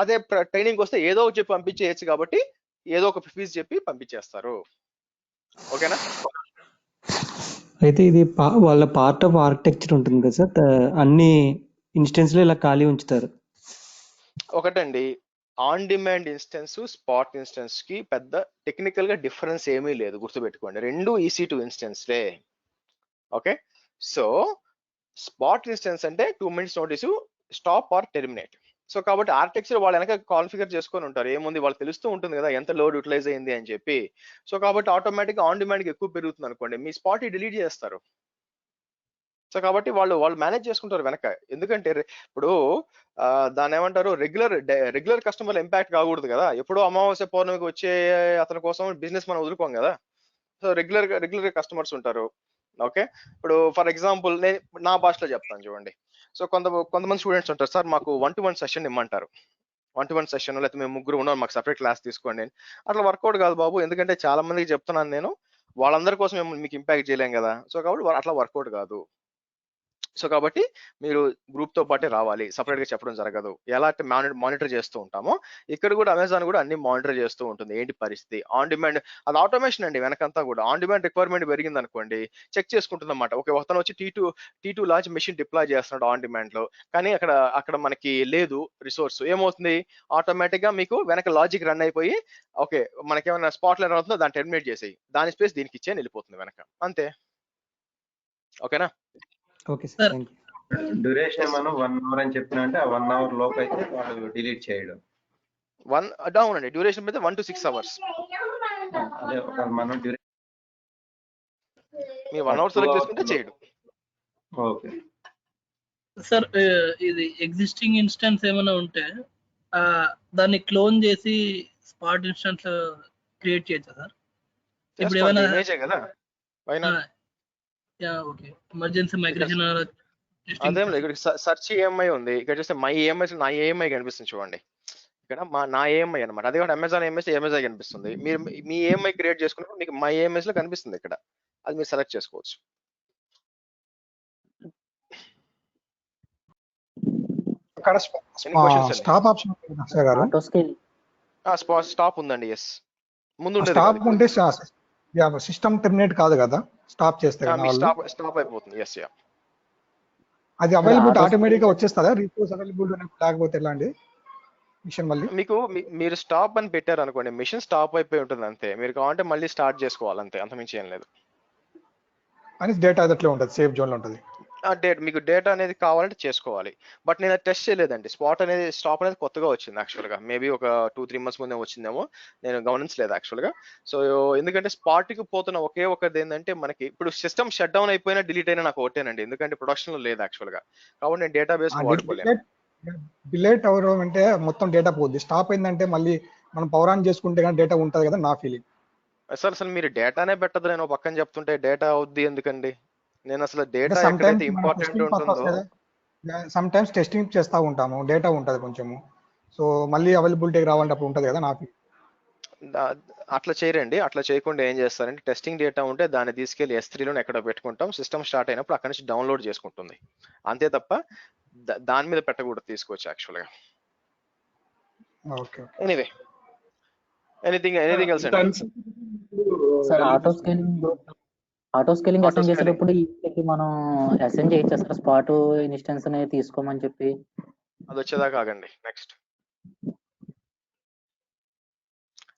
అదే ట్రైనింగ్ వస్తే ఏదో ఒకటి చెప్పి పంపించేయచ్చు కాబట్టి ఏదో ఒక ఫీజు చెప్పి పంపించేస్తారు, ఓకేనా. అయితే ఇది వాళ్ళ పార్ట్ ఆఫ్ ఆర్కిటెక్చర్ ఉంటుంది కదా సార్, అన్ని ఇన్స్టెన్స్ లో ఇలా ఖాళీ ఉంచుతారు. ఒకటండి, on demand instance spot instance కి పెద్ద టెక్నికల్ గా డిఫరెన్స్ ఏమీ లేదు, గుర్తుపెట్టుకోండి, రెండు EC2 ఇన్స్టెన్స్లే. ఓకే, సో స్పాట్ ఇన్స్టెన్స్ అంటే 2 minutes notice, stop or terminate. So కాబట్టి ఆర్కిటెక్చర్ వాళ్ళు వెనక కాన్ఫిగర్ చేసుకొని ఉంటారు, ఏముంది వాళ్ళు తెలుస్తూ ఉంటుంది కదా ఎంత లోడ్ యూటిలైజ్ అయింది అని చెప్పి. సో కాబట్టి ఆటోమేటిక్ గా ఆన్ డిమాండ్ ఎక్కువ పెరుగుతుంది అనుకోండి, మీ స్పాట్ డిలీట్ చేస్తారు. సో కాబట్టి వాళ్ళు మేనేజ్ చేసుకుంటారు వెనక. ఎందుకంటే ఇప్పుడు దాన్ని ఏమంటారు, రెగ్యులర్ కస్టమర్ ఇంపాక్ట్ కాకూడదు కదా. ఎప్పుడో అమావాస్య పౌర్ణమికి వచ్చే అతని కోసం బిజినెస్ మనం వదులుకోం కదా. సో రెగ్యులర్ కస్టమర్స్ ఉంటారు. ఓకే, ఇప్పుడు ఫర్ ఎగ్జాంపుల్ నేను నా భాషలో చెప్తాను చూడండి. సో కొంతమంది స్టూడెంట్స్ ఉంటారు, సార్ మాకు 1-to-1 సెషన్ ఇమ్మంటారు, 1-to-1 సెషన్, లేకపోతే మేము ముగ్గురు ఉన్నాం మాకు సపరేట్ క్లాస్ తీసుకోండి. అట్లా వర్కౌట్ కాదు బాబు, ఎందుకంటే చాలా మందికి చెప్తున్నాను నేను, వాళ్ళందరి కోసం మీకు ఇంపాక్ట్ చేయలేం కదా. సో కాబట్టి అట్లా వర్కౌట్ కాదు. సో కాబట్టి మీరు గ్రూప్ తో పాటే రావాలి, సపరేట్ గా చెప్పడం జరగదు. ఎలా అంటే మానిటర్ చేస్తూ ఉంటామో ఇక్కడ కూడా అమెజాన్ కూడా అన్ని మానిటర్ చేస్తూ ఉంటుంది, ఏంటి పరిస్థితి. ఆన్ డిమాండ్ అది ఆటోమేషన్ అండి, వెనకంతా కూడా ఆన్ డిమాండ్ రిక్వైర్మెంట్ పెరిగింది అనుకోండి చెక్ చేసుకుంటుంది అనమాట. ఒక అతను వచ్చి T2 లార్జ్ మెషిన్ డిప్లాయ్ చేస్తున్నాడు ఆన్ డిమాండ్ లో, కానీ అక్కడ మనకి లేదు రిసోర్స్, ఏమవుతుంది ఆటోమేటిక్ గా మీకు వెనక లాజిక్ రన్ అయిపోయి ఓకే మనకేమైనా స్పాట్ లైన్ అవుతుందో దాన్ని టెర్మినేట్ చేసేయి, దాని స్పేస్ దీనికి ఇచ్చే వెళ్ళిపోతుంది వెనక, అంతే. ఓకేనా. Okay sir, thank you. Duration ఏమన్నా 1 hour అని చెప్పినా అంటే ఆ 1 hour లోపు అయితే వాడు డిలీట్ చేయడం. డౌన్ అండి, డ్యూరేషన్ అయితే 1 to 6 hours. అదే ఒక మనం డ్యూరేషన్ మీరు 1 hour సెలెక్ట్ చేసుకుంటే చేయడం. ఓకే సార్, ఇది ఎగ్జిస్టింగ్ ఇన్స్టెన్స్ ఏమైనా ఉంటే దాన్ని క్లోన్ చేసి స్పాట్ ఇన్స్టెన్స్ క్రియేట్ చేయొచ్చా సార్? ఇప్పుడు ఏమైనా ఇమేజే కదా పైన. ఓకే, ఎమర్జెన్సీ మైగ్రేషన్ అదేం లేదు, ఇక్కడ సర్చ్ EMI ఉంది, ఇక్కడ చూస్తే మై EMI నా EMI కనిపిస్తుంది చూడండి, ఇక్కడ నా EMI అనమాట. అదే కూడా అమెజాన్ EMI కనిపిస్తుంది. మీరు మీ EMI క్రియేట్ చేసుకున్నప్పుడు మీకు మై EMIs లో కనిపిస్తుంది ఇక్కడ, అది మీరు సెలెక్ట్ చేసుకోవచ్చు. అక్కడ స్టాప్ ఆప్షన్ సార్ గారు, స్టాప్ ఉందండి. ఎస్, ముందు స్టాప్ ఉంటే సిస్టమ్ టెర్మినేట్ కాదు కదా, స్టాప్ చేస్తే స్టాప్ అయిపోతుంది. ఎస్, యా, అది అవైలబిలిటీ ఆటోమేటిక్ గా వచ్చేస్తుందా, రిసోర్స్ అవైలబిలిటీ లేకపోతే ఎలా అండి మిషన్ మళ్ళీ? మీరు స్టాప్ అని పెట్టారు అనుకోండి, మిషన్ స్టాప్ అయిపోయి ఉంటుంది అంతే, మీరు కావాలంటే మళ్ళీ స్టార్ట్ చేసుకోవాలి అంతే, అంతమించి ఏం లేదు. అని డేటా అట్లే ఉంటుంది, సేఫ్ జోన్ లో ఉంటుంది. మీకు డేటా అనేది కావాలంటే చేసుకోవాలి, బట్ నేను టెస్ట్ చేయలేదండి. స్టాప్ అనేది కొత్తగా వచ్చింది యాక్చువల్గా, మేబీ ఒక 2-3 months ముందే వచ్చిందేమో, నేను గమనించలేదు యాక్చువల్గా. సో ఎందుకంటే స్పాట్కి పోతున్న ఒకే ఒకటి ఏంటంటే మనకి ఇప్పుడు సిస్టమ్ షట్ డౌన్ అయిపోయినా డిలీట్ అయినా నాకు ఒకటేనండి, ఎందుకంటే ప్రొడక్షన్ లో లేదు యాక్చువల్గా, కాబట్టి నేను డేటాబేస్ వాడుకోలేను. డిలేట్ అవడం అంటే మొత్తం డేటా పోద్ది, స్టాప్ అయిందంటే మళ్ళీ మనం పవర్ ఆన్ చేసుకుంటే కానీ డేటా ఉంటుంది కదా నా ఫీలింగ్. సార్ అసలు మీరు డేటానే పెట్టదు, నేను పక్కన చెప్తుంటే డేటా అవుద్ది ఎందుకండి? నేను అసలు అంటే డేటా సమ్ ఎక్కడైతే టైమ్స్ మనం ఇంపార్టెంట్ టెస్టింగ్ పర్పస్ ఉంటుందో కదా, సమ్ టైమ్స్ టెస్టింగ్ చేస్తూ ఉంటాము, డేటా ఉంటుంది కొంచెము, సో మళ్ళీ అవైలబిలిటీ రావాలంటే అప్పుడు ఉంటుంది కదా నాకు. అట్లా చేయరండి. అట్లా చేయకుండా ఏం చేస్తారంటే టెస్టింగ్ డేటా ఉంటే దాన్ని తీసుకెళ్లి S3లో ఎక్కడ పెట్టుకుంటాం, సిస్టమ్ స్టార్ట్ అయినప్పుడు అక్కడ నుంచి డౌన్లోడ్ చేసుకుంటుంది, అంతే తప్ప దాని మీద పెట్టకూడదు తీసుకోవచ్చు యాక్చువల్గా. ఓకే. ఎనీవే, ఎనీథింగ్ ఎల్స్ అండి? సార్ ఆటో స్కేలింగ్ అసైన్ చేసేటప్పుడు ఈ మనం అసైన్ చేయొచ్చా సార్ స్పాట్ ఇన్స్టెన్స్ అనేది తీసుకోమని చెప్పి? అది వచ్చేదాకా ఆగండి.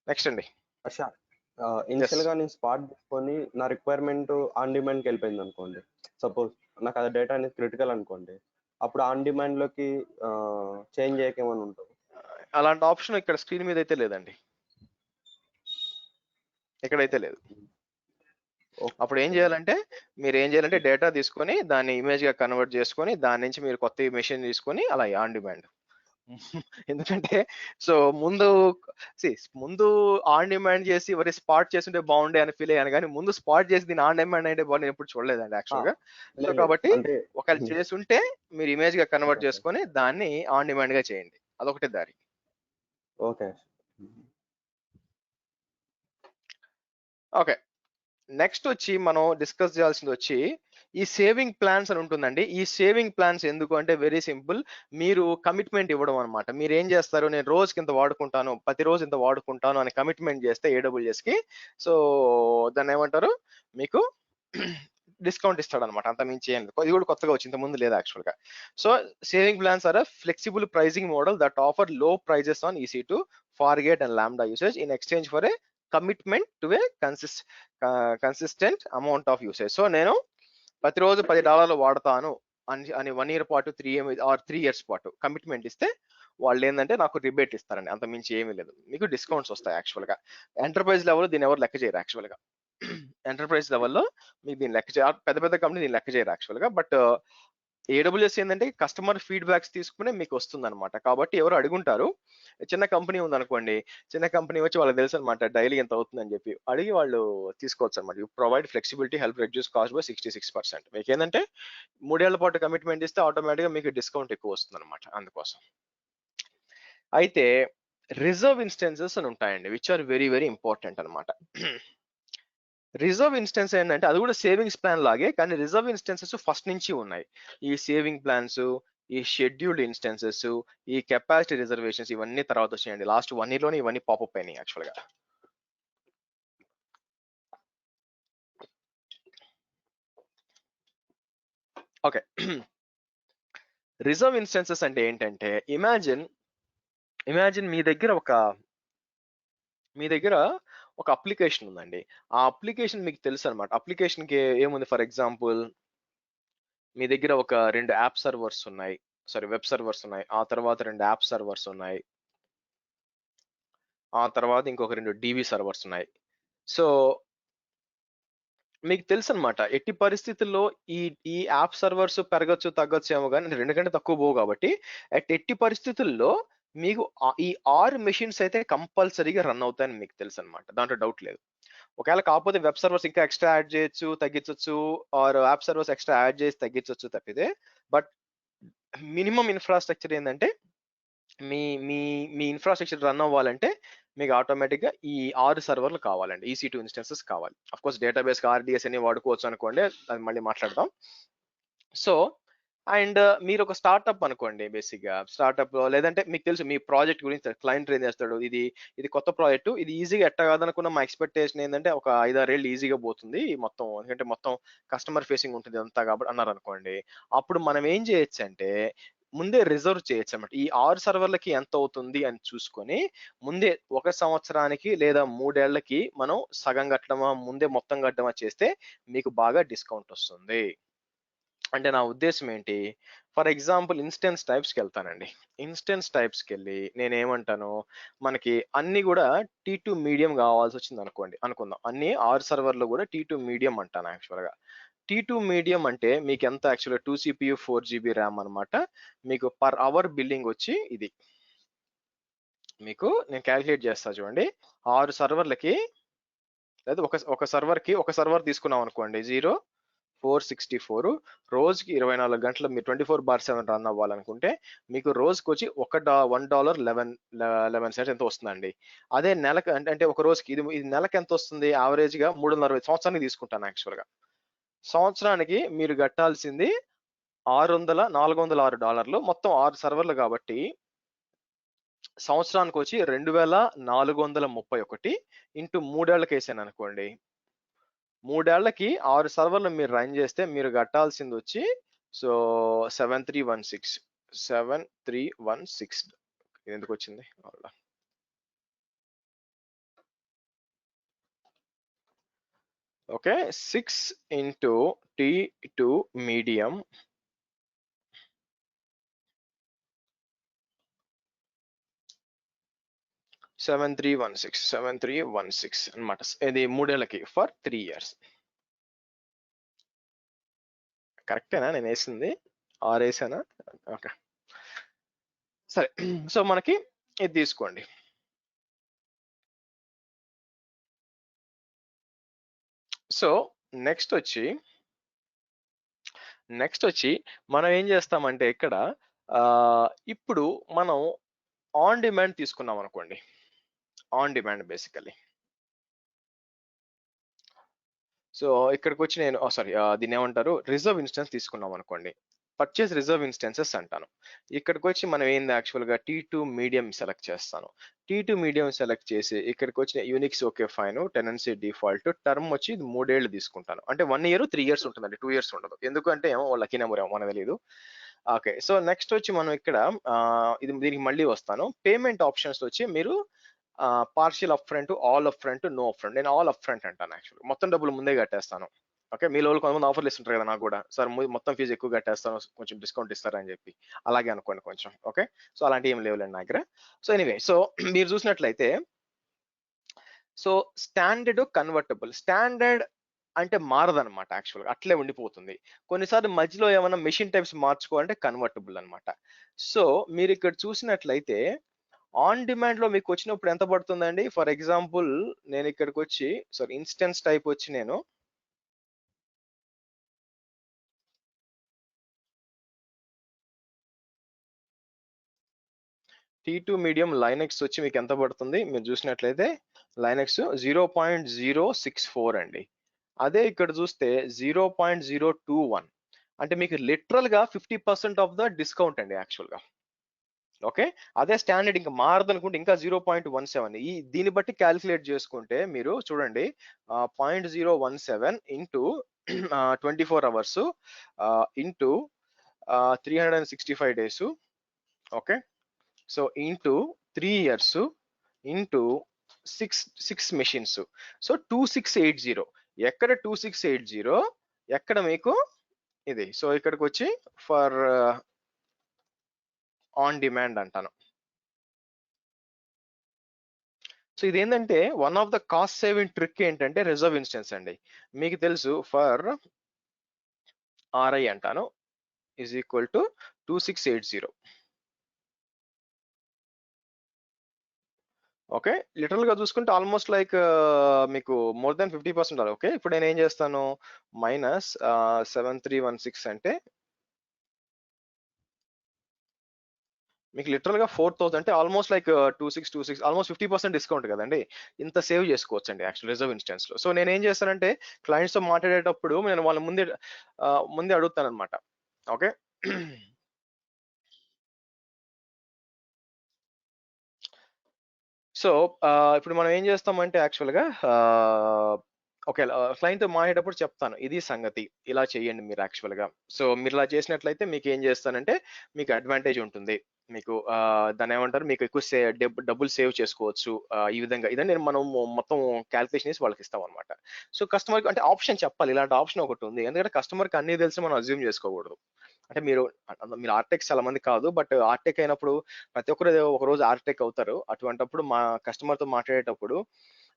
నెక్స్ట్ అండి. ఇనిషియల్ గా నేను స్పాట్ తీసుకొని నా రిక్వైర్మెంట్ ఆన్ డిమాండ్ కి వెళ్ళిపోయింది అనుకోండి, సపోజ్ నాకు అది డేటా అనేది క్రిటికల్ అనుకోండి, అప్పుడు ఆన్ డిమాండ్ లోకి చేంజ్ చేయకేమని ఉంటుంది? అలాంటి ఆప్షన్ ఇక్కడ స్క్రీన్ మీద అయితే లేదండి, ఇక్కడైతే లేదు. అప్పుడు ఏం చేయాలంటే డేటా తీసుకొని దాన్ని ఇమేజ్ గా కన్వర్ట్ చేసుకొని దాని నుంచి మీరు కొత్త మెషిన్ తీసుకొని అలా ఆన్ డిమాండ్. ఎందుకంటే సో ముందు ఆన్ డిమాండ్ చేసి వరి స్పాట్ చేస్తుంటే బాగుండే అని ఫీల్ అయ్యాను, కానీ ముందు స్పాట్ చేసి దీన్ని ఆన్ డిమాండ్ అంటే బాగా నేను ఎప్పుడు చూడలేదండి యాక్చువల్ గా. సో కాబట్టి ఒకవేళ చేస్తుంటే మీరు ఇమేజ్ గా కన్వర్ట్ చేసుకొని దాన్ని ఆన్ డిమాండ్ గా చేయండి, అదొకటే దారి. ఓకే ఓకే, నెక్స్ట్ వచ్చి మనం డిస్కస్ చేయాల్సింది వచ్చి ఈ సేవింగ్ ప్లాన్స్ అని ఉంటుందండి. ఈ సేవింగ్ ప్లాన్స్ ఎందుకు అంటే వెరీ సింపుల్, మీరు కమిట్మెంట్ ఇవ్వడం అనమాట. మీరు ఏం చేస్తారు, నేను రోజుకి ఇంత వాడుకుంటాను, ప్రతిరోజు ఇంత వాడుకుంటాను అని కమిట్మెంట్ చేస్తే AWS కి, సో దాన్ని ఏమంటారు, మీకు డిస్కౌంట్ ఇస్తాడు అనమాట, అంత మించి ఏం లేదు. ఇది కూడా కొత్తగా వచ్చింది, ముందు లేదు యాక్చువల్ గా. So saving plans or flexible pricing model that offer low prices on EC2, Fargate and Lambda usage in exchange for a commitment to a consistent amount of usage. So నేను ప్రతిరోజు $10 వాడతాను అని 1 year పాటు 3 years పాటు commitment ఇస్తే వాళ్ళు ఏంటంటే నాకు రిబేట్ ఇస్తారండి, అంత మించి ఏమీ లేదు. మీకు డిస్కౌంట్స్ వస్తాయి యాక్చువల్ గా. ఎంటర్ప్రైజ్ లెవెల్ దీన్ని ఎవరు లెక్క చేయరు యాక్చువల్ గా. ఎంటర్ప్రైజ్ లెవెల్లో మీకు దీన్ని లెక్క చేయాలి, పెద్ద కంపెనీ దీన్ని లెక్క చేయరు యాక్చువల్ గా. బట్ AWS ఏంటంటే కస్టమర్ ఫీడ్బ్యాక్స్ తీసుకునే మీకు వస్తుంది అనమాట. కాబట్టి ఎవరు అడుగుంటారు, చిన్న కంపెనీ ఉందనుకోండి, చిన్న కంపెనీ వచ్చి వాళ్ళకి తెలుసు అనమాట డైలీ ఎంత అవుతుందని చెప్పి అడిగి వాళ్ళు తీసుకోవచ్చు అనమాట. You provide flexibility, help reduce cost by 66%. మీకు ఏంటంటే 3 ఏళ్ల పాటు కమిట్మెంట్ ఇస్తే ఆటోమేటిక్గా మీకు డిస్కౌంట్ ఎక్కువ వస్తుంది అనమాట, అందుకోసం. అయితే రిజర్వ్ ఇన్స్టెన్సెస్ అని ఉంటాయండి, which are very very important అనమాట. రిజర్వ్ ఇన్స్టెన్స్ ఏంటంటే అది కూడా సేవింగ్స్ ప్లాన్ లాగే, కానీ రిజర్వ్ ఇన్స్టెన్సెస్ ఫస్ట్ నుంచి ఉన్నాయి. ఈ సేవింగ్ ప్లాన్స్, ఈ షెడ్యూల్డ్ ఇన్స్టెన్సెస్, ఈ కెపాసిటీ రిజర్వేషన్స్ ఇవన్నీ తర్వాత వచ్చాయండి. లాస్ట్ 1 year లోనే ఇవన్నీ పాపప్ అయినాయి యాక్చువల్ గా. ఓకే, రిజర్వ్ ఇన్స్టెన్సెస్ అంటే ఏంటంటే ఇమాజిన్ మీ దగ్గర ఒక అప్లికేషన్ ఉందండి. ఆ అప్లికేషన్ మీకు తెలుసు అనమాట. అప్లికేషన్కి ఏముంది, ఫర్ ఎగ్జాంపుల్ మీ దగ్గర ఒక 2 యాప్ సర్వర్స్ ఉన్నాయి, వెబ్ సర్వర్స్ ఉన్నాయి, ఆ తర్వాత 2 యాప్ సర్వర్స్ ఉన్నాయి, ఆ తర్వాత ఇంకొక 2 DB సర్వర్స్ ఉన్నాయి. సో మీకు తెలుసు అనమాట ఎట్టి పరిస్థితుల్లో ఈ యాప్ సర్వర్స్ పెరగచ్చు తగ్గచ్చు ఏమో, కానీ 2 కంటే తక్కువ పోవు. కాబట్టి ఎట్టి పరిస్థితుల్లో మీకు ఈ 6 మెషిన్స్ అయితే కంపల్సరీగా రన్ అవుతాయని మీకు తెలుసు అనమాట, దాంట్లో డౌట్ లేదు. ఒకవేళ కాకపోతే వెబ్ సర్వర్స్ ఇంకా ఎక్స్ట్రా యాడ్ చేయొచ్చు, తగ్గించవచ్చు, or app servers extra add చేసి తగ్గించవచ్చు తప్పితే. బట్ మినిమం ఇన్ఫ్రాస్ట్రక్చర్ ఏంటంటే మీ మీ మీ ఇన్ఫ్రాస్ట్రక్చర్ రన్ అవ్వాలంటే మీకు ఆటోమేటిక్గా ఈ 6 సర్వర్లు కావాలండి, EC2 ఇన్స్టెన్సెస్ కావాలి. అఫ్ కోర్స్ డేటాబేస్ RDS అని వాడుకోవచ్చు అనుకోండి, అది మళ్ళీ మాట్లాడదాం. సో అండ్ మీరు ఒక స్టార్ట్అప్ అనుకోండి, బేసిక్గా స్టార్ట్అప్ లో లేదంటే మీకు తెలుసు మీ ప్రాజెక్ట్ గురించి క్లయింట్ ఏం చేస్తాడు, ఇది కొత్త ప్రాజెక్ట్, ఇది ఈజీగా ఎట్ట కాదనుకున్న మా ఎక్స్పెక్టేషన్ ఏంటంటే ఒక 5-6 ఏళ్ళు ఈజీగా పోతుంది మొత్తం, ఎందుకంటే మొత్తం కస్టమర్ ఫేసింగ్ ఉంటుంది అంతా కాబట్టి అన్నారు అనుకోండి. అప్పుడు మనం ఏం చేయొచ్చు అంటే ముందే రిజర్వ్ చేయొచ్చు అనమాట. ఈ 6 సర్వర్లకి ఎంత అవుతుంది అని చూసుకొని ముందే 1 సంవత్సరానికి లేదా 3 ఏళ్లకి మనం సగం కట్టడమా ముందే మొత్తం కట్టడమా చేస్తే మీకు బాగా డిస్కౌంట్ వస్తుంది. అంటే నా ఉద్దేశం ఏంటి, ఫర్ ఎగ్జాంపుల్ ఇన్స్టెన్స్ టైప్స్కి వెళ్తానండి. ఇన్స్టెన్స్ టైప్స్కి వెళ్ళి నేనేమంటాను, మనకి అన్ని కూడా T2 మీడియం కావాల్సి వచ్చింది అనుకుందాం. అన్ని 6 సర్వర్లు కూడా T2 మీడియం అంటాను యాక్చువల్గా. T2 మీడియం అంటే మీకు ఎంత యాక్చువల్గా 2 CPU 4 GB ర్యామ్ అనమాట. మీకు పర్ అవర్ బిల్లింగ్ వచ్చి ఇది మీకు నేను క్యాలిక్యులేట్ చేస్తా చూడండి. 6 సర్వర్లకి లేదా ఒక సర్వర్కి ఒక సర్వర్ తీసుకున్నాం అనుకోండి, 0 464 రోజుకి 24 గంటలు మీరు 24/7 రన్ అవ్వాలనుకుంటే మీకు రోజుకి వచ్చి $1.11 ఎంత వస్తుందండి. అదే నెలకు అంటే ఒక రోజుకి ఇది నెలకు ఎంత వస్తుంది, యావరేజ్ గా 360 సంవత్సరానికి తీసుకుంటాను యాక్చువల్ గా. సంవత్సరానికి మీరు కట్టాల్సింది $406 మొత్తం 6 సర్వర్లు కాబట్టి సంవత్సరానికి వచ్చి 2431 ఇంటూ 3 ఏళ్ళకి వేసాను అనుకోండి. 3 ఏళ్లకి 6 సర్వర్లు మీరు రన్ చేస్తే మీరు కట్టాల్సింది వచ్చి సో 7316 ఇది ఎందుకు వచ్చింది. ఓకే, 6 ఇంటూ T2 మీడియం $7316 అన్నమాట. ఇది 3 ఏళ్ళకి ఫర్ 3 years. కరెక్టేనా నేను వేసింది? 6 వేసానా? ఓకే సరే. సో మనకి ఇది తీసుకోండి. సో నెక్స్ట్ వచ్చి మనం ఏం చేస్తామంటే ఇక్కడ ఇప్పుడు మనం ఆన్ డిమాండ్ తీసుకున్నాం అనుకోండి. ఆన్ డిమాండ్ బేసికల్లీ సో ఇక్కడికి వచ్చి నేను దీన్ని ఏమంటారు, రిజర్వ్ ఇన్స్టెన్స్ తీసుకున్నాం అనుకోండి. పర్చేస్ రిజర్వ్ ఇన్స్టెన్సెస్ అంటాను. ఇక్కడికి వచ్చి మనం ఏంది యాక్చువల్గా T2 మీడియం సెలెక్ట్ చేస్తాను. T2 మీడియం సెలెక్ట్ చేసి ఇక్కడికి వచ్చిన Unix okay fine, tenancy default, term వచ్చి ఇది 3 ఏళ్ళు తీసుకుంటాను. అంటే 1 year 3 years ఉంటుందండి, 2 years ఉండదు. ఎందుకంటే ఏమో లక్కీ నెంబర్ ఏమో మనకు తెలియదు. ఓకే, సో నెక్స్ట్ వచ్చి మనం ఇక్కడ దీనికి మళ్ళీ వస్తాను. పేమెంట్ ఆప్షన్స్ వచ్చి మీరు partial upfront, all upfront, no upfront. నేను ఆల్ అప్ ఫ్రంట్ అంటాను యాక్చువల్గా. మొత్తం డబ్బులు ముందే కట్టేస్తాను. ఓకే, మీలో కొంతమంది ఆఫర్లు ఇస్తుంటారు కదా, నాకు కూడా సార్ మొత్తం ఫీజు ఎక్కువ కట్టేస్తాను కొంచెం డిస్కౌంట్ ఇస్తారని చెప్పి, అలాగే అనుకోండి కొంచెం. ఓకే, సో అలాంటి ఏం లేవులేండి నా దగ్గర. సో ఎనీవే, సో మీరు చూసినట్లయితే సో స్టాండర్డ్ కన్వర్టబుల్, స్టాండర్డ్ అంటే మారదనమాట యాక్చువల్గా, అట్లే ఉండిపోతుంది. కొన్నిసార్లు మధ్యలో ఏమైనా మెషిన్ టైప్స్ మార్చుకోవాలంటే కన్వర్టబుల్ అనమాట. సో మీరు ఇక్కడ చూసినట్లయితే ఆన్ డిమాండ్ లో మీకు వచ్చినప్పుడు ఎంత పడుతుందండి? ఫర్ ఎగ్జాంపుల్ నేను ఇక్కడికి వచ్చి ఇన్స్టెన్స్ టైప్ వచ్చి నేను T2 మీడియం లైనెక్స్ వచ్చి మీకు ఎంత పడుతుంది మీరు చూసినట్లయితే లైనెక్స్ 0.064 అండి. అదే ఇక్కడ చూస్తే 0.021 అంటే మీకు లిటరల్ గా 50% ఆఫ్ ద డిస్కౌంట్ అండి యాక్చువల్ గా. ఓకే, అదే స్టాండర్డ్ ఇంకా మారదు అనుకుంటే ఇంకా 0.17. దీన్ని బట్టి క్యాలిక్యులేట్ చేసుకుంటే మీరు చూడండి 0.017 into 24 hours into 365 days. Okay, so into 3 years into 6 machines. So 2680. ఎక్కడ 2680 ఎక్కడ మీకు ఇది. సో ఇక్కడికి వచ్చి ఫర్ ఆన్ డిమాండ్ అంటాను. సో ఇదేంటంటే one of the cost saving trick ఏంటంటే రిజర్వ్ ఇన్స్టెన్స్ అండి. మీకు తెలుసు ఫర్ RI అంటాను is equal to 2680. Okay, literal గా చూసుకుంటే ఆల్మోస్ట్ లైక్ మీకు మోర్ దాన్ 50%. ఓకే, ఇప్పుడు నేను ఏం చేస్తాను మైనస్ 7316 అంటే మీకు లిటరల్ గా 4000 అంటే ఆల్మోస్ట్ లైక్ 2626 ఆల్మోస్ట్ 50% డిస్కౌంట్ కదండి. ఇంత సేవ్ చేసుకోవచ్చు అండి యాక్చువల్ రిజర్వ్ ఇన్స్టెన్స్ లో. సో నేను ఏం చేస్తానంటే క్లయింట్స్ తో మాట్లాడేటప్పుడు నేను వాళ్ళ ముందే అడుగుతాను అనమాట. ఓకే, సో ఇప్పుడు మనం ఏం చేస్తామంటే యాక్చువల్గా ఓకే క్లయింట్ మాట్లాడేటప్పుడు చెప్తాను ఇది సంగతి, ఇలా చేయండి మీరు యాక్చువల్గా. సో మీరు ఇలా చేసినట్లయితే మీకు ఏం చేస్తానంటే మీకు అడ్వాంటేజ్ ఉంటుంది. మీకు దాన్ని ఏమంటారు, మీకు ఎక్కువ డబ్బులు సేవ్ చేసుకోవచ్చు ఈ విధంగా. ఇదని మనం మొత్తం క్యాల్కులేషన్ చేసి వాళ్ళకి ఇస్తాం అనమాట. సో కస్టమర్కి అంటే ఆప్షన్ చెప్పాలి, ఇలాంటి ఆప్షన్ ఒకటి ఉంది. ఎందుకంటే కస్టమర్కి అన్ని తెలిసి మనం అజ్యూమ్ చేసుకోకూడదు. అంటే మీరు ఆర్టెక్ చాలా మంది కాదు, బట్ ఆర్టెక్ అయినప్పుడు ప్రతి ఒక్కరు ఒక రోజు ఆర్టెక్ అవుతారు. అటువంటిప్పుడు మా కస్టమర్ తో మాట్లాడేటప్పుడు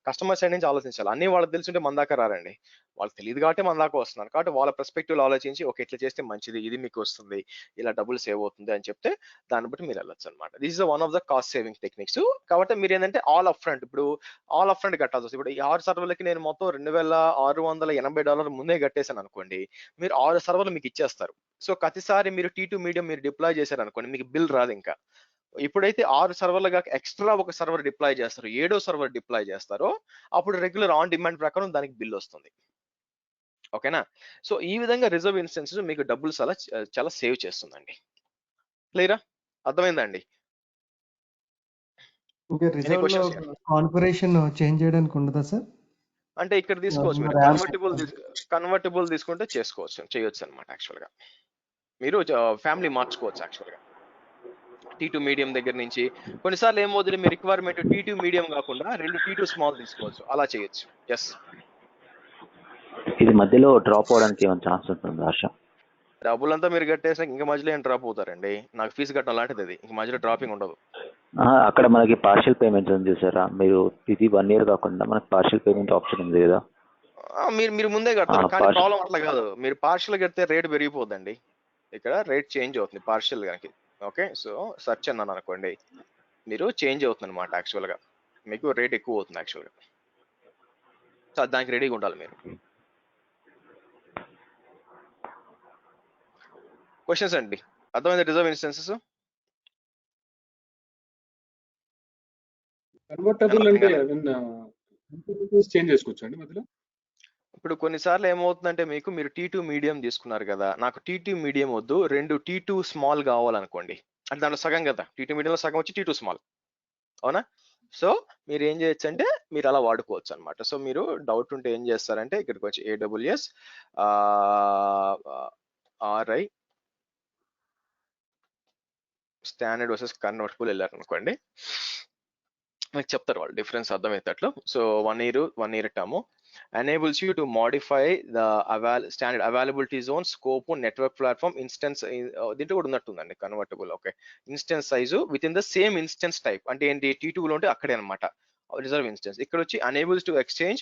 కస్టమర్ సైడ్ నుంచి ఆలోచించాలి. అన్ని వాళ్ళకి తెలుసుంటే మన దాకా రారండి. వాళ్ళకి తెలియదు కాబట్టి మన దాకా వస్తున్నారు. కాబట్టి వాళ్ళ పర్స్పెక్టివ్ ఆలోచించి ఓకే ఇట్లా చేస్తే మంచిది, ఇది మీకు వస్తుంది, ఇలా డబ్బులు సేవ్ అవుతుంది అని చెప్తే దాన్ని బట్టి మీరు వెళ్ళొచ్చు అనమాట. This is one of the cost saving techniques. కాబట్టి మీరు ఏంటంటే ఆల్ అప్ ఫ్రంట్, ఇప్పుడు ఆల్ అప్ ఫ్రంట్ కట్టాల్సి వస్తుంది. ఇప్పుడు ఈ 6 సర్వర్లకి నేను మొత్తం $2680 ముందే కట్టేశాను అనుకోండి, మీరు 6 సర్వర్లు మీకు ఇచ్చేస్తారు. సో ప్రతిసారి మీరు T2 మీడియం మీరు డిప్లాయ్ చేశారు అనుకోండి, మీకు బిల్ రాదు ఇంకా. ఇప్పుడైతే 6 సర్వర్లుగా ఎక్స్ట్రా ఒక సర్వర్ డిప్లాయ్ చేస్తారు, 7వ సర్వర్ డిప్లాయ్ చేస్తారో అప్పుడు రెగ్యులర్ ఆన్ డిమాండ్ ప్రకారం దానికి బిల్ వస్తుంది. ఓకేనా? సో ఈ విధంగా రిజర్వ్ ఇన్స్టెన్సెస్ మీకు డబ్బులు చాలా సేవ్ చేస్తుందండి. క్లియరా? అర్థమైందండి? ఇంకా ఎనీ రిజర్వ్ లో క్వశ్చన్స్? కాన్ఫిగరేషన్ చేంజ్ చేయడానికి ఉండదా సార్? అంటే ఇక్కడ తీసుకోవచ్చు మీరు RAM కన్వర్టబుల్ తీసుకుంటే చేయొచ్చు అనమాట. యాక్చువల్ గా మీరు ఫ్యామిలీ మార్చుకోవచ్చు యాక్చువల్ గా. T2 మీడియం దగ్గర నుంచి కొన్నిసార్లు ఏమవుతుంది, మీ రిక్వైర్మెంట్ T2 మీడియం కాకుండా 2 T2 స్మాల్ తీసుకోవచ్చు, అలా చేయొచ్చు. ఎస్, ఇది మధ్యలో డ్రాప్ అవడానికి ఏమైనా ఛాన్స్ ఉంటుంది హర్ష? డబ్బులంతా మీరు కట్టేసాక ఇంకా మధ్యలో ఏం డ్రాప్ అవుతారండి? నాకు ఫీజు కట్టడం లాంటిది అది, ఇంక మధ్యలో డ్రాపింగ్ ఉండదు. అక్కడ మనకి పార్షియల్ పేమెంట్స్ ఉంది చూసారా, మీరు ఇది 1 year కాకుండా మనకి పార్షియల్ పేమెంట్ ఆప్షన్ ఉంది కదా? మీరు ముందే కడతారు, కానీ ప్రాబ్లం అట్లా కాదు. మీరు పార్షియల్ కడితే రేట్ పెరిగిపోద్దండి. ఇక్కడ రేట్ చేంజ్ అవుతుంది పార్షియల్ గానికి. ఓకే, సో సర్చ్ అన్నాను అనుకోండి, మీరు చేంజ్ అవుతుంది అనమాట. యాక్చువల్ గా మీకు రేట్ ఎక్కువ అవుతుంది యాక్చువల్ గా. సో దానికి రెడీగా ఉండాలి మీరు. క్వశ్చన్స్ అండి, అర్థమైంది? రిజర్వ్ ఇన్స్టెన్సెస్ కన్వర్టబుల్ అంటే చేంజ్ చేసుకోవచ్చు అండి మధ్యలో. ఇప్పుడు కొన్నిసార్లు ఏమవుతుందంటే మీరు T2 మీడియం తీసుకున్నారు కదా, నాకు T2 మీడియం వద్దు, 2 T2 స్మాల్ కావాలనుకోండి, అంటే దాంట్లో సగం కదా, T2 మీడియంలో సగం వచ్చి T2 స్మాల్, అవునా? సో మీరు ఏం చేయొచ్చు అంటే మీరు అలా వాడుకోవచ్చు అనమాట. సో మీరు డౌట్ ఉంటే ఏం చేస్తారంటే ఇక్కడికి వచ్చి AWS RI standard versus convertible వెళ్ళారనుకోండి, మీకు చెప్తారు వాళ్ళు డిఫరెన్స్ అర్థమయ్యేటట్లు. So 1 year term enables you to modify the standard availability zone, scope, network platform, instance. దీంట్లో కూడా ఉన్నట్టుందండి convertible. Okay, instance size within the same instance type, అంటే ఏంటి T2 లో ఉంటే అక్కడే అనమాట రిజర్వ్ ఇన్స్టెన్స్. ఇక్కడ వచ్చి enables to exchange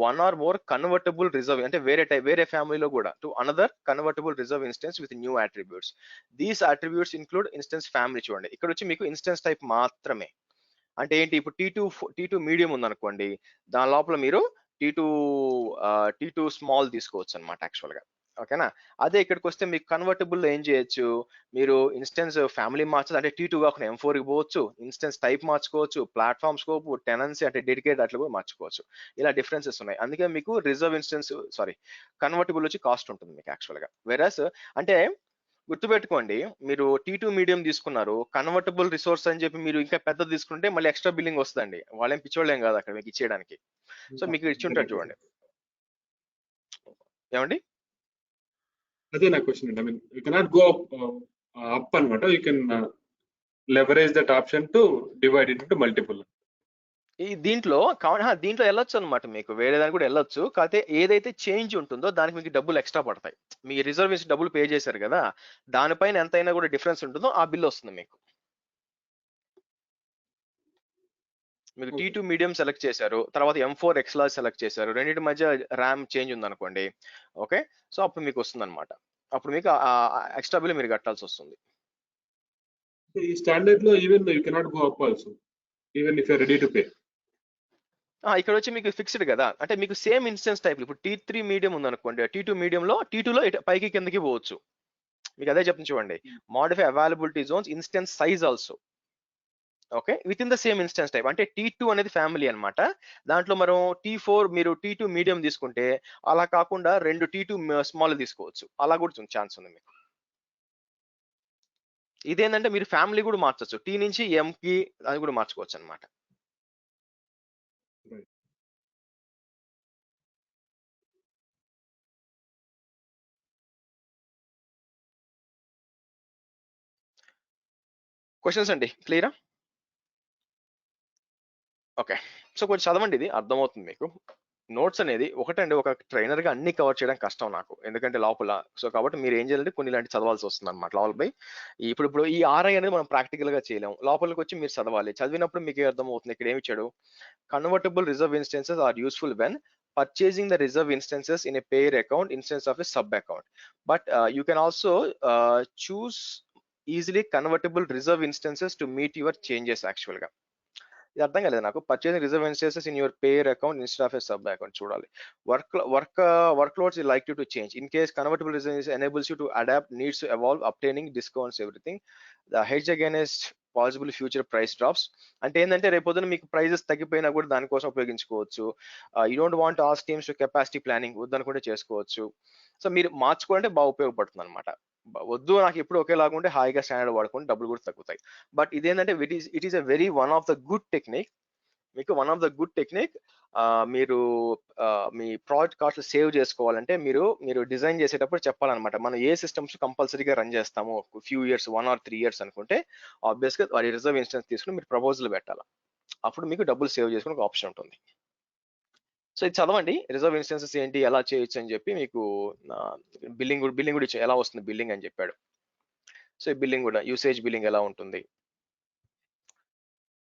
1 or more convertible reserve, అంటే వేరే ఫ్యామిలీలో కూడా to another convertible reserve instance with new attributes. These attributes include instance family. చూడండి ఇక్కడ వచ్చి మీకు ఇన్స్టెన్స్ టైప్ మాత్రమే, అంటే ఏంటి, ఇప్పుడు T2 మీడియం ఉందనుకోండి, దాని లోపల మీరు T2 స్మాల్ తీసుకోవచ్చు అనమాట యాక్చువల్ గా. ఓకేనా? అదే ఇక్కడికి వస్తే మీకు కన్వర్టబుల్ ఏం చేయొచ్చు, మీరు ఇన్స్టెన్స్ ఫ్యామిలీ మార్చదు, అంటే T2 కాకుండా M4కి పోవచ్చు, ఇన్స్టెన్స్ టైప్ మార్చుకోవచ్చు, ప్లాట్ఫామ్ స్కోప్, టెనెన్సీ అంటే డెడికేట్ అట్లా కూడా మార్చుకోవచ్చు. ఇలా డిఫరెన్సెస్ ఉన్నాయి. అందుకే మీకు రిజర్వ్ ఇన్స్టెన్స్ కన్వర్టబుల్ వచ్చి కాస్ట్ ఉంటుంది మీకు యాక్చువల్ గా. వెరస్ అంటే గుర్తుపెట్టుకోండి, మీరు T2 మీడియం తీసుకున్నారు, కన్వర్టబుల్ రిసోర్స్ అని చెప్పి మీరు ఇంకా పెద్ద తీసుకుంటే మళ్ళీ ఎక్స్ట్రా బిల్లింగ్ వస్తుందండి. వాళ్ళేం పిచ్చోళ్ళేం కాదు అక్కడ మీకు ఇచ్చేయడానికి. సో మీకు ఇచ్చి ఉంటారు చూడండి. ఏమండి? అదే నా క్వశ్చన్ అండి. I mean you cannot go up అన్నమాట. You can leverage that option to divide it into multiple. దీంట్లో వెళ్ళొచ్చు అనమాట, మీకు వేరే దానికి కూడా వెళ్ళొచ్చు. కాకపోతే ఏదైతే చేంజ్ ఉంటుందో దానికి మీకు డబ్బులు ఎక్స్ట్రా పడతాయి. మీ రిజర్వేషన్ డబ్బులు పే చేశారు కదా, దానిపైన ఎంతైనా కూడా డిఫరెన్స్ ఉంటుందో ఆ బిల్ వస్తుంది మీకు. T2 మీడియం సెలెక్ట్ చేశారు, తర్వాత M4 ఎక్స్లా సెలెక్ట్ చేశారు, రెండింటి మధ్య ర్యామ్ చేంజ్ ఉందనుకోండి, ఓకే, సో అప్పుడు మీకు వస్తుంది అనమాట. అప్పుడు మీకు ఎక్స్ట్రా బిల్ మీరు కట్టాల్సి వస్తుంది. ఈ స్టాండర్డ్ లో even you cannot go up also even if you are ready to pay. ఇక్కడ వచ్చి మీకు ఫిక్స్డ్ కదా, అంటే మీకు సేమ్ ఇన్స్టెన్స్ టైప్. ఇప్పుడు T3 మీడియం ఉందనుకోండి, T2 మీడియంలో T2లో పైకి కిందకి పోవచ్చు. మీకు అదే చెప్తుంది చూడండి, modify availability Jones, instance size also. Okay, with in the same instance type, అంటే T2 అనేది ఫ్యామిలీ అనమాట. దాంట్లో మనం T4 మీరు T2 మీడియం తీసుకుంటే అలా కాకుండా 2 T2 స్మాల్ తీసుకోవచ్చు, అలా కూడా ఛాన్స్ ఉంది మీకు. ఇదేంటంటే మీరు ఫ్యామిలీ కూడా మార్చొచ్చు, T నుంచి M కి అది కూడా మార్చుకోవచ్చు అనమాట. క్వశ్చన్స్ అండి, క్లియరా? ఓకే, సో కొంచెం చదవండి, ఇది అర్థమవుతుంది మీకు. నోట్స్ అనేది ఒకటండి, ఒక ట్రైనర్ గా అన్ని కవర్ చేయడం కష్టం నాకు, ఎందుకంటే లోపల. సో కాబట్టి మీరు ఏం చేయాలంటే కొన్ని ఇలాంటి చదవాల్సి వస్తుంది అనమాట లోపల పోయి. ఇప్పుడు ఈ ఆర్ఐ అనేది మనం ప్రాక్టికల్ గా చేయలేము, లోపలికి వచ్చి మీరు చదవాలి. చదివినప్పుడు మీకు అర్థం అవుతుంది ఇక్కడ ఏమి ఇచ్చాడు. Convertible reserve instances are useful when purchasing the reserve instances in a pair account instead of a sub account, but you can also choose easily convertible reserve instances to meet your changes actual గా. ఇది అర్థం కాలేదు నాకు. Purchasing reserve instances in your payer account instead of a sub account చూడాలి. Workloads like to change in case convertible reserve enables you to adapt, needs to evolve, obtaining discounts everything. The hedge against possible future price drops అంటే ఏంటంటే రేపొద్దున మీకు prices తగ్గిపోయినా కూడా దానికోసం ఉపయోగించుకోవచ్చు. You don't want ask teams to capacity planning వద్దనుకుంటే చేసుకోవచ్చు. సో మీరు మార్చుకోవాలంటే బాగా ఉపయోగపడుతుంది అనమాట. వద్దు నాకు ఎప్పుడు ఒకేలాగా ఉంటే హాయిగా స్టాండర్డ్ వాడుకుంటే డబ్బులు కూడా తగ్గుతాయి. బట్ ఇదేంటంటే it is a very one of the good technique. మీకు one of the good technique. మీరు మీ ప్రాజెక్ట్ కాస్ట్ సేవ్ చేసుకోవాలంటే మీరు డిజైన్ చేసేటప్పుడు చెప్పాలన్నమాట, మనం ఏ సిస్టమ్స్ కంపల్సరీగా రన్ చేస్తాము ఫ్యూ ఇయర్స్ 1 or 3 years అనుకుంటే ఆబ్వియస్ గా వారి రిజర్వ్ ఇన్స్టెన్స్ తీసుకుని మీరు ప్రపోజల్ పెట్టాలి. అప్పుడు మీకు డబ్బులు సేవ్ చేసుకునే ఒక ఆప్షన్ ఉంటుంది. సో ఇది చదవండి, రిజర్వ్ ఇన్స్టెన్సెస్ ఏంటి, ఎలా చేయొచ్చు అని చెప్పి మీకు బిల్లింగ్ కూడా ఎలా వస్తుంది బిల్లింగ్ అని చెప్పాడు. సో ఈ బిల్లింగ్ కూడా యూసేజ్ బిల్లింగ్ ఎలా ఉంటుంది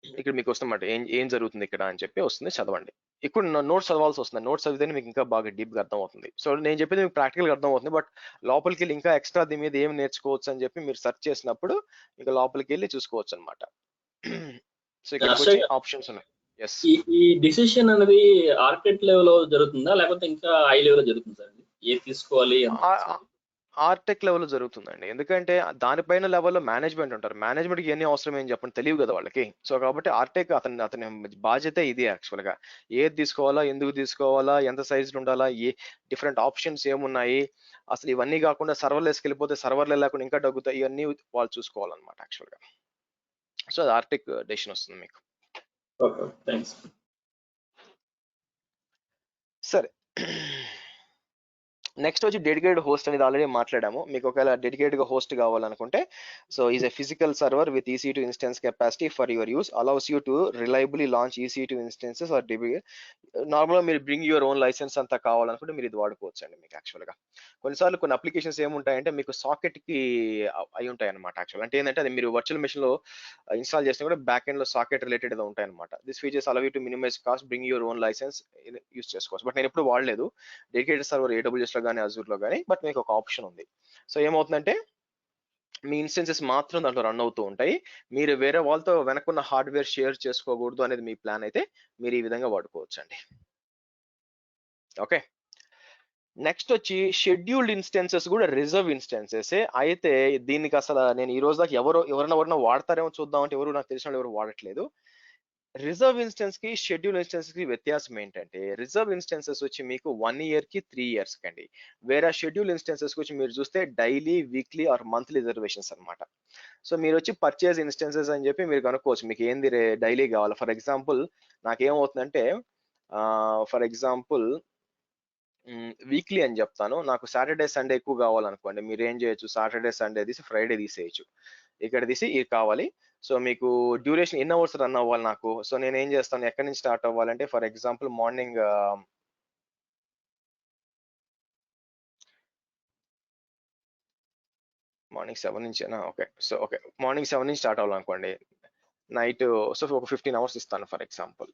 ఇక్కడ మీకు వస్తుందన్నమాట, ఏం జరుగుతుంది ఇక్కడ అని చెప్పి వస్తుంది, చదవండి. ఇప్పుడు నోట్స్ చదవాల్సి వస్తుంది, నోట్స్ చదివితేనే మీకు ఇంకా బాగా డీప్ గా అర్థం అవుతుంది. సో నేను చెప్పేది మీకు ప్రాక్టికల్ గా అర్థం అవుతుంది, బట్ లోపలికి వెళ్ళి ఇంకా ఎక్స్ట్రా దీని మీద ఏం నేర్చుకోవచ్చు అని చెప్పి మీరు సెర్చ్ చేసినప్పుడు ఇంకా లోపలికి వెళ్ళి చూసుకోవచ్చు అనమాట. సో ఇక్కడ వచ్చి ఆప్షన్స్ ఉన్నాయి. ఈ డిసిషన్ అనేది ఆర్కిటెక్ట్ లెవెల్ లో జరుగుతుందా లేకపోతే ఇంకా హై లెవెల్ లో జరుగుతుందా సార్? ఏ తీసుకోవాలి ఆర్టెక్ లెవెల్ జరుగుతుందండి, ఎందుకంటే దానిపైన లెవెల్లో మేనేజ్మెంట్ ఉంటారు. మేనేజ్మెంట్ కి ఎన్ని అవసరం ఏం చెప్పండి తెలియదు కదా వాళ్ళకి. సో కాబట్టి ఆర్టెక్ అతని బాధ్యత ఇది యాక్చువల్ గా. ఏది తీసుకోవాలా, ఎందుకు తీసుకోవాలా, ఎంత సైజులు ఉండాలా, ఏ డిఫరెంట్ ఆప్షన్స్ ఏమున్నాయి, అసలు ఇవన్నీ కాకుండా సర్వర్లెస్కి వెళ్ళిపోతే సర్వర్లే లేకుండా ఇంకా తగ్గుతాయి, ఇవన్నీ వాళ్ళు చూసుకోవాలన్నమాట యాక్చువల్ గా. సో అది ఆర్టెక్ డెసిషన్ వస్తుంది మీకు. సరే, నెక్స్ట్ వచ్చి డెడికేటెడ్ హోస్ట్ అనేది ఆల్రెడీ మాట్లాడాము. మీకు ఒకవేళ డెడికేటెడ్ గా హోస్ట్ కావాలనుకుంటే, so is a physical server with EC2 instance capacity for your use, allows you to reliably launch EC2 instances or DB. నార్మల్గా మీరు బ్రింగ్ యువర్ ఓన్ లైసెన్స్ అంతా కావాలనుకుంటే మీరు ఇది వాడుకోవచ్చు అండి. మీకు యాక్చువల్ గా కొన్నిసార్లు కొన్ని అప్లికేషన్స్ ఏముంటాయంటే మీకు సాకెట్ కి అయి ఉంటాయి అనమాట. యాక్చువల్ అంటే ఏంటంటే అది మీరు వర్చువల్ మెషిన్ లో ఇన్స్టాల్ చేసినా కూడా బ్యాక్ ఎండ్ లో సాకెట్ రిలేటెడ్ ఉంటాయి అనమాట. This features allow you to minimise cost, bring your own licence use చేసుకోవచ్చు. బట్ నేను ఎప్పుడు వాడలేదు డెడికేటెడ్ సర్వర్ AWS లో కానీ అజూర్ లో కానీ, బట్ మీకు ఒక ఆప్షన్ ఉంది. సో ఏమవుతుందంటే మీ ఇన్స్టెన్సెస్ మాత్రం దాంట్లో రన్ అవుతూ ఉంటాయి, మీరు వేరే వాళ్ళతో వెనకున్న హార్డ్వేర్ షేర్ చేసుకోకూడదు అనేది మీ ప్లాన్ అయితే మీరు ఈ విధంగా వాడుకోవచ్చు అండి. ఓకే, నెక్స్ట్ వచ్చి షెడ్యూల్డ్ ఇన్స్టెన్సెస్ కూడా రిజర్వ్ ఇన్స్టెన్సెస్ అయితే దీనికి అసలు నేను ఈ రోజు దాకా ఎవరైనా వాడతారేమో చూద్దాం అంటే ఎవరు నాకు తెలిసిన ఎవరు వాడట్లేదు. రిజర్వ్ ఇన్స్టెన్స్ కి షెడ్యూల్ ఇన్స్టెన్స్ కి వ్యత్యాసం ఏంటంటే రిజర్వ్ ఇన్స్టెన్సెస్ వచ్చి మీకు 1 year కి 3 years కండి, వేరే షెడ్యూల్ ఇన్స్టెన్సెస్ వచ్చి మీరు చూస్తే daily, weekly or monthly reservations అనమాట. సో మీరు వచ్చి పర్చేజ్ ఇన్స్టెన్సెస్ అని చెప్పి మీరు కనుక్కోవచ్చు మీకు ఏంది డైలీ కావాలి. ఫర్ ఎగ్జాంపుల్ నాకేమవుతుందంటే ఫర్ ఎగ్జాంపుల్ వీక్లీ అని చెప్తాను, నాకు సాటర్డే సండే ఎక్కువ కావాలనుకోండి, మీరు ఏం చేయొచ్చు, సాటర్డే సండే తీసి ఫ్రైడే తీసేయచ్చు, ఇక్కడ తీసి ఇది కావాలి. సో మీకు డ్యూరేషన్ ఎన్ని అవర్స్ రన్ అవ్వాలి నాకు, సో నేను ఏం చేస్తాను, ఎక్కడి నుంచి స్టార్ట్ అవ్వాలంటే ఫర్ ఎగ్జాంపుల్ మార్నింగ్ 7 నుంచేనా, ఓకే. సో ఓకే, మార్నింగ్ 7 నుంచి స్టార్ట్ అవ్వాలనుకోండి, నైట్ సో ఒక 15 hours ఇస్తాను ఫర్ ఎగ్జాంపుల్.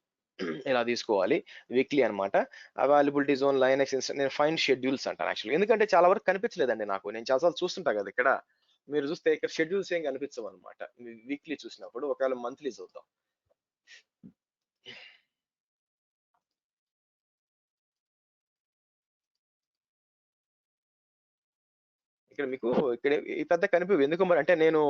ఇలా తీసుకోవాలి వీక్లీ అనమాట. అవైలబిలిటీ జోన్, లైనెక్స్, నేను ఫైండ్ షెడ్యూల్స్ అంటాను యాక్చువల్గా, ఎందుకంటే చాలా వరకు కనిపించలేదండి నాకు, నేను చాలాసార్లు చూస్తుంటా కదా ఇక్కడ, మీరు చూస్తే ఇక్కడ షెడ్యూల్స్ ఏం కనిపించవు అనమాట వీక్లీ చూసినప్పుడు. ఒకవేళ మంత్లీ చూద్దాం, ఇక్కడ మీకు ఇక్కడ ఈ పెద్ద కనిపి ఎందుకు మరి అంటే నేను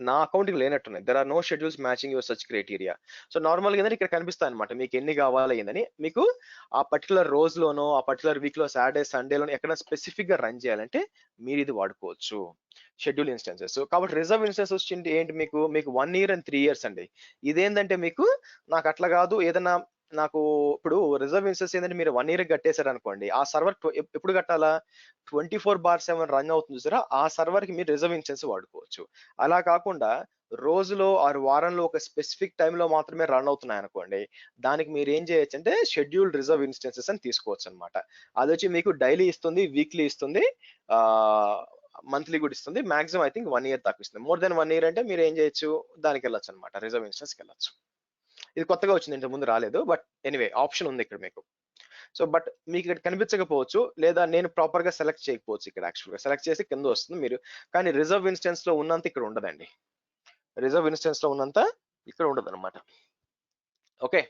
నా అకౌంటింగ్ లేనట్టున్నాయి. There are no schedules matching your such criteria. So నార్మల్గా ఏంటంటే ఇక్కడ కనిపిస్తాయి అనమాట మీకు ఎన్ని కావాలి ఏందని. మీకు ఆ పర్టికులర్ రోజులోనో ఆ పర్టికులర్ వీక్ లో సాటర్డే సండేలోనో ఎక్కడ స్పెసిఫిక్ గా రన్ చేయాలంటే మీరు ఇది వాడుకోవచ్చు షెడ్యూల్ ఇన్స్టెన్సెస్. కాబట్టి రిజర్వ్ ఇన్స్టెన్స్ వచ్చింది ఏంటి మీకు 1 year and 3 years అండి. ఇదేంటంటే మీకు నాకు అట్లా కాదు, ఏదైనా నాకు ఇప్పుడు రిజర్వ్ ఇన్స్టెన్స్ ఏంటంటే మీరు 1 year కట్టేశారు అనుకోండి, ఆ సర్వర్ ఎప్పుడు కట్టాలా 24/7 రన్ అవుతుంది చూసారా, ఆ సర్వర్ కి మీరు రిజర్వ్ ఇన్స్టెన్స్ వాడుకోవచ్చు. అలా కాకుండా రోజులో ఆరు వారంలో ఒక స్పెసిఫిక్ టైంలో మాత్రమే రన్ అవుతున్నాయి అనుకోండి, దానికి మీరు ఏం చేయొచ్చు అంటే షెడ్యూల్డ్ రిజర్వ్ ఇన్స్టెన్సెస్ అని తీసుకోవచ్చు అనమాట. అది వచ్చి మీకు డైలీ ఇస్తుంది, వీక్లీ ఇస్తుంది, మంత్లీ కూడా ఇస్తుంది. మాక్సిమం ఐ థింక్ 1 year దాకా ఇస్తుంది. మోర్ దెన్ 1 year అంటే మీరు ఏం చేయొచ్చు, దానికి వెళ్ళొచ్చు అనమాట, రిజర్వ్ ఇన్స్టెన్స్కి వెళ్ళొచ్చు. ఇది కొత్తగా వచ్చింది, ఇంత ముందు రాలేదు, బట్ ఎనీవే ఆప్షన్ ఉంది ఇక్కడ మీకు. సో బట్ మీకు ఇక్కడ కనిపించకపోవచ్చు, లేదా నేను ప్రాపర్ గా సెలెక్ట్ చేయకపోవచ్చు. ఇక్కడ యాక్చువల్గా సెలెక్ట్ చేసి కింద వస్తుంది మీరు, కానీ రిజర్వ్ ఇన్స్టెన్స్ లో ఉన్నంత ఇక్కడ ఉండదండి. రిజర్వ్ ఇన్స్టెన్స్ లో ఉన్నంత ఇక్కడ ఉండదు అనమాట. ఓకే,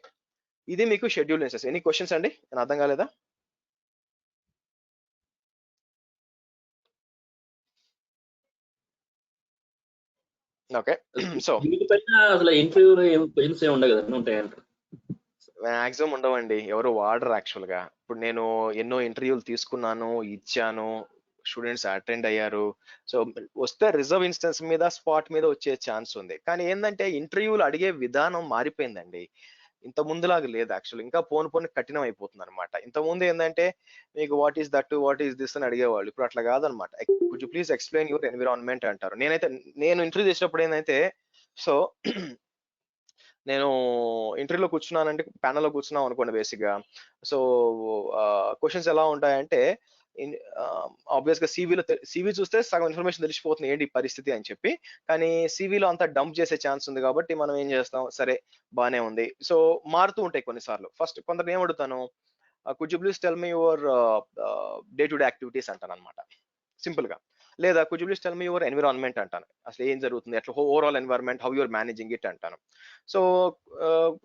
ఇది మీకు షెడ్యూల్ ఇన్స్టెన్స్. ఎనీ క్వశ్చన్స్ అండి? నేను అర్థం కాలేదా? ఓకే, సో వీటిపైన అసలు ఇంటర్వ్యూలో క్వశ్చన్స్ ఏమి ఉండవు కదా, ఉంటాయంట? మాక్సిమం ఉండవండి, ఎవరు వాడరు యాక్చువల్ గా. ఇప్పుడు నేను ఎన్నో ఇంటర్వ్యూలు తీసుకున్నాను, ఇచ్చాను, స్టూడెంట్స్ అటెండ్ అయ్యారు. సో వస్తే రిజర్వ్ ఇన్స్టెన్స్ మీద, స్పాట్ మీద వచ్చే ఛాన్స్ ఉంది. కానీ ఏంటంటే ఇంటర్వ్యూలు అడిగే విధానం మారిపోయిందండి. ఇంత ముందులాగా లేదు యాక్చువల్, ఇంకా పోను కఠినం అయిపోతుంది అనమాట. ఇంత ముందు ఏంటంటే మీకు what is that, what is this అని అడిగేవాళ్ళు. ఇప్పుడు అట్లా కాదనమాట. Could you please explain your environment అంటారు. నేను ఇంటర్వ్యూ చేసినప్పుడు ఏంటంటే, సో నేను ఇంటర్వ్యూలో కూర్చున్నానంటే, ప్యానల్లో కూర్చున్నాం అనుకోండి బేసిక్గా. సో క్వశ్చన్స్ ఎలా ఉంటాయంటే, ఆబ్వియస్ గా సివి చూస్తే సగం ఇన్ఫర్మేషన్ తెలిసిపోతుంది ఏంటి పరిస్థితి అని చెప్పి. కానీ సివిలో అంతా డంప్ చేసే ఛాన్స్ ఉంది కాబట్టి మనం ఏం చేస్తాం, సరే బానే ఉంది. సో మారుతూ ఉంటాయి కొన్నిసార్లు. ఫస్ట్ కొందరు ఏం అడుగుతాను, could you please tell me your day to day activities అంటాను అనమాట, సింపుల్ గా. లేదా could you please tell me your environment అంటాను, అసలు ఏం జరుగుతుంది, అట్లా overall environment, how your managing it అంటాను. సో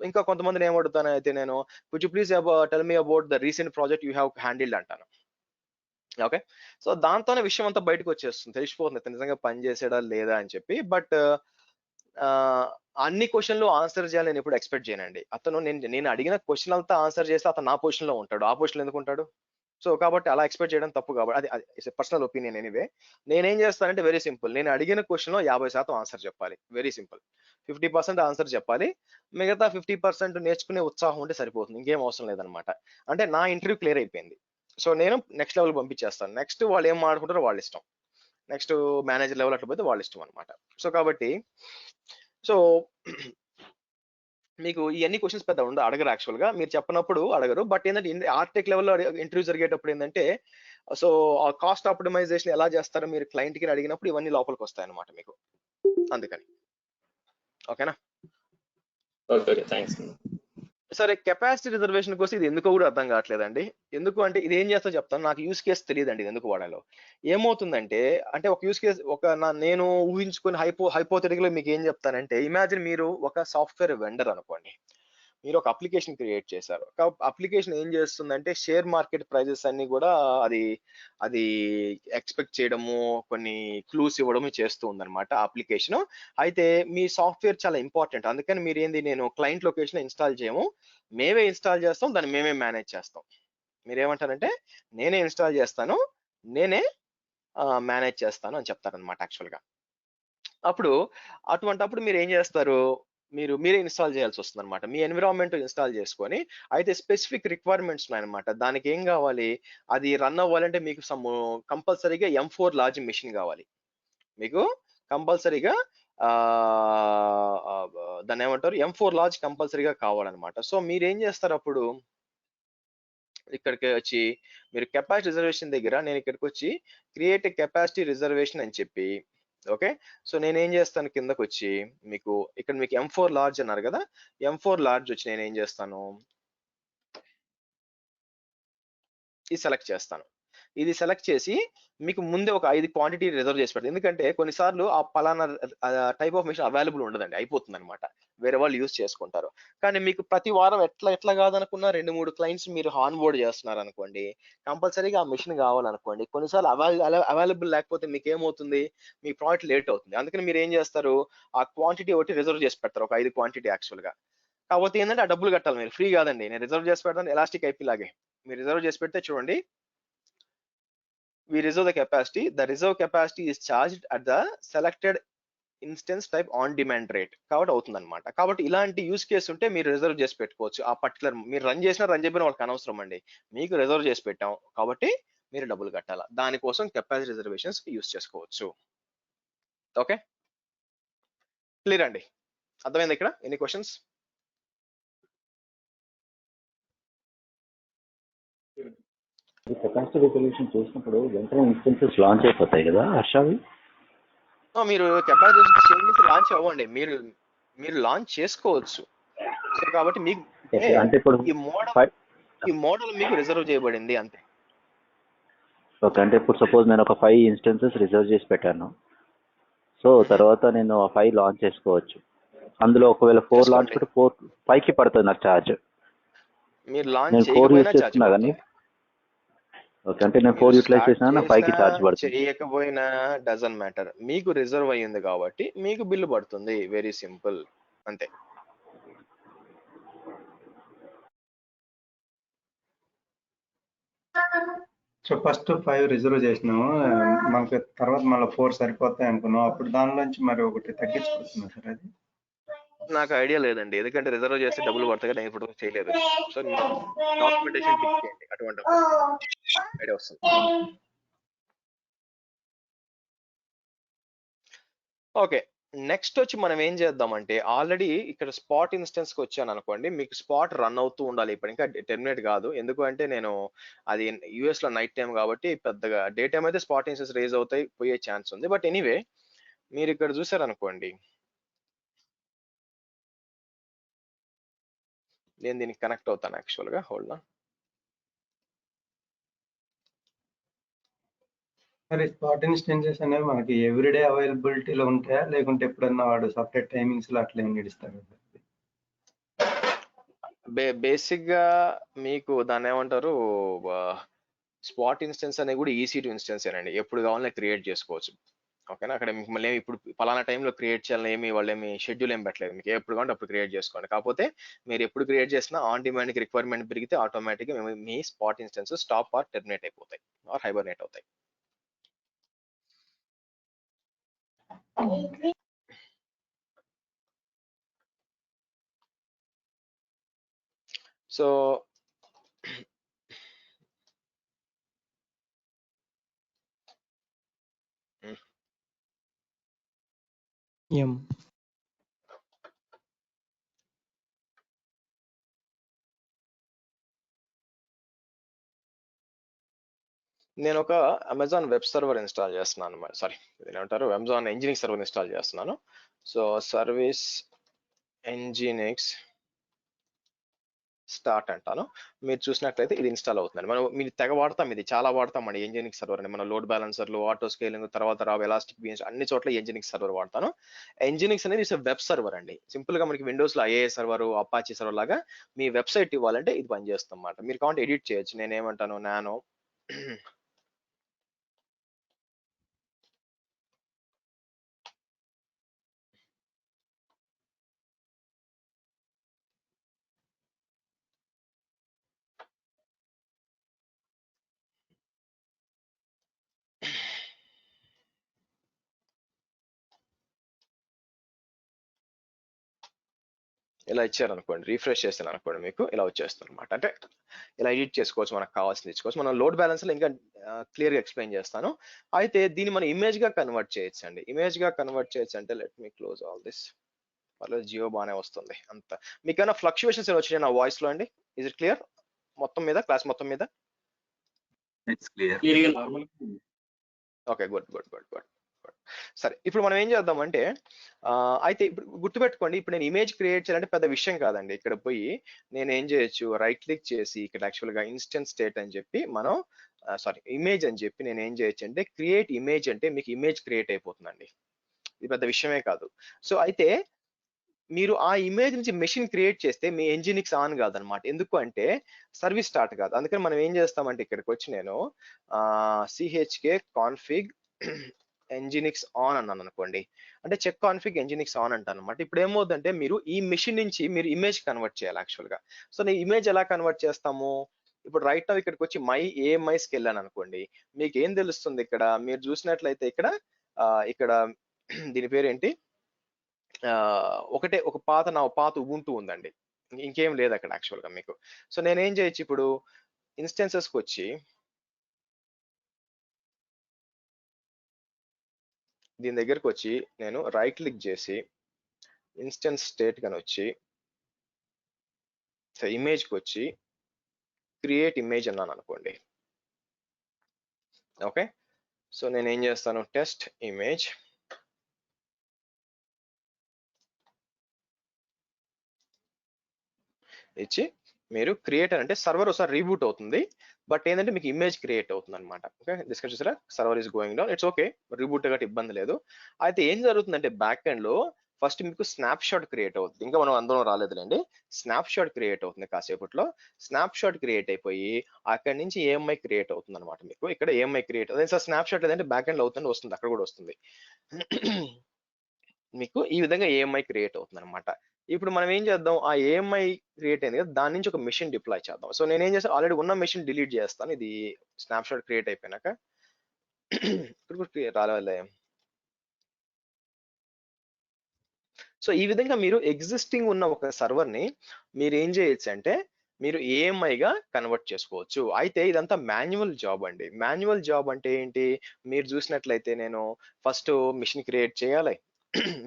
ఇంకా కొంతమందిని ఏం అడుగుతాను అయితే నేను, could you please tell me about the recent project you have handled అంటాను. ఓకే, సో దాంతోనే విషయం అంతా బయటకు వచ్చేస్తుంది, తెలిసిపోతుంది ఇతను నిజంగా పని చేసాడా లేదా అని చెప్పి. బట్ అన్ని క్వశ్చన్లు ఆన్సర్ చేయాలని నేను ఎప్పుడు ఎక్స్పెక్ట్ చేయనండి. అతను నేను అడిగిన క్వశ్చన్ అంతా ఆన్సర్ చేస్తే అతను నా పొజిషన్ లో ఉంటాడు, ఆ పొజిషన్ ఎందుకు ఉంటాడు? సో కాబట్టి అలా ఎక్స్పెక్ట్ చేయడం తప్పు. కాబట్టి అది పర్సనల్ ఒపీనియన్. ఎనీవే నేనేం చేస్తానంటే వెరీ సింపుల్, నేను అడిగిన క్వశ్చన్ లో 50% ఆన్సర్ చెప్పాలి. Very simple. 50% ఆన్సర్ చెప్పాలి, మిగతా 50% నేర్చుకునే ఉత్సాహం ఉంటే సరిపోతుంది, ఇంకేం అవసరం లేదనమాట. అంటే నా ఇంటర్వ్యూ క్లియర్ అయిపోయింది. సో నేను నెక్స్ట్ లెవెల్ పంపించేస్తాను. నెక్స్ట్ వాళ్ళు ఏం మాట్లాడుకుంటారో వాళ్ళ ఇష్టం, నెక్స్ట్ మేనేజర్ లెవెల్ అట్లా పోతే వాళ్ళ ఇష్టం అనమాట. సో కాబట్టి సో మీకు ఇవన్నీ క్వశ్చన్స్ పెద్ద అడగరు యాక్చువల్ గా, మీరు చెప్పినప్పుడు అడగరు. బట్ ఏంటంటే ఆర్టెక్ లెవెల్లో ఇంటర్వ్యూ జరిగేటప్పుడు ఏంటంటే, సో ఆ కాస్ట్ ఆప్టిమైజేషన్ ఎలా చేస్తారో మీరు క్లయింట్ కి అడిగినప్పుడు ఇవన్నీ లోపలికి వస్తాయి అనమాట మీకు, అందుకని. ఓకేనా? Okay, thanks. సరే, కెపాసిటీ రిజర్వేషన్ కోసం ఇది ఎందుకో కూడా అర్థం కావట్లేదండి. ఎందుకు అంటే ఇది ఏం చేస్తా చెప్తాను, నాకు యూస్ కేసు తెలియదండి ఇది ఎందుకు వాడాలో. ఏమవుతుందంటే, అంటే ఒక యూస్ కేసు నేను ఊహించుకుని హైపోథెటికల్ మీకు ఏం చెప్తానంటే, ఇమాజిన్ మీరు ఒక సాఫ్ట్వేర్ వెండర్ అనుకోండి, మీరు ఒక అప్లికేషన్ క్రియేట్ చేశారు. అప్లికేషన్ ఏం చేస్తుందంటే షేర్ మార్కెట్ ప్రైజెస్ అన్ని కూడా అది ఎక్స్పెక్ట్ చేయడము, కొన్ని క్లూస్ ఇవ్వడము చేస్తూ ఉందన్నమాట అప్లికేషన్. అయితే మీ సాఫ్ట్వేర్ చాలా ఇంపార్టెంట్, అందుకని మీరు నేను క్లయింట్ లొకేషన్ ఇన్స్టాల్ చేయము, మేమే ఇన్స్టాల్ చేస్తాం, దాన్ని మేమే మేనేజ్ చేస్తాం. మీరేమంటారంటే నేనే ఇన్స్టాల్ చేస్తాను, నేనే మేనేజ్ చేస్తాను అని చెప్తారనమాట యాక్చువల్గా. అటువంటప్పుడు మీరు ఏం చేస్తారు, మీరే ఇన్స్టాల్ చేయాల్సి వస్తుంది అనమాట. మీ ఎన్విరాన్మెంట్ ఇన్స్టాల్ చేసుకొని, అయితే స్పెసిఫిక్ రిక్వైర్మెంట్స్ ఉన్నాయన్నమాట. దానికి ఏం కావాలి, అది రన్ అవ్వాలంటే మీకు కంపల్సరీగా M4 లార్జ్ మెషిన్ కావాలి. మీకు కంపల్సరీగా దాన్ని ఏమంటారు, M4 లార్జ్ కంపల్సరీగా కావాలన్నమాట. సో మీరు ఏం చేస్తారు అప్పుడు, ఇక్కడికి వచ్చి మీరు కెపాసిటీ రిజర్వేషన్ దగ్గర, నేను ఇక్కడికి వచ్చి క్రియేట్ కెపాసిటీ రిజర్వేషన్ అని చెప్పి, ఓకే. సో నేనేం చేస్తాను, కిందకు వచ్చి మీకు ఇక్కడ మీకు M4 లార్జ్ అన్నారు కదా, M4 లార్జ్ వచ్చి నేనేం చేస్తాను, ఇది సెలెక్ట్ చేస్తాను. ఇది సెలెక్ట్ చేసి మీకు ముందే ఒక 5 క్వాంటిటీ రిజర్వ్ చేసి పెడతాను. ఎందుకంటే కొన్నిసార్లు ఆ పలానా టైప్ ఆఫ్ మెషిన్ అవైలబుల్ ఉండదండి, అయిపోతుంది అనమాట, వేరే వాళ్ళు యూజ్ చేసుకుంటారు. కానీ మీకు ప్రతి వారం ఎట్లా కాదనుకున్నా 2-3 క్లయింట్స్ మీరు ఆన్ బోర్డ్ చేస్తున్నారు అనుకోండి, కంపల్సరీగా ఆ మెషిన్ కావాలనుకోండి, కొన్నిసార్లు అవైలబుల్ లేకపోతే మీకు ఏమవుతుంది, మీ ప్రాజెక్ట్ లేట్ అవుతుంది. అందుకని మీరు ఏం చేస్తారు, ఆ క్వాంటిటీ ఒకటి రిజర్వ్ చేసి పెడతారు, ఒక 5 క్వాంటిటీ యాక్చువల్ గా. కాకపోతే ఏంటంటే ఆ డబ్బులు కట్టాలి మీరు, ఫ్రీ కాదండి. నేను రిజర్వ్ చేసి పెడతాను, ఎలాస్టిక్ ఐపీ లాగే. మీరు రిజర్వ్ చేసి పెడితే చూడండి, we reserve the capacity. The reserve capacity is charged at the selected instance type on demand rate. కాబట్టి అవుతుంది అనమాట. కాబట్టి ఇలాంటి యూస్ కేసు ఉంటే మీరు రిజర్వ్ చేసి పెట్టుకోవచ్చు. ఆ పర్టికులర్ మీరు రన్ చేసినా రన్ చేయకపోయినా వాళ్ళకి అనవసరం అండి, మీకు రిజర్వ్ చేసి పెట్టాం కాబట్టి మీరు డబ్బులు కట్టాలా. దానికోసం కెపాసిటీ రిజర్వేషన్స్ యూస్ చేసుకోవచ్చు. ఓకే, క్లియర్ అండి, అర్థమైంది ఇక్కడ? Any questions? కెపాసిటీ రిజల్యూషన్ చేసినప్పుడు వెంటనే ఇన్స్టెన్సెస్ లాంచ్ అయిపోతాయి కదా హర్షవి? మీరు కెపాసిటీ చేంజెస్ లాంచ్ అవ్వండి, మీరు లాంచ్ చేసుకోవచ్చు. సో కాబట్టి మీకు అంటే ఇప్పుడు ఈ మోడల్ మీకు రిజర్వ్ చేయబడింది అంతే. ఓకే, అంటే ఇప్పుడు సపోజ్ నేను ఒక 5 ఇన్స్టెన్సెస్ రిజర్వ్ చేసి పెట్టాను, సో తర్వాత నేను ఆ 5 లాంచ్ చేసుకోవచ్చు. అందులో ఒకవేళ 4 లాంచ్ పెట్టి 5కి పడుతుంది నాకు ఛార్జ్. మీరు లాంచ్ నేను 4 యూజ్ చేస్తున్నా కానీ, ఓకే, అంటే నేను 4 యూటిలైజ్ చేసినా నాకు 5కి ఛార్జ్ పడుతుంది. చేయకపోయినా డజన్ మ్యాటర్, మీకు రిజర్వ్ అయ్యింది కాబట్టి మీకు బిల్లు పడుతుంది. వెరీ సింపుల్, అంతే. సో ఫస్ట్ 5 రిజర్వ్ చేసినాము, మనకి తర్వాత మళ్ళీ 4 సరిపోతాయి అనుకున్నాం. అప్పుడు దానిలోంచి మరి ఒకటి తగ్గించుకుంటున్నాం సార్. అది నాకు ఐడియా లేదండి, ఎందుకంటే రిజర్వ్ చేస్తే డబ్బులు పడతాయి, నేను ఇప్పుడు చేయలేదు. సో డాక్యుమెంటేషన్ టిక్ చేయండి, అటువంటి ఐడియా వస్తుంది. ఓకే, నెక్స్ట్ వచ్చి మనం ఏం చేద్దామంటే, ఆల్రెడీ ఇక్కడ స్పాట్ ఇన్స్టెన్స్ కి వచ్చాను అనుకోండి, మీకు స్పాట్ రన్ అవుతూ ఉండాలి. ఇప్పుడు ఇంకా టెర్మినేట్ కాదు, ఎందుకంటే నేను అది యూఎస్ లో నైట్ టైం కాబట్టి పెద్దగా డే టైం అయితే స్పాట్ ఇన్స్టెన్స్ రేజ్ అవుతాయి, పోయే ఛాన్స్ ఉంది. బట్ ఎనీవే మీరు ఇక్కడ చూసారనుకోండి, నేను దీనికి కనెక్ట్ అవుతాను యాక్చువల్గా. Hold on. మరి స్పాట్ ఇన్స్టెన్సెస్ అనేవి మనకి ఎవ్రీడే అవైలబిలిటీలో ఉంటాయా, లేకుంటే ఎప్పుడన్నా వాడు సపరేట్ టైమింగ్స్ లో అట్లా ఏం నడుస్తారు? బేసిక్ గా మీకు దాన్ని ఏమంటారు, స్పాట్ ఇన్స్టెన్స్ అనేది కూడా ఈసీ టు ఇన్స్టెన్స్ అండి, ఎప్పుడు కావాలన్నా క్రియేట్ చేసుకోవచ్చు. ఓకేనా, అక్కడ మీకు మళ్ళీ ఇప్పుడు పలానా టైంలో క్రియేట్ చేయాలని ఏమి వాళ్ళు ఏమి షెడ్యూల్ ఏం పెట్టలేదు, మీకు ఎప్పుడు కావాలంటే అప్పుడు క్రియేట్ చేసుకోండి. కాకపోతే మీరు ఎప్పుడు క్రియేట్ చేసినా ఆన్ డిమాండ్ కి రిక్వైర్మెంట్ పెరిగితే ఆటోమేటిక్గా మీ spot instance stop or terminate అయిపోతాయి, ఆర్ హైబర్నేట్ అవుతాయి. సో నేను ఒక అమెజాన్ వెబ్ సర్వర్ ఇన్స్టాల్ చేస్తున్నాను అనమాట. సారీ, ఏమంటారు, అమెజాన్ ఎంజినిక్స్ సర్వర్ ఇన్స్టాల్ చేస్తున్నాను. సో సర్వీస్ ఎంజినిక్స్ స్టార్ట్ అంటాను. మీరు చూసినట్లయితే ఇది ఇన్స్టాల్ అవుతుంది. మనం మీరు తెగ వాడతాం, ఇది చాలా వాడతాం అండి ఎంజినిక్స్ సర్వర్ అని. మన లోడ్ బ్యాలెన్సర్లు, ఆటో స్కేలింగ్, తర్వాత ఎలాస్టిక్ బీన్స్, అన్ని చోట్ల ఎంజినిక్స్ సర్వర్ వాడతాను. ఎంజినిక్స్ అనేది వెబ్ సర్వర్ అండి. సింపుల్ గా మనకి విండోస్ లో ఐఏ సర్వర్, అపాచీ సర్వర్ లాగా మీ వెబ్సైట్ ఇవ్వాలంటే ఇది పనిచేస్తుంది అన్నమాట. మీరు కావాలంటే ఎడిట్ చేయొచ్చు. నేను ఏమంటాను, నానో ఇలా ఇచ్చారనుకోండి, రిఫ్రెష్ చేస్తాను అనుకోండి, మీకు ఇలా వచ్చేస్తుంది అనమాట. అంటే ఇలా ఎడిట్ చేసుకోవచ్చు, మనకు కావాల్సింది ఇచ్చుకోవచ్చు. మనం లోడ్ బ్యాలెన్స్ లో ఇంకా క్లియర్ గా ఎక్స్ప్లెయిన్ చేస్తాను. అయితే దీన్ని మనం ఇమేజ్ గా కన్వర్ట్ చేయొచ్చు అండి. ఇమేజ్ గా కన్వర్ట్ చేయొచ్చు అంటే, let me close all this. పర్లేదు, జియో బాగానే వస్తుంది అంత. మీకైనా ఫ్లక్చువేషన్స్ వచ్చినాయి నా వాయిస్ లో అండి? ఇస్ ఇట్ క్లియర్ మొత్తం మీద, క్లాస్ మొత్తం మీద? Okay, good good good good. సరే, ఇప్పుడు మనం ఏం చేద్దామంటే, అయితే ఇప్పుడు గుర్తుపెట్టుకోండి, ఇప్పుడు నేను ఇమేజ్ క్రియేట్ చేయాలంటే పెద్ద విషయం కాదండి. ఇక్కడ పోయి నేను ఏం చేయొచ్చు, రైట్ క్లిక్ చేసి ఇక్కడ యాక్చువల్ గా ఇన్స్టెన్స్ స్టేట్ అని చెప్పి మనం సారీ ఇమేజ్ అని చెప్పి నేను ఏం చేయొచ్చు అంటే, క్రియేట్ ఇమేజ్ అంటే మీకు ఇమేజ్ క్రియేట్ అయిపోతుందండి. ఇది పెద్ద విషయమే కాదు. సో అయితే మీరు ఆ ఇమేజ్ నుంచి మెషిన్ క్రియేట్ చేస్తే మీ ఎంజినిక్స్ ఆన్ కాదనమాట. ఎందుకు అంటే సర్వీస్ స్టార్ట్ కాదు. అందుకని మనం ఏం చేస్తామంటే, ఇక్కడికి వచ్చి నేను సిహెచ్కే కాన్ఫిగ్ ఎంజినిక్స్ ఆన్ అన్నాను అనుకోండి, అంటే చెక్ కాన్ఫిగ్ ఎంజినిక్స్ ఆన్ అంటాను అనమాట. ఇప్పుడు ఏమవుతుందంటే, మీరు ఈ మెషిన్ నుంచి మీరు ఇమేజ్ కన్వర్ట్ చేయాలి యాక్చువల్ గా. సో నేను ఇమేజ్ ఎలా కన్వర్ట్ చేస్తాము, ఇప్పుడు రైట్ నౌ ఇక్కడికి వచ్చి ఏఎంఐస్కి వెళ్ళాను అనుకోండి, మీకు ఏం తెలుస్తుంది ఇక్కడ మీరు చూసినట్లయితే ఇక్కడ ఇక్కడ దీని పేరు ఏంటి, ఒకటే ఒక పాత ఉబుంటూ ఉందండి, ఇంకేం లేదు అక్కడ యాక్చువల్ గా మీకు. సో నేనేం చేయొచ్చు, ఇప్పుడు ఇన్స్టెన్సెస్ కి వచ్చి దీని దగ్గరకు వచ్చి నేను రైట్ క్లిక్ చేసి ఇన్స్టెన్స్ స్టేట్ కానీ వచ్చి సో ఇమేజ్కి వచ్చి క్రియేట్ ఇమేజ్ అన్నాను అనుకోండి. ఓకే, సో నేను ఏం చేస్తాను, టెస్ట్ ఇమేజ్ ఇచ్చి మీరు క్రియేట్ అంటే సర్వర్ ఒకసారి రీబూట్ అవుతుంది, బట్ ఏంటంటే మీకు ఇమేజ్ క్రియేట్ అవుతుంది అనమాట. ఓకే, డిస్కస్ చేసారా, server is going down, it's okay, reboot గట్టి ఇబ్బంది లేదు. అయితే ఏం జరుగుతుందంటే బ్యాక్ ఎండ్ లో ఫస్ట్ మీకు స్నాప్ షాట్ క్రియేట్ అవుతుంది, ఇంకా మనం అందులో రాలేదులేండి. స్నాప్ షాట్ క్రియేట్ అవుతుంది కాసేపట్లో. స్నాప్ షాట్ క్రియేట్ అయిపోయి అక్కడి నుంచి ఏఎంఐ క్రియేట్ అవుతుంది అనమాట. మీకు ఇక్కడ ఏఎంఐ క్రియేట్ అదే సార్ స్నాప్ షాట్ లేదంటే బ్యాక్ ఎండ్ అవుతుంది వస్తుంది, అక్కడ కూడా వస్తుంది. మీకు ఈ విధంగా ఏఎంఐ క్రియేట్ అవుతుంది అనమాట. ఇప్పుడు మనం ఏం చేద్దాం, ఆ ఏఎంఐ క్రియేట్ అయింది కదా, దాని నుంచి ఒక మెషిన్ డిప్లాయ్ చేద్దాం. సో నేను ఏం చేస్తాను, ఆల్రెడీ ఉన్న మెషిన్ డిలీట్ చేస్తాను. ఇది స్నాప్ షాట్ క్రియేట్ అయిపోయినాక రాలే. సో ఈ విధంగా మీరు ఎగ్జిస్టింగ్ ఉన్న ఒక సర్వర్ ని మీరు ఏం చేయొచ్చు అంటే మీరు ఏఎంఐగా కన్వర్ట్ చేసుకోవచ్చు. అయితే ఇదంతా మాన్యువల్ జాబ్ అండి. మాన్యువల్ జాబ్ అంటే ఏంటి, మీరు చూసినట్లయితే నేను ఫస్ట్ మిషన్ క్రియేట్ చేయాలి,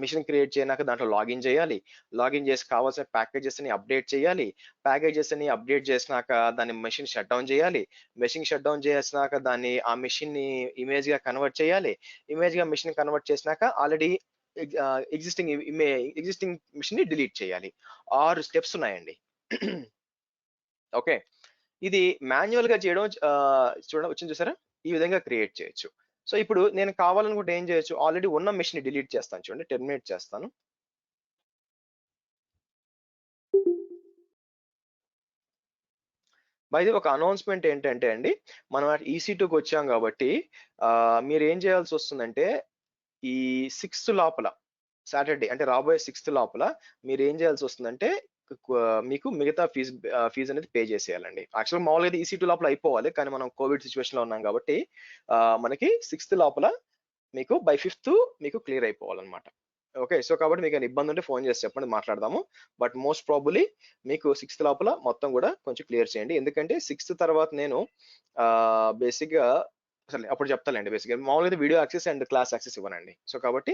మిషన్ క్రియేట్ చేయనాక దాంట్లో లాగిన్ చేయాలి, లాగిన్ చేసి కావాల్సిన ప్యాకేజెస్ ని అప్డేట్ చేయాలి, ప్యాకేజెస్ ని అప్డేట్ చేసినాక దాన్ని మెషిన్ షట్ డౌన్ చేయాలి, మెషిన్ షట్ డౌన్ చేసినాక దాన్ని ఆ మెషిన్ ని ఇమేజ్ గా కన్వర్ట్ చేయాలి, ఇమేజ్ గా మెషిన్ కన్వర్ట్ చేసినాక ఆల్రెడీ ఎగ్జిస్టింగ్ మిషన్ ని డిలీట్ చేయాలి. 6 స్టెప్స్ ఉన్నాయండి. ఓకే, ఇది మాన్యువల్ గా చేయడం వచ్చింది చూసారా, ఈ విధంగా క్రియేట్ చేయొచ్చు. సో ఇప్పుడు నేను కావాలనుకుంటే ఏం చేయొచ్చు, ఆల్రెడీ ఉన్న మెషిన్ ని డిలీట్ చేస్తాను, చూడండి టెర్మినేట్ చేస్తాను. ఇది ఒక అనౌన్స్మెంట్ ఏంటంటే అండి, మనం EC2కి వచ్చాం కాబట్టి మీరు ఏం చేయాల్సి వస్తుందంటే ఈ 6th లోపల సాటర్డే అంటే రాబోయే 6th లోపల మీరు ఏం చేయాల్సి వస్తుందంటే మీకు మిగతా ఫీజు అనేది పే చేసేయాలండి. యాక్చువల్గా మామూలుగా EC2 లోపల అయిపోవాలి, కానీ మనం కోవిడ్ సిచ్యువేషన్ లో ఉన్నాం కాబట్టి మనకి 6th లోపల మీకు బై 5th మీకు క్లియర్ అయిపోవాలన్నమాట. ఓకే, సో కాబట్టి మీకు ఇబ్బంది ఉంటే ఫోన్ చేసి చెప్పండి, మాట్లాడదాము. బట్ మోస్ట్ ప్రాబులీ మీకు 6th లోపల మొత్తం కూడా కొంచెం క్లియర్ చేయండి. ఎందుకంటే 6th తర్వాత నేను బేసిక్ గా అసలు అప్పుడు చెప్తానండి. బేసిక్గా మామూలుగా video access and class access ఇవ్వనండి. సో కాబట్టి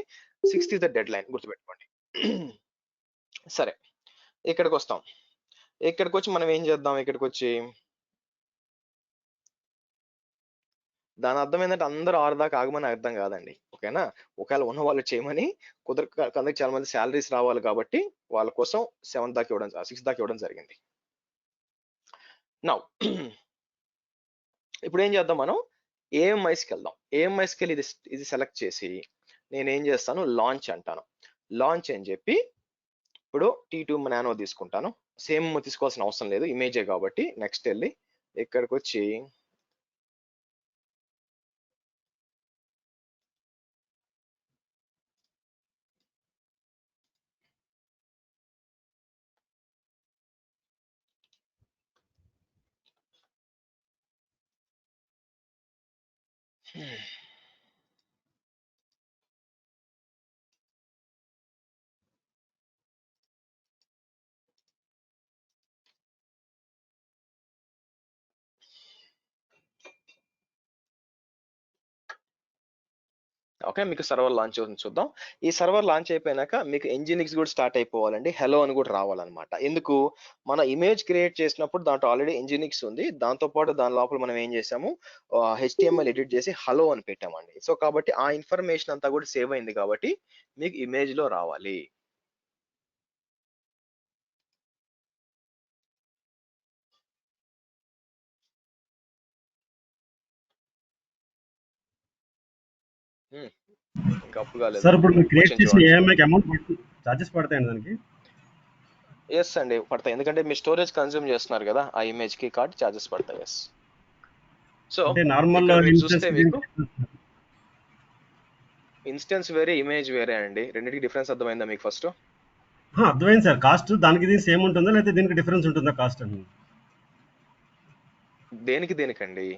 6th is the dead line, గుర్తుపెట్టుకోండి. సరే, ఇక్కడికి వస్తాం. ఇక్కడికి వచ్చి మనం ఏం చేద్దాం, ఇక్కడికి వచ్చి దాని అర్థం ఏంటంటే అందరూ 6 దాకా ఆగమని అర్థం కాదండి. ఓకేనా, ఒకవేళ ఉన్న వాళ్ళు చేయమని కొందరికి చాలా మంది శాలరీస్ రావాలి కాబట్టి వాళ్ళ కోసం 7 దాకా ఇవ్వడం 6 దాకా ఇవ్వడం జరిగింది. నౌ ఇప్పుడు ఏం చేద్దాం, మనం ఏఎంఐస్కి వెళ్దాం. ఏఎంఐస్కి వెళ్ళి ఇది సెలెక్ట్ చేసి నేను ఏం చేస్తాను, లాంచ్ అంటాను. లాంచ్ అని చెప్పి ఇప్పుడు T2 నానో తీసుకుంటాను. సేమ్ తీసుకోవాల్సిన అవసరం లేదు, ఇమేజే కాబట్టి. నెక్స్ట్ వెళ్ళి ఇక్కడికి వచ్చి ఓకే, మీకు సర్వర్ లాంచ్ అవుతుంది, చూద్దాం. ఈ సర్వర్ లాంచ్ అయిపోయినాక మీకు Nginx కూడా స్టార్ట్ అయిపోవాలండి, హెలో అని కూడా రావాలన్నమాట. ఎందుకు, మన ఇమేజ్ క్రియేట్ చేసినప్పుడు దాంట్లో ఆల్రెడీ Nginx ఉంది, దాంతో పాటు దాని లోపల మనం ఏం చేసాము, HTML ఎడిట్ చేసి హలో అని పెట్టామండి. సో కాబట్టి ఆ ఇన్ఫర్మేషన్ అంతా కూడా సేవ్ అయింది కాబట్టి మీకు ఇమేజ్ లో రావాలి. ఇంకా అప్పు కాలేదు సార్. ఇప్పుడు మీరు క్రియేట్ చేసిన ఏఎంఐకి అమౌంట్ చార్జెస్ పడతాయండి దానికి? ఎస్ అండి, పడతాయి. ఎందుకంటే మీరు స్టోరేజ్ కన్స్యూమ్ చేస్తున్నారు కదా, ఆ ఇమేజ్ కి కార్డ్ చార్జెస్ పడతాయి. ఎస్. సో నార్మల్ చూస్తే మీకు ఇన్స్టెన్స్ వేరే, ఇమేజ్ వేరే అండి. రెండింటికి డిఫరెన్స్ అర్థమైందా మీకు? ఫస్ట్ అర్థమైంది సార్. కాస్ట్ దానికి దీనికి సేమ్ ఉంటుందా లేకపోతే దీనికి డిఫరెన్స్ ఉంటుందా కాస్ట్ అని? దేనికండి?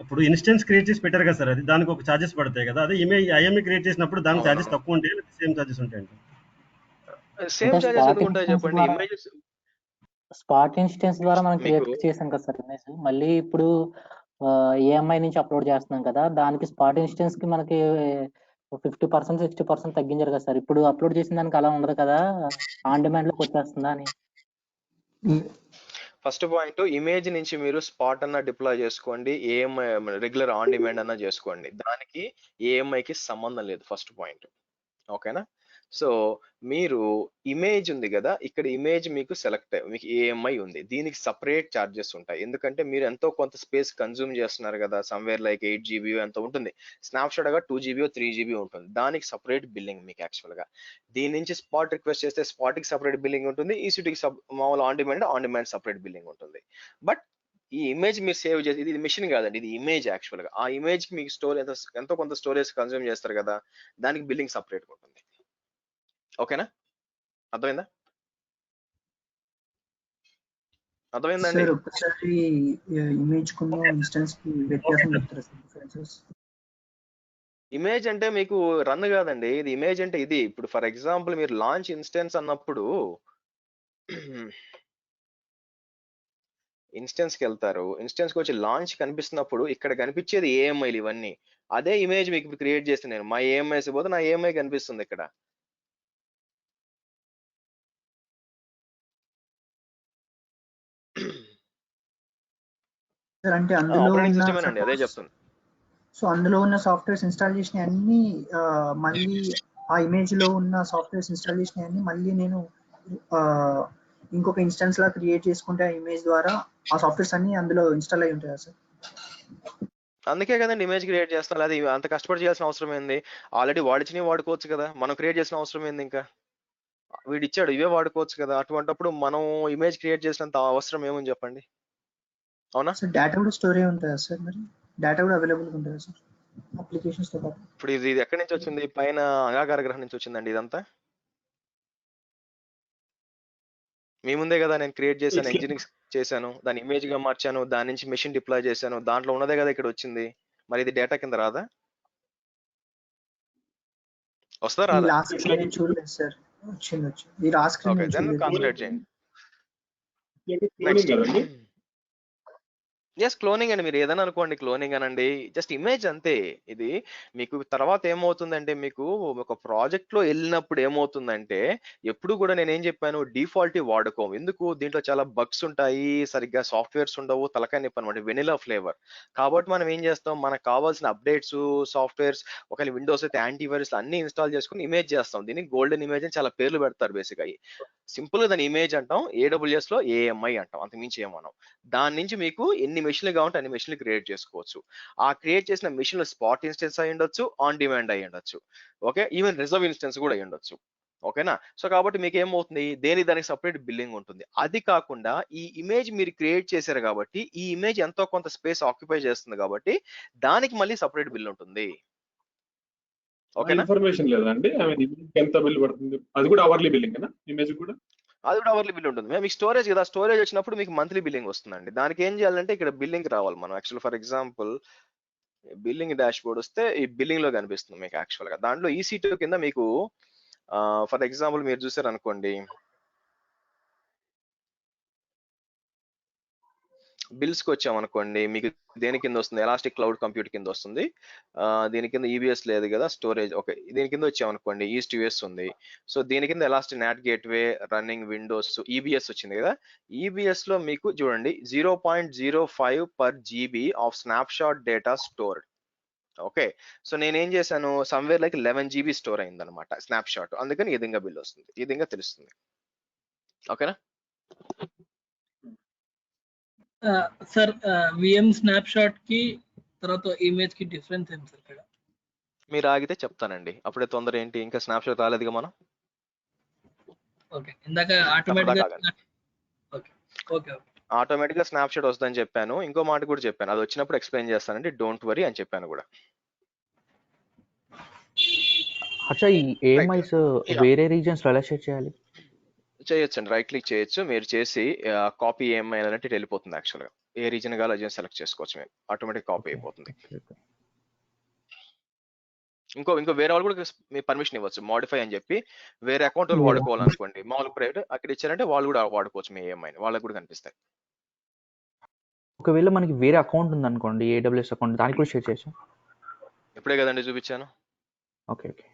ఇప్పుడు ఇన్స్టెన్స్ క్రియేట్ చేసి పెట్టారు కదా సార్, అది దానికి ఒక చార్జెస్ పడతాయి కదా. అదే ఐఎంఐ క్రియేట్ చేసినప్పుడు దానికి చార్జెస్ తక్కువ ఉంటాయి, సేమ్ చార్జెస్ ఉంటాయండి? సేమ్ చార్జెస్ ఎందుకు ఉంటాయి చెప్పండి? ఇమేజెస్ స్పాట్ ఇన్స్టెన్స్ ద్వారా మనం క్రియేట్ చేసాం కదా సార్ ఇమేజ్, మళ్ళీ ఇప్పుడు ఏఎంఐ నుంచి అప్లోడ్ చేస్తున్నాం కదా, దానికి స్పాట్ ఇన్స్టెన్స్ కి మనకి 50% 60% తగ్గించారు కదా సార్. ఇప్పుడు అప్లోడ్ చేసిన దానికి అలా ఉండదు కదా, ఆన్ డిమాండ్ లోకి వచ్చేస్తుందా అని. ఫస్ట్ పాయింట్, ఇమేజ్ నుంచి మీరు స్పాట్ అన్న డిప్లాయ్ చేసుకోండి, ఏఎంఐ రెగ్యులర్ ఆన్ డిమాండ్ అన్న చేసుకోండి, దానికి ఏఎంఐకి సంబంధం లేదు ఫస్ట్ పాయింట్. ఓకేనా? సో మీరు ఇమేజ్ ఉంది కదా, ఇక్కడ ఇమేజ్ మీకు సెలెక్ట్ మీకు ఏఎంఐ ఉంది, దీనికి సపరేట్ ఛార్జెస్ ఉంటాయి. ఎందుకంటే మీరు ఎంతో కొంత స్పేస్ కన్జ్యూమ్ చేస్తున్నారు కదా, సమ్వేర్ లైక్ 8 GB ఎంత ఉంటుంది, స్నాప్షాట్ గా 2 GB 3 GB ఉంటుంది, దానికి సపరేట్ బిల్లింగ్ మీకు యాక్చువల్ గా. దీని నుంచి స్పాట్ రిక్వెస్ట్ చేస్తే స్పాట్ కి సపరేట్ బిల్లింగ్ ఉంటుంది, ఈసీటీకి మామూలు ఆన్ డిమాండ్ సపరేట్ బిల్లింగ్ ఉంటుంది. బట్ ఈ ఇమేజ్ మీరు సేవ్ చేసి, ఇది మిషన్ కాదండి, ఇది ఇమేజ్ యాక్చువల్ గా. ఆ ఇమేజ్ కి మీకు ఎంతో కొంత స్టోరేజ్ కన్జ్యూమ్ చేస్తారు కదా, దానికి బిల్లింగ్ సపరేట్ ఉంటుంది. ఓకేనా? అర్థమైందా? అర్థమైందండి? సార్ ఒకసారి ఇమేజ్ కున్న ఇన్స్టెన్స్ కి వ్యత్యాసం చెప్తారా సార్, డిఫరెన్సెస్? ఇమేజ్ అంటే మీకు రన్ కాదండి, ఇది ఇమేజ్ అంటే ఇది. ఇప్పుడు ఫర్ ఎగ్జాంపుల్ మీరు లాంచ్ ఇన్స్టెన్స్ అన్నప్పుడు ఇన్స్టెన్స్ కి వెళ్తారు, ఇన్స్టెన్స్ కి వచ్చి లాంచ్ కనిపిస్తున్నప్పుడు ఇక్కడ కనిపించేది ఏఎంఐలు ఇవన్నీ. అదే ఇమేజ్ మీకు ఇప్పుడు క్రియేట్ చేస్తే నేను మా ఏఎంఐస్ పోతే నా ఏఎంఐ కనిపిస్తుంది ఇక్కడ. సార్ అంటే అందులో ఆపరేటింగ్ ఉన్న సిస్టమ్ అండి, అదే చెప్తుంది. సో అందులో ఉన్న సాఫ్ట్వేర్స్ ఇన్స్టాల్ చేసిన అన్ని మళ్ళీ ఆ ఇమేజ్ లో ఉన్న సాఫ్ట్వేర్స్ ఇన్స్టాల్ చేసిన అన్ని మళ్ళీ నేను ఇంకొక ఇన్స్టెన్స్ లా క్రియేట్ చేసుకుంటే ఆ ఇమేజ్ ద్వారా ఆ సాఫ్ట్వేర్స్ అన్ని అందులో ఇన్స్టాల్ అయి ఉంటాయా సార్? అందుకే కదండి ఇమేజ్ క్రియేట్ చేస్తాను, అది అంత కష్టపడి చేయాల్సిన అవసరం ఏంది? ఆల్రెడీ వాడిచ్చినవి వాడుకోవచ్చు కదా, మనం క్రియేట్ చేసిన అవసరం ఏంది? ఇంకా వీడు ఇచ్చాడు ఇవే వాడుకోవచ్చు కదా, అటువంటిప్పుడు మనం ఇమేజ్ క్రియేట్ చేసినంత అవసరం ఏముంది చెప్పండి? అవునా? సార్ డేటా కూడా స్టోర్ అయి ఉంటుందా సార్? మరి డేటా కూడా అవైలబుల్ ఉంటుందా సార్ అప్లికేషన్స్ తో పాటు? ఇప్పుడు ఇది ఎక్కడి నుంచి వచ్చింది? పైన అంగాకార గ్రహం నుంచి వచ్చిందండి ఇదంతా. మీ ముందే కదా నేను క్రియేట్ చేశాను, ఇంజనీరింగ్ చేశాను, దాన్ని ఇమేజ్ గా మార్చాను, దాని నుంచి మెషిన్ డిప్లాయ్ చేశాను, దాంట్లో ఉన్నదే కదా ఇక్కడ వచ్చింది. మరి ఇది డేటా కింద రాదా? వస్తుందా రాదా? లాస్ట్ నేను చూడలేదు సార్. వచ్చింది. ఈ లాస్ట్ స్క్రీన్ ఓకే, నేను దెన్ చూడలేదు. కాన్సన్ట్రేట్ చేయండి. క్లోనింగ్ కదండి? ఎస్, క్లోనింగ్ అండి. మీరు ఏదైనా అనుకోండి, క్లోనింగ్ అనండి, జస్ట్ ఇమేజ్ అంతే. ఇది మీకు తర్వాత ఏమవుతుందంటే, మీకు ఒక ప్రాజెక్ట్ లో వెళ్ళినప్పుడు ఏమవుతుందంటే, ఎప్పుడు కూడా నేనేం చెప్పాను, డిఫాల్ట్ వాడుకోం. ఎందుకు? దీంట్లో చాలా బగ్స్ ఉంటాయి, సరిగ్గా సాఫ్ట్వేర్స్ ఉండవు, తలకాయ నొప్పి అనమాట, వెనిలా ఫ్లేవర్. కాబట్టి మనం ఏం చేస్తాం, మనకు కావాల్సిన అప్డేట్స్ సాఫ్ట్వేర్స్, ఒకవేళ విండోస్ అయితే యాంటీవైరస్ అన్ని ఇన్స్టాల్ చేసుకుని ఇమేజ్ చేస్తాం. దీనికి గోల్డెన్ ఇమేజ్ అని చాలా పేర్లు పెడతారు బేసిక్ గా. సింపుల్ గా దాని ఇమేజ్ అంటాం, AWS లో ఏఎంఐ అంటాం, అంతకుమించి ఏమన్నాం. దాని నుంచి మీకు ఎన్ని మెషిన్లు కావాలంటే అన్ని మెషిన్లు క్రియేట్ చేసుకోవచ్చు. ఆ క్రియేట్ చేసిన మెషిన్లు స్పాట్ ఇన్స్టెన్స్ అయి ఉండొచ్చు, ఆన్ డిమాండ్ అయి ఉండొచ్చు, ఓకే, ఈవెన్ రిజర్వ్ ఇన్స్టెన్స్ కూడా అయి ఉండొచ్చు. ఓకేనా? సో కాబట్టి మీకు ఏమవుతుంది, దానికి సపరేట్ బిల్లింగ్ ఉంటుంది. అది కాకుండా ఈ ఇమేజ్ మీరు క్రియేట్ చేశారు కాబట్టి, ఈ ఇమేజ్ ఎంతో కొంత స్పేస్ ఆక్యుపై చేస్తుంది కాబట్టి దానికి మళ్ళీ సపరేట్ బిల్ ఉంటుంది. ఓకేనా? ఇన్ఫర్మేషన్ లేదండి, ఐ మీన్ ఇమేజ్ ఎంత బిల్ పడుతుంది? అది కూడా అవర్లీ బిల్లింగ్ ఇమేజ్ కూడా? అది కూడా అవర్లీ బిల్ ఉంటుంది. మీకు స్టోరేజ్ కదా, స్టోరేజ్ వచ్చినప్పుడు మీకు మంత్లీ బిల్లింగ్ వస్తుందండి. దానికి ఏం చేయాలంటే ఇక్కడ బిల్లింగ్ రావాలి మనం. Actual for example billing dash board వస్తే ఈ బిల్లింగ్ లో కనిపిస్తుంది మీకు యాక్చువల్ గా. దాంట్లో EC2 కింద మీకు ఫర్ ఎగ్జాంపుల్ మీరు చూసారు అనుకోండి, బిల్స్ కి వచ్చామనుకోండి, మీకు దేని కింద వస్తుంది, ఎలాస్టిక్ క్లౌడ్ కంప్యూట్ కింద వస్తుంది. దీని కింద EBS లేదు కదా, స్టోరేజ్. ఓకే, దీని కింద వచ్చామనుకోండి, ఈస్ట్ యూఎస్ ఉంది. సో దీని కింద elastic not gateway, running Windows, EBS వచ్చింది కదా. EBS లో మీకు చూడండి 0.05 per GB of snapshot data stored. Okay, so నేనేం చేశాను, సమ్వేర్ లైక్ 11 GB స్టోర్ అయింది అనమాట స్నాప్షాట్. అందుకని ఈ విధంగా బిల్ వస్తుంది, ఈ విధంగా తెలుస్తుంది. ఓకేనా? సార్ విఎం స్నాప్షాట్ కి తర్వాత ఇమేజ్ కి డిఫరెన్స్ ఏంటి సార్ ఇక్కడ? మీరు ఆగితే చెప్తానండి, అప్పుడే తొందర ఏంటి, ఇంకా స్నాప్షాట్ రాలేదుగా మనం. ఓకే, ఇందాక ఆటోమేటిక్ గా ఓకే ఓకే ఆటోమేటిక్ గా స్నాప్షాట్ వస్తుందని చెప్పాను. ఇంకో మాట కూడా చెప్పాను, అది వచ్చినప్పుడు ఎక్స్ప్లెయిన్ చేస్తానండి, డోంట్ వరీ అని చెప్పాను కూడా. అచ్చా, ఈ ఏఎంఐస్ వేరే రీజన్స్ లో ఎలా షేర్ చేయాలి? చేయొచ్చు అండి, రైట్ క్లిక్ చేయొచ్చు. మీరు చేసి కాపీ ఏఎంఐ అంటే వెళ్ళిపోతుంది. యాక్చువల్ గా ఏ రీజన్ కావాలో రీజన్ సెలెక్ట్ చేసుకోవచ్చు, మీరు ఆటోమేటిక్ కాపీ అయిపోతుంది. ఇంకో వేరే వాళ్ళు కూడా మీ పర్మిషన్ ఇవ్వచ్చు, మోడిఫై అని చెప్పి. వేరే అకౌంట్ వాళ్ళు వాడుకోవాలనుకోండి, మామూలు ప్రైవేట్ అక్కడ ఇచ్చారంటే వాళ్ళు కూడా వాడుకోవచ్చు మీ ఏఎంఐని, వాళ్ళకి కూడా కనిపిస్తాయి. ఒకవేళ మనకి వేరే అకౌంట్ ఉంది అనుకోండి, AWS అకౌంట్, దానికి కూడా షేర్ చేయొచ్చు. ఇప్పుడే కదండి చూపించాను. Okay okay.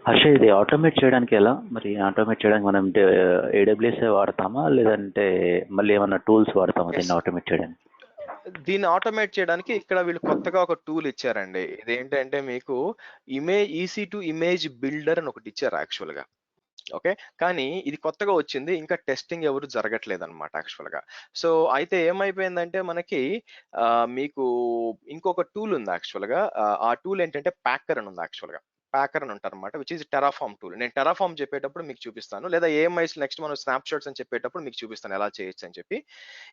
హర్ష, ఇది ఆటోమేట్ చేయడానికి ఎలా మరి? ఆటోమేట్ చేయడానికి మనం ఏడబ్ల్యూఎస్ వాడతామా, లేదంటే మళ్ళీ ఏమన్నా టూల్స్ వాడతామా దీన్ని ఆటోమేట్ చేయడానికి? దీన్ని ఆటోమేట్ చేయడానికి ఇక్కడ వీళ్ళు కొత్తగా ఒక టూల్ ఇచ్చారండి. ఇదేంటంటే మీకు ఈసీ టు ఇమేజ్ బిల్డర్ అని ఒకటి ఇచ్చారు యాక్చువల్ గా. ఓకే, కానీ ఇది కొత్తగా వచ్చింది, ఇంకా టెస్టింగ్ ఎవరు జరగట్లేదు అనమాట యాక్చువల్ గా. సో అయితే ఏమైపోయిందంటే మనకి మీకు ఇంకొక టూల్ ఉంది యాక్చువల్ గా. ఆ టూల్ ఏంటంటే ప్యాకర్ అని ఉంది యాక్చువల్ గా. ప్యాకర్ అని ఉంటారు అనమాట, విచ్ ఈస్ టెరాఫార్మ్ టూల్. నేను టెరాఫార్మ్ చెప్పేటప్పుడు మీకు చూపిస్తాను, లేదా ఏఎంఐస్ నెక్స్ట్ మనం స్నాప్ షాట్స్ అని చెప్పేటప్పుడు మీకు చూపిస్తాను ఎలా చేయొచ్చు అని చెప్పి.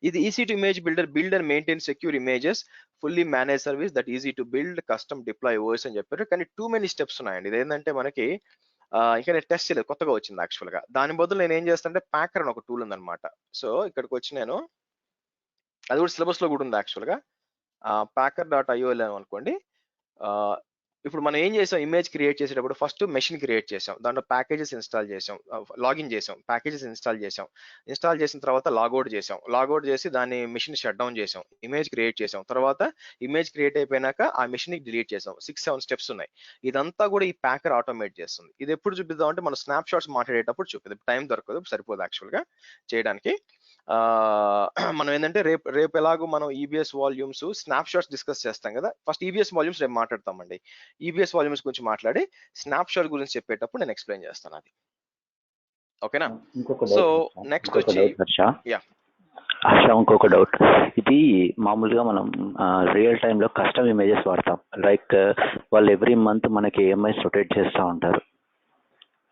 ఇది EC to image builder maintain secure images, fully manage service that easy to build custom deploy OS అని చెప్పారు. కానీ టూ మెనీ స్టెప్స్ ఉన్నాయండి. ఇది ఏంటంటే మనకి ఇంకా నేను టెస్ట్ చేయలేదు, కొత్తగా వచ్చింది యాక్చువల్ గా. దాని బదులు నేను ఏం చేస్తానంటే ప్యాకర్ అని ఒక టూల్ ఉందన్నమాట. సో ఇక్కడికి వచ్చి నేను, అది కూడా సిలబస్ లో కూడా ఉంది యాక్చువల్ గా, packer.io అనుకోండి. ఇప్పుడు మనం ఏం చేసాం, ఇమేజ్ క్రియేట్ చేసేటప్పుడు ఫస్ట్ మెషిన్ క్రియేట్ చేసాం, దాంట్లో ప్యాకేజెస్ ఇన్స్టాల్ చేసాం, లాగిన్ చేసాం, ప్యాకేజెస్ ఇన్స్టాల్ చేసిన తర్వాత లాగౌట్ చేసి దాన్ని మిషన్ షట్ డౌన్ చేసాం, ఇమేజ్ క్రియేట్ చేసాం, తర్వాత ఇమేజ్ క్రియేట్ అయిపోయినాక ఆ మిషన్ ని డిలీట్ చేసాం. 6-7 స్టెప్స్ ఉన్నాయి. ఇదంతా కూడా ఈ ప్యాకర్ ఆటోమేట్ చేస్తుంది. ఇది ఎప్పుడు చూపిద్దాం అంటే మనం స్నాప్ షాట్స్ మాట్లాడేటప్పుడు చూపిద్దాం, టైం దొరకదు, సరిపోదు యాక్చువల్ గా చేయడానికి. మనం ఏంటంటే రేపు ఎలాగో మనం EBS volumes snap shots discuss చేస్తాం కదా. ఫస్ట్ ఈబిఎస్ వాల్యూమ్స్ రేపు మాట్లాడతామండి. ఈబిఎస్ వాల్యూమ్స్ గురించి మాట్లాడి స్నాప్ షాట్ గురించి చెప్పేటప్పుడు నేను ఎక్స్ప్లెయిన్ చేస్తాను అది. ఓకేనా? సో నెక్స్ట్ వచ్చి ఇంకొక డౌట్. ఇది మామూలుగా మనం రియల్ టైమ్ లో కస్టమ్ ఇమేజెస్ వాడతాం. లైక్ వాళ్ళు ఎవ్రీ మంత్ మనకి ఏఎంఐస్ రొటేట్ చేస్తూ ఉంటారు.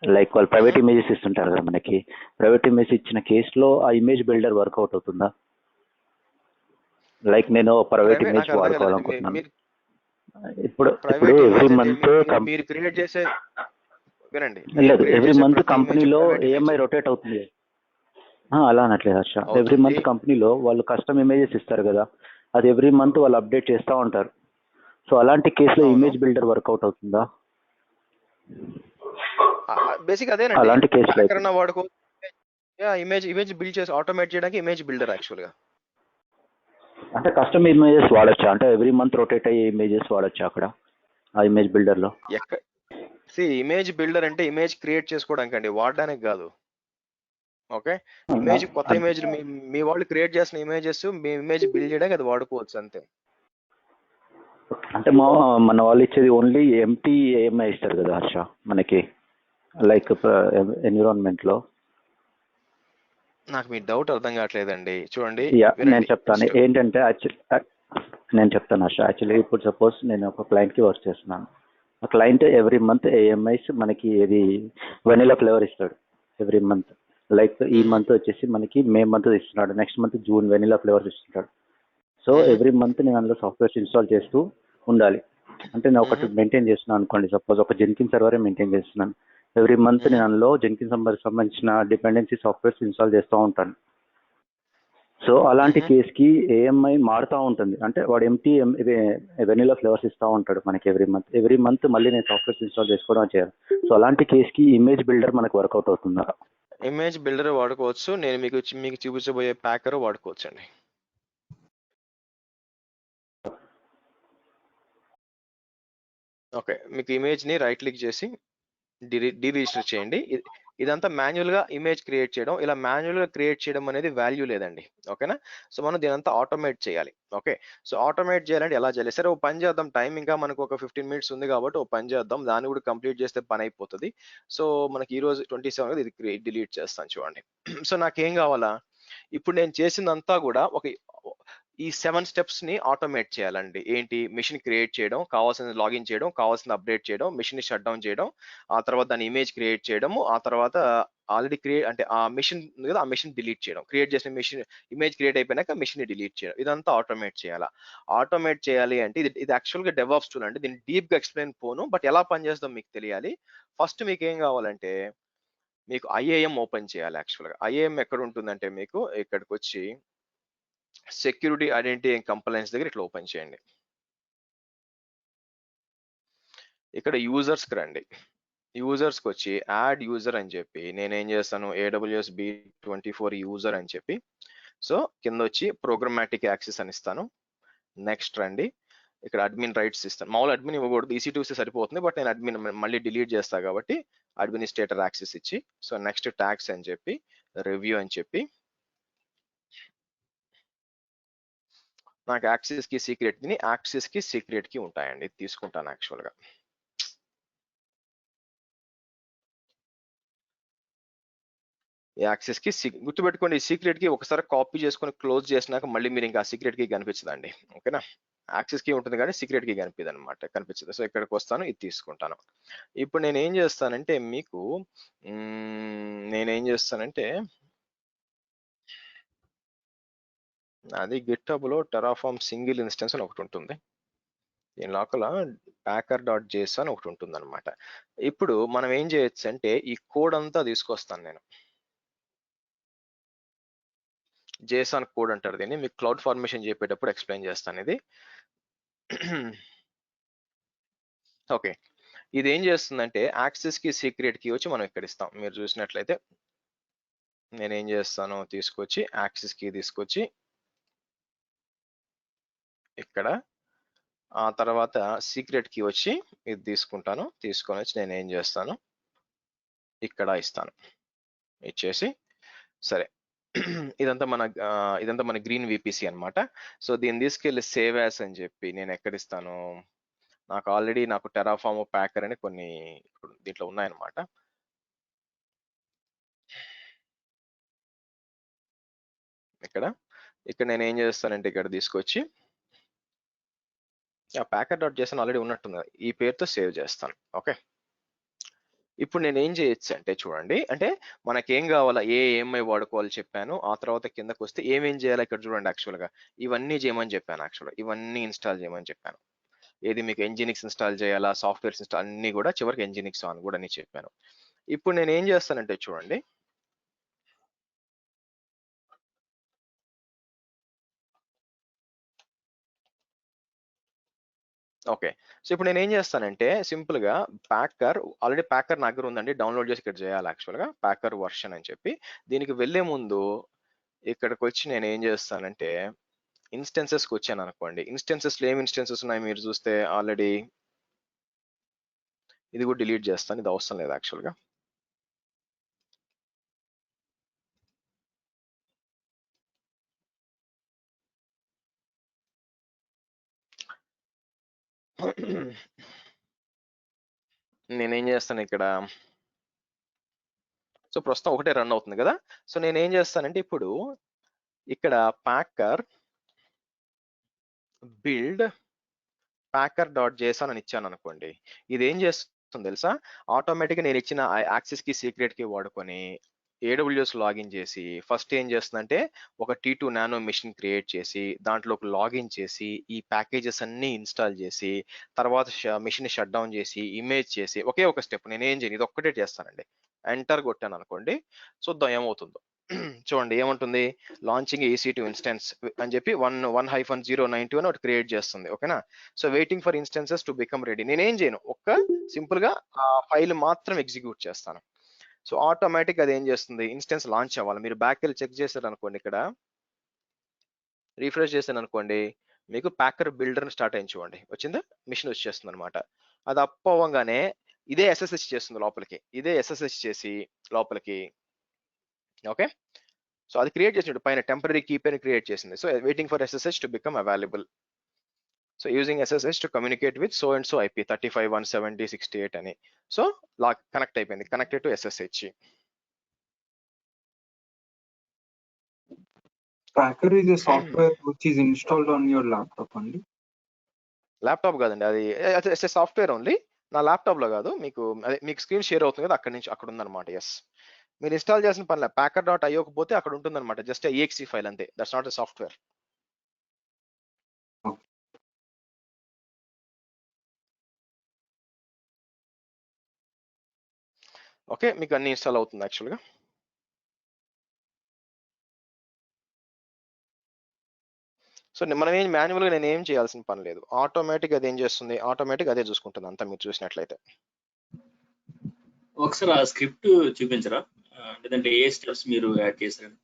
లైక్ వాళ్ళు ప్రైవేట్ ఇమేజెస్ ఇస్తుంటారు కదా మనకి. ప్రైవేట్ ఇమేజ్ ఇచ్చిన కేసులో ఆ ఇమేజ్ బిల్డర్ వర్కౌట్ అవుతుందా? లైక్ నేను ప్రైవేట్ ఇమేజ్ వాడుకోవాలనుకుంటున్నాను. ఇప్పుడు ఎవ్రీ మంత్ మీరు క్రియేట్ చేసే, వినండి, లేదు, ఎవ్రీ మంత్ కంపెనీలో ఏఎంఐ రొటేట్ అవుతుంది. అలా అనట్లేదు హర్ష. ఎవ్రీ మంత్ కంపెనీలో వాళ్ళు కస్టమ్ ఇమేజెస్ ఇస్తారు కదా, అది ఎవ్రీ మంత్ వాళ్ళు అప్డేట్ చేస్తూ ఉంటారు. సో అలాంటి కేసులో ఇమేజ్ బిల్డర్ వర్కౌట్ అవుతుందా? బేసిక్ అదేనండి, అలాంటి కేసులో ఇమేజ్ బిల్డ్ చేసి ఆటోమేట్ చేయడానికి ఇమేజ్ బిల్డర్ యాక్చువల్ గా. అంటే కస్టమ్ ఇమేజెస్ వాడచ్చా? అంటే ఎవ్రీ మంత్ రొటేట్ అయ్యే ఇమేజెస్ వాడచ్చా అక్కడ ఆ ఇమేజ్ బిల్డర్ లో? ఇమేజ్ బిల్డర్ అంటే ఇమేజ్ క్రియేట్ చేసుకోవడానికి అండి, వాడడానికి కాదు. ఓకే, ఇమేజ్ కొత్త ఇమేజ్ మీ వాళ్ళు క్రియేట్ చేసిన ఇమేజెస్ మీ ఇమేజ్ బిల్డ్ చేయడానికి అది వాడుకోవచ్చు అంతే. అంటే మన వాళ్ళు ఇచ్చేది ఓన్లీ ఎంటీ ఏఎంఐ ఇస్తారు కదా హర్ష మనకి, లైక్ ఎన్విరాన్మెంట్ లో. నాకు మీ డౌట్ అర్థం కావట్లేదండి. చూడండి, నేను చెప్తాను ఏంటంటే నేను చెప్తాను హర్ష. యాక్చువల్లీ ఇప్పుడు సపోజ్ నేను ఒక క్లయింట్ కి వర్క్ చేస్తున్నాను. ఆ క్లయింట్ ఎవ్రీ మంత్ ఏఎంఐస్ మనకి ఇది వెనిలా ఫ్లేవర్ ఇస్తాడు ఎవ్రీ మంత్. లైక్ ఈ మంత్ వచ్చేసి మనకి మే మంత్ ఇస్తున్నాడు, next month June vanilla flavours ఇస్తున్నాడు. సో ఎవ్రీ మంత్ నేను అందులో సాఫ్ట్వేర్స్ ఇన్స్టాల్ చేస్తూ ఉండాలి. అంటే నేను ఒకటి మెయింటైన్ చేస్తున్నాను అనుకోండి, సపోజ్ ఒక జెన్కిన్ సర్వరే మెయింటైన్ చేస్తున్నాను. ఎవ్రీ మంత్ నేను అందులో జెన్కిన్ సంబంధించిన డిపెండెన్సీ సాఫ్ట్వేర్స్ ఇన్స్టాల్ చేస్తూ ఉంటాను. సో అలాంటి కేసుకి ఏఎంఐ మారుతూ ఉంటుంది. అంటే వాడు ఎంటీ వెనిలా ఫ్లేవర్స్ ఇస్తూ ఉంటాడు మనకి ఎవ్రీ మంత్ మళ్ళీ నేను సాఫ్ట్వేర్స్ ఇన్స్టాల్ చేసుకోవడం చేయాలి. సో అలాంటి కేసుకి ఇమేజ్ బిల్డర్ మనకు వర్కౌట్ అవుతుందా? ఇమేజ్ బిల్డర్ వాడుకోవచ్చు. నేను మీకు చూపించబోయే ప్యాకర్ వాడుకోవచ్చు అండి. ఓకే, మీకు ఇమేజ్ ని రైట్ క్లిక్ చేసి డీరిజిస్టర్ చేయండి. ఇదంతా మాన్యువల్ గా ఇమేజ్ క్రియేట్ చేయడం. ఇలా మాన్యువల్ గా క్రియేట్ చేయడం అనేది వాల్యూ లేదండి. ఓకేనా? సో మనం దీనంతా ఆటోమేట్ చేయాలి. ఓకే, సో ఆటోమేట్ చేయాలంటే ఎలా చేయాలి? సరే, ఓ పని చేద్దాం, టైం ఇంకా మనకు ఒక 15 minutes ఉంది కాబట్టి ఓ పని చేద్దాం, దాన్ని కూడా కంప్లీట్ చేస్తే పని అయిపోతుంది. సో మనకి ఈ రోజు 27 ఇది డిలీట్ చేస్తాను చూడండి. సో నాకేం కావాలా, ఇప్పుడు నేను చేసిందంతా కూడా ఈ 7 స్టెప్స్ ని ఆటోమేట్ చేయాలండి. ఏంటి? మిషన్ క్రియేట్ చేయడం, కావాల్సిన లాగిన్ చేయడం, కావాల్సిన అప్డేట్ చేయడం, మిషన్ ని షట్ డౌన్ చేయడం, ఆ తర్వాత దాని ఇమేజ్ క్రియేట్ చేయడము, ఆ తర్వాత ఆల్రెడీ అంటే ఆ మిషన్ కదా, ఆ మిషన్ డిలీట్ చేయడం, క్రియేట్ చేసిన మిషన్ ఇమేజ్ క్రియేట్ అయిపోయినాక మిషన్ ని డిలీట్ చేయడం, ఇదంతా ఆటోమేట్ చేయాలా. ఆటోమేట్ చేయాలి అంటే ఇది యాక్చువల్ గా డెవాప్స్ టూల్ అండి. దీన్ని డీప్ గా ఎక్స్ప్లెయిన్ పోను, బట్ ఎలా పనిచేస్తుందో మీకు తెలియాలి. ఫస్ట్ మీకు ఏం కావాలంటే మీకు ఐఏఎం ఓపెన్ చేయాలి. యాక్చువల్ గా ఐఏఎం ఎక్కడ ఉంటుందంటే మీకు ఇక్కడికి వచ్చి సెక్యూరిటీ ఐడెంటిటీ అండ్ కంప్లైన్స్ దగ్గర ఇట్లా ఓపెన్ చేయండి. ఇక్కడ యూజర్స్ కి రండి. యూజర్స్ కి వచ్చి యాడ్ యూజర్ అని చెప్పి నేనేం చేస్తాను, AWS B24 యూజర్ అని చెప్పి, సో కింద వచ్చి ప్రోగ్రామాటిక్ యాక్సెస్ అని ఇస్తాను. నెక్స్ట్ రండి, ఇక్కడ అడ్మిన్ రైట్స్ ఇస్తాను. మామూలు అడ్మిన్ ఇవ్వకూడదు, EC2 ఇస్తే సరిపోతుంది, బట్ నేను అడ్మిన్ మళ్ళీ డిలీట్ చేస్తా కాబట్టి అడ్మినిస్ట్రేటర్ యాక్సెస్ ఇచ్చి, సో నెక్స్ట్ ట్యాక్స్ అని చెప్పి రివ్యూ అని చెప్పి నాకు యాక్సెస్ కి సీక్రెట్ ని యాక్సెస్ కి సీక్రెట్ కి ఉంటాయండి. ఇది తీసుకుంటాను యాక్చువల్ గా. యాక్సెస్ కి గుర్తుపెట్టుకోండి, ఈ సీక్రెట్ కి ఒకసారి కాపీ చేసుకొని క్లోజ్ చేసినాక మళ్ళీ మీరు ఇంకా సీక్రెట్ కి కనిపించదండి. ఓకేనా, యాక్సెస్ కి ఉంటుంది కానీ సీక్రెట్ కి కనిపించదు అనమాట, కనిపించదు. సో ఇక్కడికి వస్తాను, ఇది తీసుకుంటాను. ఇప్పుడు నేను ఏం చేస్తానంటే మీకు నేనేం చేస్తానంటే అది గిట్హబ్ లో టెరాఫార్మ్ సింగిల్ ఇన్స్టెన్స్ అని ఒకటి ఉంటుంది, దీని లోపల packer.json ఒకటి ఉంటుంది అనమాట. ఇప్పుడు మనం ఏం చేయొచ్చు అంటే ఈ కోడ్ అంతా తీసుకొస్తాను నేను, JSON కోడ్ అంటారు దీన్ని, మీకు క్లౌడ్ ఫార్మేషన్ చెప్పేటప్పుడు ఎక్స్ప్లెయిన్ చేస్తాను ఇది. ఓకే, ఇది ఏం చేస్తుందంటే యాక్సెస్ కి సీక్రెట్ కి వచ్చి మనం ఇక్కడ ఇస్తాం. మీరు చూసినట్లయితే నేనేం చేస్తాను, తీసుకొచ్చి యాక్సెస్ కి తీసుకొచ్చి ఇక్కడ, ఆ తర్వాత సీక్రెట్ కి వచ్చి ఇది తీసుకుంటాను, తీసుకొని వచ్చి నేను ఏం చేస్తాను ఇక్కడ ఇస్తాను, ఇచ్చేసి సరే ఇదంతా మన గ్రీన్ VPC అన్నమాట. సో దీన్ని తీసుకెళ్ళి సేవ్ యాస్ అని చెప్పి నేను ఎక్కడ ఇస్తాను, నాకు ఆల్రెడీ నాకు టెరాఫార్మ్ ప్యాకర్ అని కొన్ని దీంట్లో ఉన్నాయన్నమాట. ఇక్కడ నేను ఏం చేస్తానంటే ఇక్కడ తీసుకొచ్చి packer.json ఆల్రెడీ ఉన్నట్టుంది, ఈ పేరుతో సేవ్ చేస్తాను. ఓకే, ఇప్పుడు నేను ఏం చేయొచ్చు అంటే చూడండి, అంటే మనకేం కావాలా, ఏమై వాడుకోవాలి చెప్పాను, ఆ తర్వాత కిందకు వస్తే ఏమేం చేయాలి ఇక్కడ చూడండి. యాక్చువల్గా ఇవన్నీ చేయమని చెప్పాను, యాక్చువల్గా ఇవన్నీ ఇన్స్టాల్ చేయమని చెప్పాను. ఏది మీకు Nginx ఇన్స్టాల్ చేయాలా, సాఫ్ట్వేర్స్ ఇన్స్టాల్ అన్ని కూడా, చివరికి Nginx అని కూడా అని చెప్పాను. ఇప్పుడు నేను ఏం చేస్తానంటే చూడండి, ఓకే, సో ఇప్పుడు నేను ఏం చేస్తానంటే సింపుల్ గా ఆల్రెడీ ప్యాకర్ నా దగ్గర ఉందండి, డౌన్లోడ్ చేసి ఇక్కడ చేయాలి యాక్చువల్గా ప్యాకర్ వర్షన్ అని చెప్పి. దీనికి వెళ్లే ముందు ఇక్కడికి వచ్చి నేను ఏం చేస్తానంటే ఇన్స్టెన్సెస్కి వచ్చాను అనుకోండి. ఇన్స్టెన్సెస్ లో ఏమి ఇన్స్టెన్సెస్ ఉన్నాయి మీరు చూస్తే ఆల్రెడీ, ఇది కూడా డిలీట్ చేస్తాను, ఇది అవసరం లేదు యాక్చువల్గా. నేనేం చేస్తాను ఇక్కడ, సో ప్రస్తుతం ఒకటే రన్ అవుతుంది కదా. సో నేను ఏం చేస్తానంటే ఇప్పుడు ఇక్కడ ప్యాకర్ బిల్డ్ packer.json అని ఇచ్చాను అనుకోండి, ఇది ఏం చేస్తుంది తెలుసా, ఆటోమేటిక్గా నేను ఇచ్చిన యాక్సెస్ కి సీక్రెట్ కి వాడుకొని AWS లాగిన్ చేసి ఫస్ట్ ఏం చేస్తుందంటే ఒక T2 నానో మెషిన్ క్రియేట్ చేసి దాంట్లోకి లాగిన్ చేసి ఈ ప్యాకేజెస్ అన్ని ఇన్స్టాల్ చేసి తర్వాత మెషిన్ షట్ డౌన్ చేసి ఇమేజ్ చేసి ఒకే ఒక స్టెప్ నేను ఏం చేయను, ఇది ఒక్కటే చేస్తానండి. ఎంటర్ కొట్టాను అనుకోండి, చూద్దాం ఏమవుతుందో. చూడండి ఏమంటుంది, లాంచింగ్ EC2 ఇన్స్టెన్స్ అని చెప్పి 1-092 అని ఒకటి క్రియేట్ చేస్తుంది. ఓకేనా, so waiting for instances to become ready. నేనేం చేయను, ఒక్క సింపుల్ గా ఆ ఫైల్ మాత్రం ఎగ్జిక్యూట్ చేస్తాను. సో ఆటోమేటిక్ అది ఏం చేస్తుంది, ఇన్స్టెన్స్ లాంచ్ అవ్వాలి. మీరు బ్యాక్ వెళ్ళి చెక్ చేశారు అనుకోండి, ఇక్కడ రిఫ్రెష్ చేశాను అనుకోండి, మీకు ప్యాకర్ బిల్డర్ స్టార్ట్ అయింది చూడండి, వచ్చిందా, మిషన్ వచ్చేస్తుంది అనమాట. అది అప్ అవ్వగానే ఇదే SSH చేస్తుంది లోపలికి, ఇదే SSH చేసి లోపలికి. ఓకే, సో అది క్రియేట్ చేసినట్టు పైన టెంపరీ కీ పైన క్రియేట్ చేసింది. So waiting for SSH to become available. So using SSH to communicate with so and so IP 35.170.68 అని. సో లాగ్ కనెక్ట్ అయిపోయింది, connected to SSH. Packer is a software which is installed on your laptop only. Laptop కాదండి, అది software only. నా laptop లో కాదు, మీకు screen share అవుతుంది కదా, అక్కడ ఉందన్నమాట. ఎస్, మీరు ఇన్స్టాల్ చేసిన పనిలే, packer.io పోతే అక్కడ ఉంటుంది అనమాట, జస్ట్ exe ఫైల్ అంతే, that's not a software. Okay, మీకు అన్ని ఇన్స్టాల్ అవుతుంది యాక్చువల్గా. సో మనం ఏం మాన్యువల్గా నేను ఏం చేయాల్సిన పని లేదు, ఆటోమేటిక్ అది ఏం చేస్తుంది, ఆటోమేటిక్ అదే చూసుకుంటుంది అంతా. మీరు చూసినట్లయితే ఒకసారి ఆ స్క్రిప్ట్ చూపించరా, లేదంటే ఏ స్టెప్స్ మీరు యాడ్ చేశారు?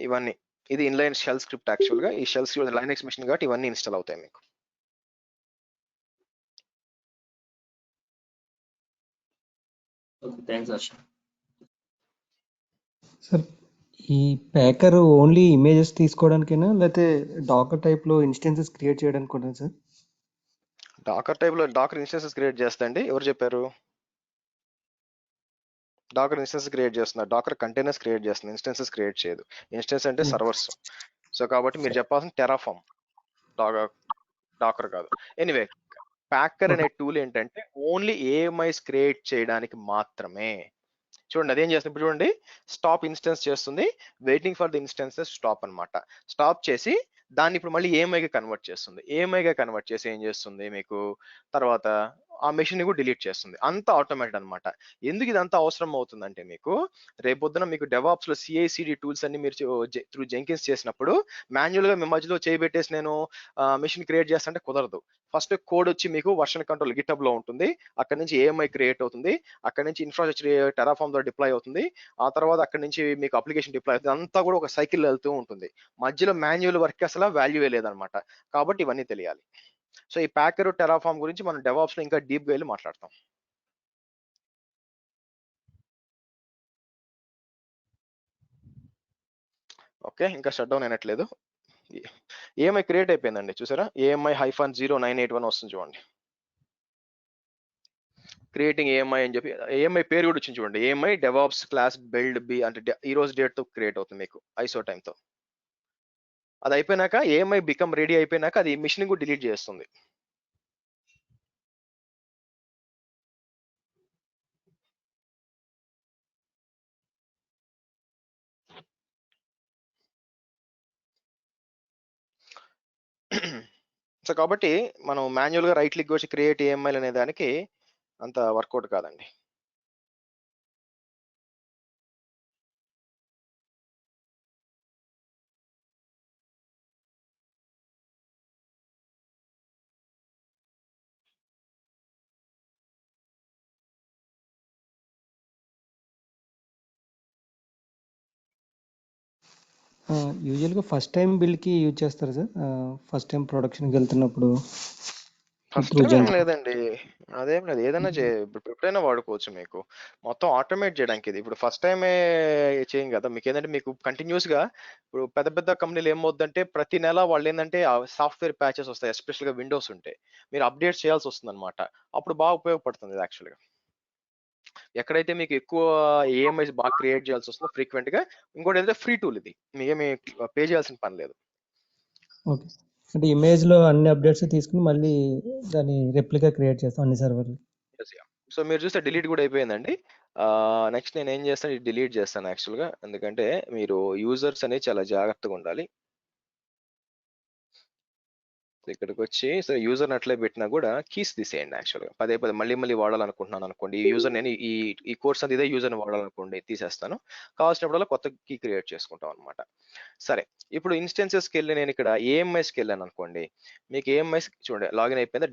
ఇవన్నీ ఇది ఇన్లైన్ షెల్ స్క్రిప్ట్ యాక్చువల్ గా. ఈ షెల్ స్క్రిప్ట్ లైనక్స్ మెషిన్ కాబట్టి ఇవన్నీ ఇన్స్టాల్ అవుతాయి మీకు. Okay, thanks Harsha. సార్ ఈ ప్యాకర్ ఓన్లీ ఇమేజెస్ తీసుకోవడానికేనా లేకపోతే డాకర్ టైప్ లో ఇన్స్టెన్సెస్ క్రియేట్ చేయడానికి కూడా సార్? డాకర్ టైప్ లో డాకర్ ఇన్స్టెన్సెస్ క్రియేట్ చేస్తండి. ఎవరు చెప్పారు? డాకర్ ఇన్స్టెన్సెస్ క్రియేట్ చేస్తున్నారు. డాకర్ కంటైనర్స్ క్రియేట్ చేస్తుంది, ఇన్స్టెన్సెస్ క్రియేట్ చేయదు. ఇన్స్టెన్స్ అంటే సర్వర్స్. సో కాబట్టి మీరు చెప్పాల్సిన టెరాఫామ్, డాకర్ కాదు. ఎనీవే, ప్యాకర్ అనే టూల్ ఏంటంటే ఓన్లీ ఏఎంఐస్ క్రియేట్ చేయడానికి మాత్రమే. చూడండి అదేం చేస్తుంది ఇప్పుడు చూడండి, స్టాప్ ఇన్స్టెన్స్ చేస్తుంది, waiting for the instances stop అన్నమాట. స్టాప్ చేసి దాన్ని ఇప్పుడు మళ్ళీ ఏఎంఐగా కన్వర్ట్ చేస్తుంది. ఏఎంఐగా కన్వర్ట్ చేసి ఏం చేస్తుంది మీకు తర్వాత ఆ మెషిన్ కూడా డిలీట్ చేస్తుంది. అంత ఆటోమేటెడ్ అన్నమాట. ఎందుకు ఇదంతా అవసరం అవుతుందంటే మీకు రేపొద్దున మీకు డెవాప్స్ లో సిఐసిడి టూల్స్ అన్ని మీరు త్రూ జెంకిన్స్ చేసినప్పుడు మాన్యువల్ గా మీ మధ్యలో చేయబెట్టేసి నేను మెషిన్ క్రియేట్ చేస్తుంటే కుదరదు. ఫస్ట్ కోడ్ వచ్చి మీకు వర్షన్ కంట్రోల్ గిటబ్ లో ఉంటుంది, అక్కడ నుంచి ఏఎంఐ క్రియేట్ అవుతుంది, అక్కడ నుంచి ఇన్ఫ్రాస్ట్రక్చర్ టెరాఫామ్ ద్వారా డిప్లాయ్ అవుతుంది, ఆ తర్వాత అక్కడ నుంచి మీకు అప్లికేషన్ డిప్లాయ్ అవుతుంది. అంతా కూడా ఒక సైకిల్ వెళ్తూ ఉంటుంది. మధ్యలో మాన్యువల్ వర్క్ అసలు వాల్యూవే లేదనమాట. కాబట్టి ఇవన్నీ తెలియాలి. సో ఈ ప్యాకర్ టెరాఫామ్ గురించి మనం డెవాప్స్ లో ఇంకా డీప్ గా వెళ్ళి మాట్లాడతాం. ఓకే, ఇంకా షట్ డౌన్ అయినట్లేదు. ఏఎంఐ క్రియేట్ అయిపోయిందండి, చూసారా? ఏఎంఐ -0981 వస్తుంది చూడండి. క్రియేటింగ్ ఏఎంఐ అని చెప్పి ఏఎంఐ పేరు కూడా వచ్చింది చూడండి. AMI DevOps class build B అంటే ఈ రోజు డేట్ తో క్రియేట్ అవుతుంది మీకు ఐసో టైమ్ తో. అది అయిపోయినాక ఏఎంఐ బికమ్ రెడీ అయిపోయినాక అది మిషన్ కూడా డిలీట్ చేస్తుంది. సో కాబట్టి మనం మాన్యువల్ గా రైట్ క్లిక్ వచ్చి క్రియేట్ ఏఎంఐ అనే దానికి అంత వర్కౌట్ కాదండి. యూజువల్గా ఫస్ట్ టైం బిల్డ్కి యూజ్ చేస్తారు సార్? ఫస్ట్ టైం ప్రొడక్షన్కి వెళ్తున్నప్పుడు ఫస్ట్ త్రూ టైం ఏం జంక్. లేదండి, అదేం లేదు. ఏదైనా ఇప్పుడు ఎప్పుడైనా వాడుకోవచ్చు. మీకు మొత్తం ఆటోమేట్ చేయడానికి ఇది. ఇప్పుడు ఫస్ట్ టైమే చేయం కదా. మీకు ఏంటంటే మీకు కంటిన్యూస్ గా ఇప్పుడు పెద్ద పెద్ద కంపెనీలు ఏమవుతుందంటే ప్రతి నెల వాళ్ళు ఏంటంటే సాఫ్ట్వేర్ ప్యాచెస్ వస్తాయి, ఎస్పెషల్ గా విండోస్ ఉంటే మీరు అప్డేట్ చేయాల్సి వస్తుంది అనమాట. అప్పుడు బాగా ఉపయోగపడుతుంది ఇది యాక్చువల్ గా. ఎక్కడైతే మీకు ఎక్కువ ఏఎంఐస్ బాగా క్రియేట్ చేయాల్సి వస్తుందో ఫ్రీక్వెంట్ గా. ఇంకోటి ఏంటంటే ఫ్రీ టూల్ ఇది, మీకేమి పే చేయాల్సిన పని లేదు. ఓకే, అంటే ఇమేజ్ లో అన్ని అప్డేట్స్ తీసుకుని మళ్ళీ దాన్ని రెప్లికా క్రియేట్ చేస్తాం అన్ని సర్వర్లు. సో మీరు చూస్తే డిలీట్ కూడా అయిపోయిందండి. నెక్స్ట్ నేను ఏం చేస్తాను, ఇది డిలీట్ చేస్తాను యాక్చువల్ గా. ఎందుకంటే మీరు యూజర్స్ అనేది చాలా జాగ్రత్తగా ఉండాలి. ఇక్కడికి వచ్చి సో యూజర్ అట్లే పెట్టినా కూడా కీస్ తీసేయండి యాక్చువల్ గా. పదే పదే మళ్ళీ మళ్ళీ వాడాలనుకుంటున్నాను అనుకోండి, ఈ యూజర్ నేను ఈ కోర్స్ అనేది ఇదే యూజర్ వాడాలనుకోండి, తీసేస్తాను. కావాల్సినప్పుడల్లా కొత్త కీ క్రియేట్ చేసుకుంటాం అనమాట. సరే, ఇప్పుడు ఇన్స్టెన్సెస్కి వెళ్ళి నేను ఇక్కడ ఏఎంఐస్కి వెళ్ళాను అనుకోండి. మీకు ఏఎంఐస్ చూడండి లాగిన్ అయిపోయిందా,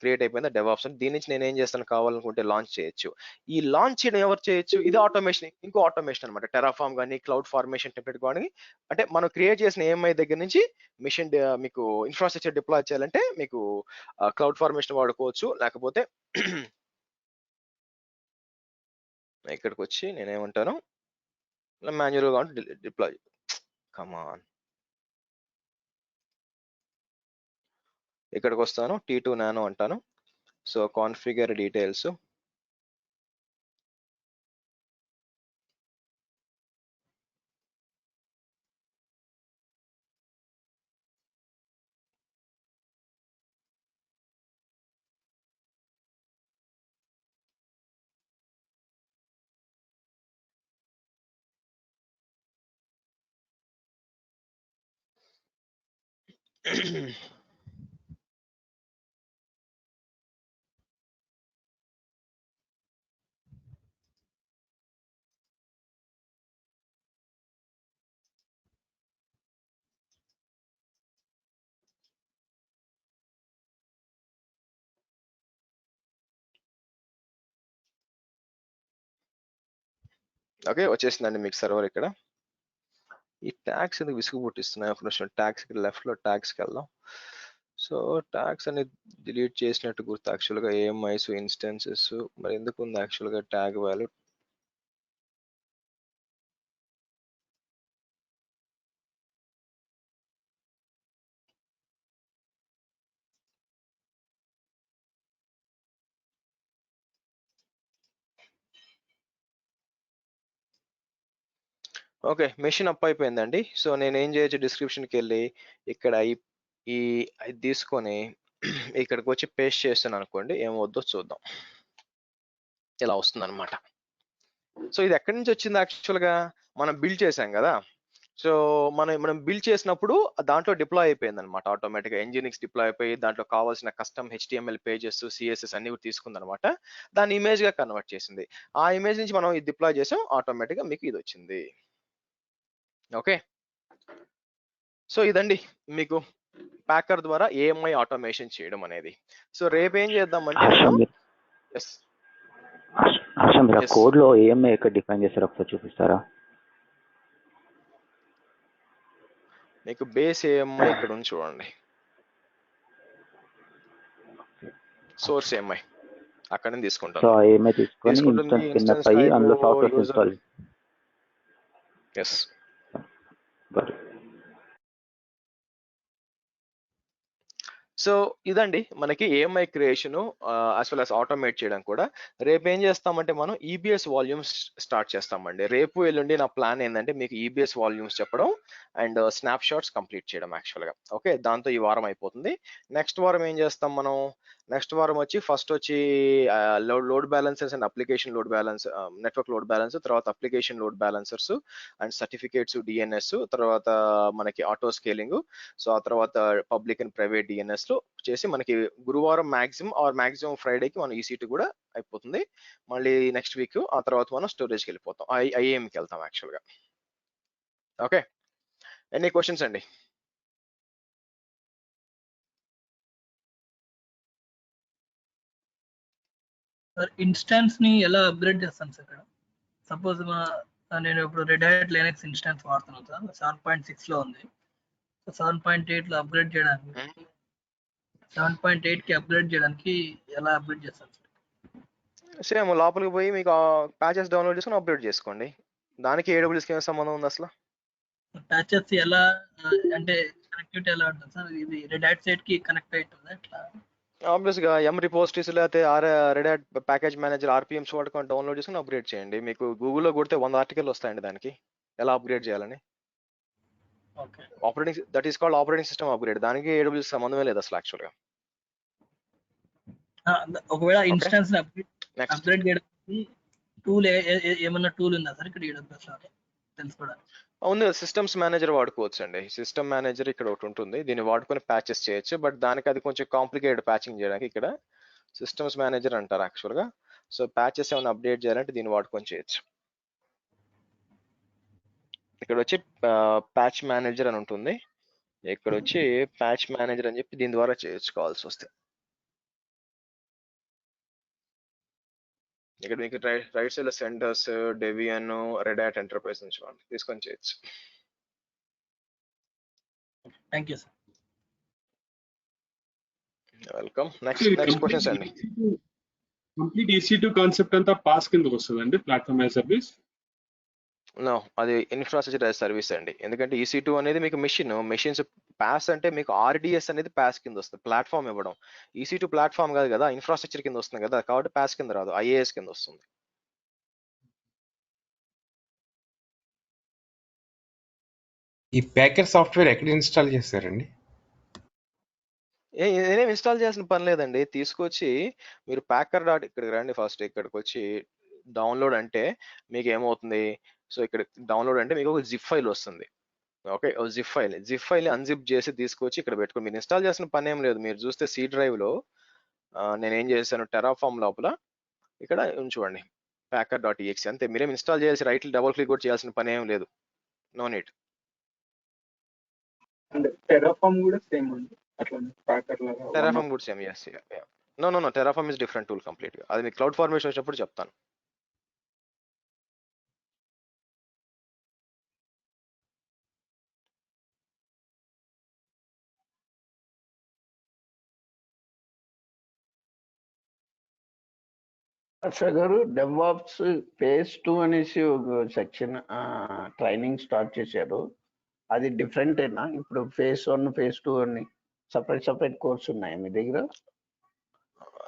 క్రియేట్ అయిపోయిందా డెవాప్స్ అని. దీని నుంచి నేను ఏం చేస్తాను, కావాలనుకుంటే లాంచ్ చేయొచ్చు. ఈ లాంచ్ చేయడం ఎవరు చేయొచ్చు? ఇది ఆటోమేషన్, ఇంకో ఆటోమేషన్ అనమాట. టెరాఫామ్ కానీ క్లౌడ్ ఫార్మేషన్ టెంప్లెట్ కానీ, అంటే మనం క్రియేట్ చేసిన ఏఎంఐ దగ్గర నుంచి మిషన్ మీకు ఇన్ఫ్రాస్ట్రక్చర్ డిప్లాయ్ చేయాలంటే మీకు క్లౌడ్ ఫార్మేషన్ వాడుకోవచ్చు. లేకపోతే ఇక్కడికి వచ్చి నేనేమంటాను, మాన్యువల్ గా డిప్లాయ్ కమాన్. ఇక్కడికి వస్తాను, T2 నానో అంటాను. సో కాన్ఫిగర్ డీటెయిల్స్, ఓకే వచ్చేసిందండి మీకు సర్వర్ ఇక్కడ. ఈ ట్యాగ్స్ ఎందుకు విసుగు పుట్టిస్తున్నాయి? ఒక నిమిషం, ట్యాగ్స్ లెఫ్ట్ లో ట్యాగ్స్కి వెళ్దాం. సో ట్యాగ్స్ అనేది డిలీట్ చేసినట్టు గుర్తు యాక్చువల్గా. ఏఎంఐస్ ఇన్స్టెన్సెస్ మరి ఎందుకు ఉంది యాక్చువల్గా tag value? Okay, machine up అయిపోయిందండి. సో నేను ఏం చేయొచ్చు, డిస్క్రిప్షన్కి వెళ్ళి ఇక్కడ ఈ ఇది తీసుకొని ఇక్కడికి వచ్చి పేస్ట్ చేస్తాను అనుకోండి, ఏమవుద్దో చూద్దాం. ఇలా వస్తుంది అనమాట. సో ఇది ఎక్కడి నుంచి వచ్చింది యాక్చువల్గా? మనం బిల్డ్ చేసాం కదా. సో మనం బిల్డ్ చేసినప్పుడు దాంట్లో డిప్లాయ్ అయిపోయింది అనమాట. ఆటోమేటిక్గా ఎంజినిక్స్ డిప్లాయ్ అయిపోయి దాంట్లో కావాల్సిన కస్టమ్ HTML పేజెస్, CSS అన్ని కూడా తీసుకుంది అనమాట. దాన్ని ఇమేజ్ గా కన్వర్ట్ చేసింది. ఆ ఇమేజ్ నుంచి మనం ఇది డిప్లాయ్ చేసాం, ఆటోమేటిక్గా మీకు ఇది వచ్చింది. ఓకే, సో ఇదండి మీకు ప్యాకర్ ద్వారా ఏఎంఐ ఆటోమేషన్ చేయడం అనేది. సో రేపు ఏం చేద్దామంటే మీరు కోడ్ లో ఏఎంఐ ఎక్కడ డిఫైన్ చేస్తారో ఒకసారి చూపిస్తారా? మీకు బేస్ ఏఎంఐ ఇక్కడ ఉంది చూడండి, సోర్స్ ఏఎంఐ అక్కడ నుంచి తీసుకుంటాం. సో ఏఎంఐ తీసుకొని ఇన్స్టెన్స్ కింద పై అందులో సాఫ్ట్వేర్ ఇన్స్టాల్. ఎస్, సో ఇదండి మనకి AMI creation as well as automate చేయడం కూడా. రేపు ఏం చేస్తామంటే మనం ఈబిఎస్ వాల్యూమ్స్ స్టార్ట్ చేస్తామండి. రేపు ఎల్లుండి నా ప్లాన్ ఏంటంటే మీకు ఈబిఎస్ వాల్యూమ్స్ చెప్పడం అండ్ స్నాప్ షాట్స్ కంప్లీట్ చేయడం యాక్చువల్గా. ఓకే, దాంతో ఈ వారం అయిపోతుంది. నెక్స్ట్ వారం ఏం చేస్తాం మనం? నెక్స్ట్ వారం వచ్చి ఫస్ట్ వచ్చి load balancers and application load balance, network load balance, తర్వాత application load balancers and certificates, DNS, తర్వాత మనకి ఆటో స్కేలింగ్, సో ఆ తర్వాత పబ్లిక్ అండ్ ప్రైవేట్ DNS లో చేసి మనకి గురువారం మాక్సిమం ఫ్రైడేకి మనం EC2 కూడా అయిపోతుంది. మళ్ళీ నెక్స్ట్ వీక్ ఆ తర్వాత మనం స్టోరేజ్కి వెళ్ళిపోతాం, IAMకి వెళ్తాం యాక్చువల్గా. ఓకే, ఎనీ క్వశ్చన్స్ అండి? ఇన్స్టాన్స్ ని ఎలా అప్గ్రేడ్ చేస్తాను సార్ ఇక్కడ? సపోజ్ నేను ఇప్పుడు రెడ్ హ్యాట్ లైనక్స్ ఇన్స్టాన్స్ వాడుతున్నాను సార్, 7.6 లో ఉంది. 7.8 లో అప్గ్రేడ్ చేయడానికి 7.8 కి అప్గ్రేడ్ చేయడానికి ఎలా అప్గ్రేడ్ చేస్తాను సార్? సేమ్ లోపలికి పోయి మీకు ప్యాచెస్ డౌన్లోడ్ చేసుకుని అప్డేట్ చేసుకోండి. దానికి AWS కి ఏం సంబంధం ఉంది అసలు? ప్యాచెస్ ఎలా అంటే కనెక్టివిటీ ఎలా ఉంటుంది సార్? ఇది రెడ్ హ్యాట్ సైట్ కి కనెక్ట్ అవుతుంది అట్లా? ఆబ్వియస్ గా M రిపోజిటరీస్ లేకపోతే red hat package manager RPMs వాడుకొని డౌన్లోడ్ చేసుకుని అప్గ్రేడ్ చేయండి. మీకు గూగుల్లో కొడితే 100 ఆర్టికల్ వస్తాయండి దానికి ఎలా అప్గ్రేడ్ చేయాలని. Operating, that is called operating system upgrade. దానికి AWS సంబంధమే లేదు అసలు యాక్చువల్గా. ఒకవేళ ఇన్స్టాన్స్ అప్గ్రేడ్ చేయడానికి టూల్ ఏమన్నా టూల్ ఉందా సార్ ఇక్కడ AWS లో తెలుసుకోవడానికి? అవును, సిస్టమ్స్ మేనేజర్ వాడుకోవచ్చు అండి. సిస్టమ్ మేనేజర్ ఇక్కడ ఒకటి ఉంటుంది, దీన్ని వాడుకొని ప్యాచెస్ చేయొచ్చు. బట్ దానికి అది కొంచెం కాంప్లికేటెడ్ ప్యాచింగ్ చేయడానికి. ఇక్కడ సిస్టమ్స్ మేనేజర్ అంటారు యాక్చువల్గా. సో ప్యాచెస్ ఏమైనా అప్డేట్ చేయాలంటే దీన్ని వాడుకొని చేయొచ్చు. ఇక్కడ వచ్చి ప్యాచ్ మేనేజర్ అని ఉంటుంది, ఇక్కడ వచ్చి ప్యాచ్ మేనేజర్ అని చెప్పి దీని ద్వారా చేయొచ్చు కావాల్సి వస్తే. ఇక్కడ మీకు రైట్ సైడ్ లో సెంటర్స్, డెవియన్, రెడ్ హ్యాట్ ఎంటర్ప్రైజ్ నుంచి తీసుకొని చేయొచ్చు. Thank you sir. Welcome. Next questions అండి. కంప్లీట్ EC2 కాన్సెప్ట్ అంతా పాస్ కిందకి వస్తుందండి, ప్లాట్ఫామ్ యాజ్ సర్వీస్? నో, అది ఇన్ఫ్రాస్ట్రక్చర్ యాజ్ సర్వీస్ అండి. ఎందుకంటే EC2 అనేది మీకు మెషిన్స్ పాస్ అంటే మీకు RDS అనేది పాస్ కింద వస్తుంది, ప్లాట్ఫామ్ ఇవ్వడం. EC2 ప్లాట్ఫామ్ కాదు కదా, ఇన్ఫ్రాస్ట్రక్చర్ కింద వస్తుంది కదా, కాబట్టి పాస్ కింద రాదు, IaaS కింద వస్తుంది. ఈ ప్యాకర్ సాఫ్ట్వేర్ ఎక్కడ ఇన్స్టాల్ చేస్తారండి? నేనేం ఇన్స్టాల్ చేయాల్సిన పని లేదండి. తీసుకొచ్చి మీరు ప్యాకర్ డాట్ ఇక్కడికి రండి, ఫస్ట్ ఇక్కడికి వచ్చి డౌన్లోడ్ అంటే మీకు ఏమవుతుంది, సో ఇక్కడ డౌన్లోడ్ అంటే మీకు ఒక జిప్ ఫైల్ వస్తుంది. ఓకే, జిప్ ఫైల్ అన్జిప్ చేసి తీసుకొచ్చి ఇక్కడ పెట్టుకోండి. మీరు ఇన్స్టాల్ చేసిన పని ఏం లేదు. మీరు చూస్తే C డ్రైవ్ లో నేను ఏం చేశాను, టెరాఫామ్ లోపల ఇక్కడ చూడండి packer.exe అంతే. మీరేం ఇన్స్టాల్ చేయాల్సి రైట్ డబుల్ క్లిక్ కూడా చేయాల్సిన పని ఏం లేదు, నో నీడ్. టెరాఫామ్ కూడా సేమ్ ఉంది అట్లా ప్యాకర్ లాగా? టెరాఫామ్ కూడా same, yes. No Terraform is different tool complete గా. అది మీకు క్లౌడ్ ఫార్మేషన్ వచ్చినప్పుడు చెప్తాను. హర్ష గారు డెవాప్స్ ఫేజ్ 2 అనేసి ఒక సెక్షన్ ట్రైనింగ్ స్టార్ట్ చేశారు. అది డిఫరెంటేనా? ఇప్పుడు ఫేజ్ 1 ఫేజ్ 2 అని సపరేట్ కోర్స్ ఉన్నాయా మీ దగ్గర?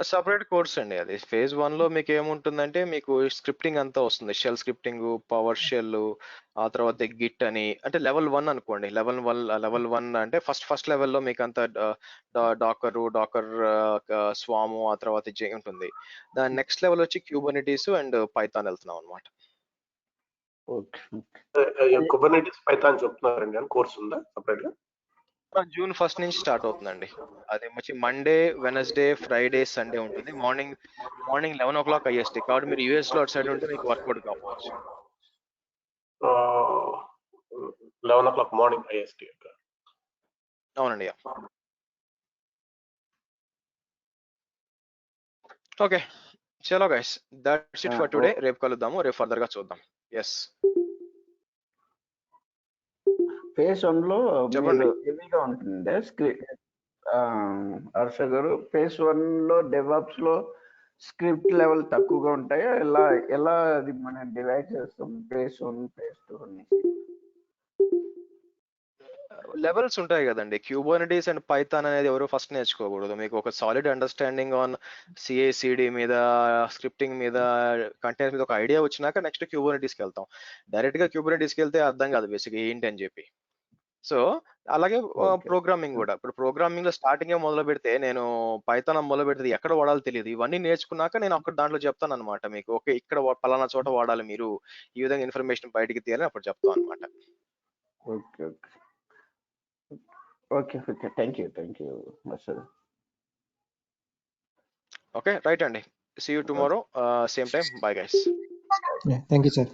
సపరేట్ కోర్స్ అండి అది. ఫేజ్ 1 లో మీకు ఏముంటుందంటే మీకు స్క్రిప్టింగ్ అంతా వస్తుంది. షెల్ స్క్రిప్టింగ్, పవర్ షెల్, ఆ తర్వాత గిట్ అని, అంటే లెవెల్ 1 అనుకోండి. లెవెల్ 1 అంటే ఫస్ట్ లెవెల్లో మీకు అంతా డాకర్ స్వాము, ఆ తర్వాత ఉంటుంది. దాని నెక్స్ట్ లెవెల్ వచ్చి క్యూబర్నిటీస్ అండ్ పైథాన్ వెళ్తున్నాం అనమాట. కుబర్నెటిస్ పైథాన్ చెప్తున్నారండి అని కోర్స్ ఉందా సపరేట్ గా? జూన్ 1 నుంచి స్టార్ట్ అవుతుందండి. అది వచ్చి మండే, వెనస్డే, ఫ్రైడే, సండే ఉంటుంది. Morning 11 IST. కాబట్టి మీరు యూఎస్ లో అటు సైడ్ ఉంటే మీకు వర్కౌట్ కావచ్చు. 11 మార్నింగ్ IST. అవునండి. ఓకే, చలో guys, that's it for today. రేపు కలుద్దాము, రేపు ఫర్దర్ గా చూద్దాం. ఎస్, ఫేజ్ 1 లో చెప్పండి. హెవీగా ఉంటుంది హర్ష గారు. ఫేజ్ 1 లో డెవాప్స్ లో స్క్రిప్ట్ లెవెల్ తక్కువగా ఉంటాయా? ఎలా అది మనం డివైడ్ చేస్తాం ఫేజ్ 1 ఫేజ్ 2 అని? లెవెల్స్ ఉంటాయి కదండి. క్యూబర్నిటీస్ అండ్ పైథాన్ అనేది ఎవరు ఫస్ట్ నేర్చుకోకూడదు. మీకు ఒక సాలిడ్ అండర్స్టాండింగ్ ఆన్ CI/CD మీద, స్క్రిప్టింగ్ మీద, కంటైనర్స్ మీద ఒక ఐడియా వచ్చినాక నెక్స్ట్ క్యూబర్నిటీస్కి వెళ్తాం. డైరెక్ట్ గా క్యూబర్నిటీస్కి వెళ్తే అర్థం కాదు బేసిక్ ఏంటి అని చెప్పి. సో అలాగే ప్రోగ్రామింగ్ కూడా. ఇప్పుడు ప్రోగ్రామింగ్ లో స్టార్టింగ్ మొదలు పెడితే, నేను పైథాన్ మొదలు పెడితే ఎక్కడ వాడాలో తెలియదు. ఇవన్నీ నేర్చుకున్నాక నేను అక్కడ దాంట్లో చెప్తాను అనమాట మీకు. ఓకే, ఇక్కడ పలానా చోట వాడాలి మీరు, ఈ విధంగా ఇన్ఫర్మేషన్ బయటికి తీయాలని అప్పుడు చెప్తాం అనమాట. Okay thank you okay, right అండి. See you tomorrow, same time. Bye guys. Yeah, thank you, sir.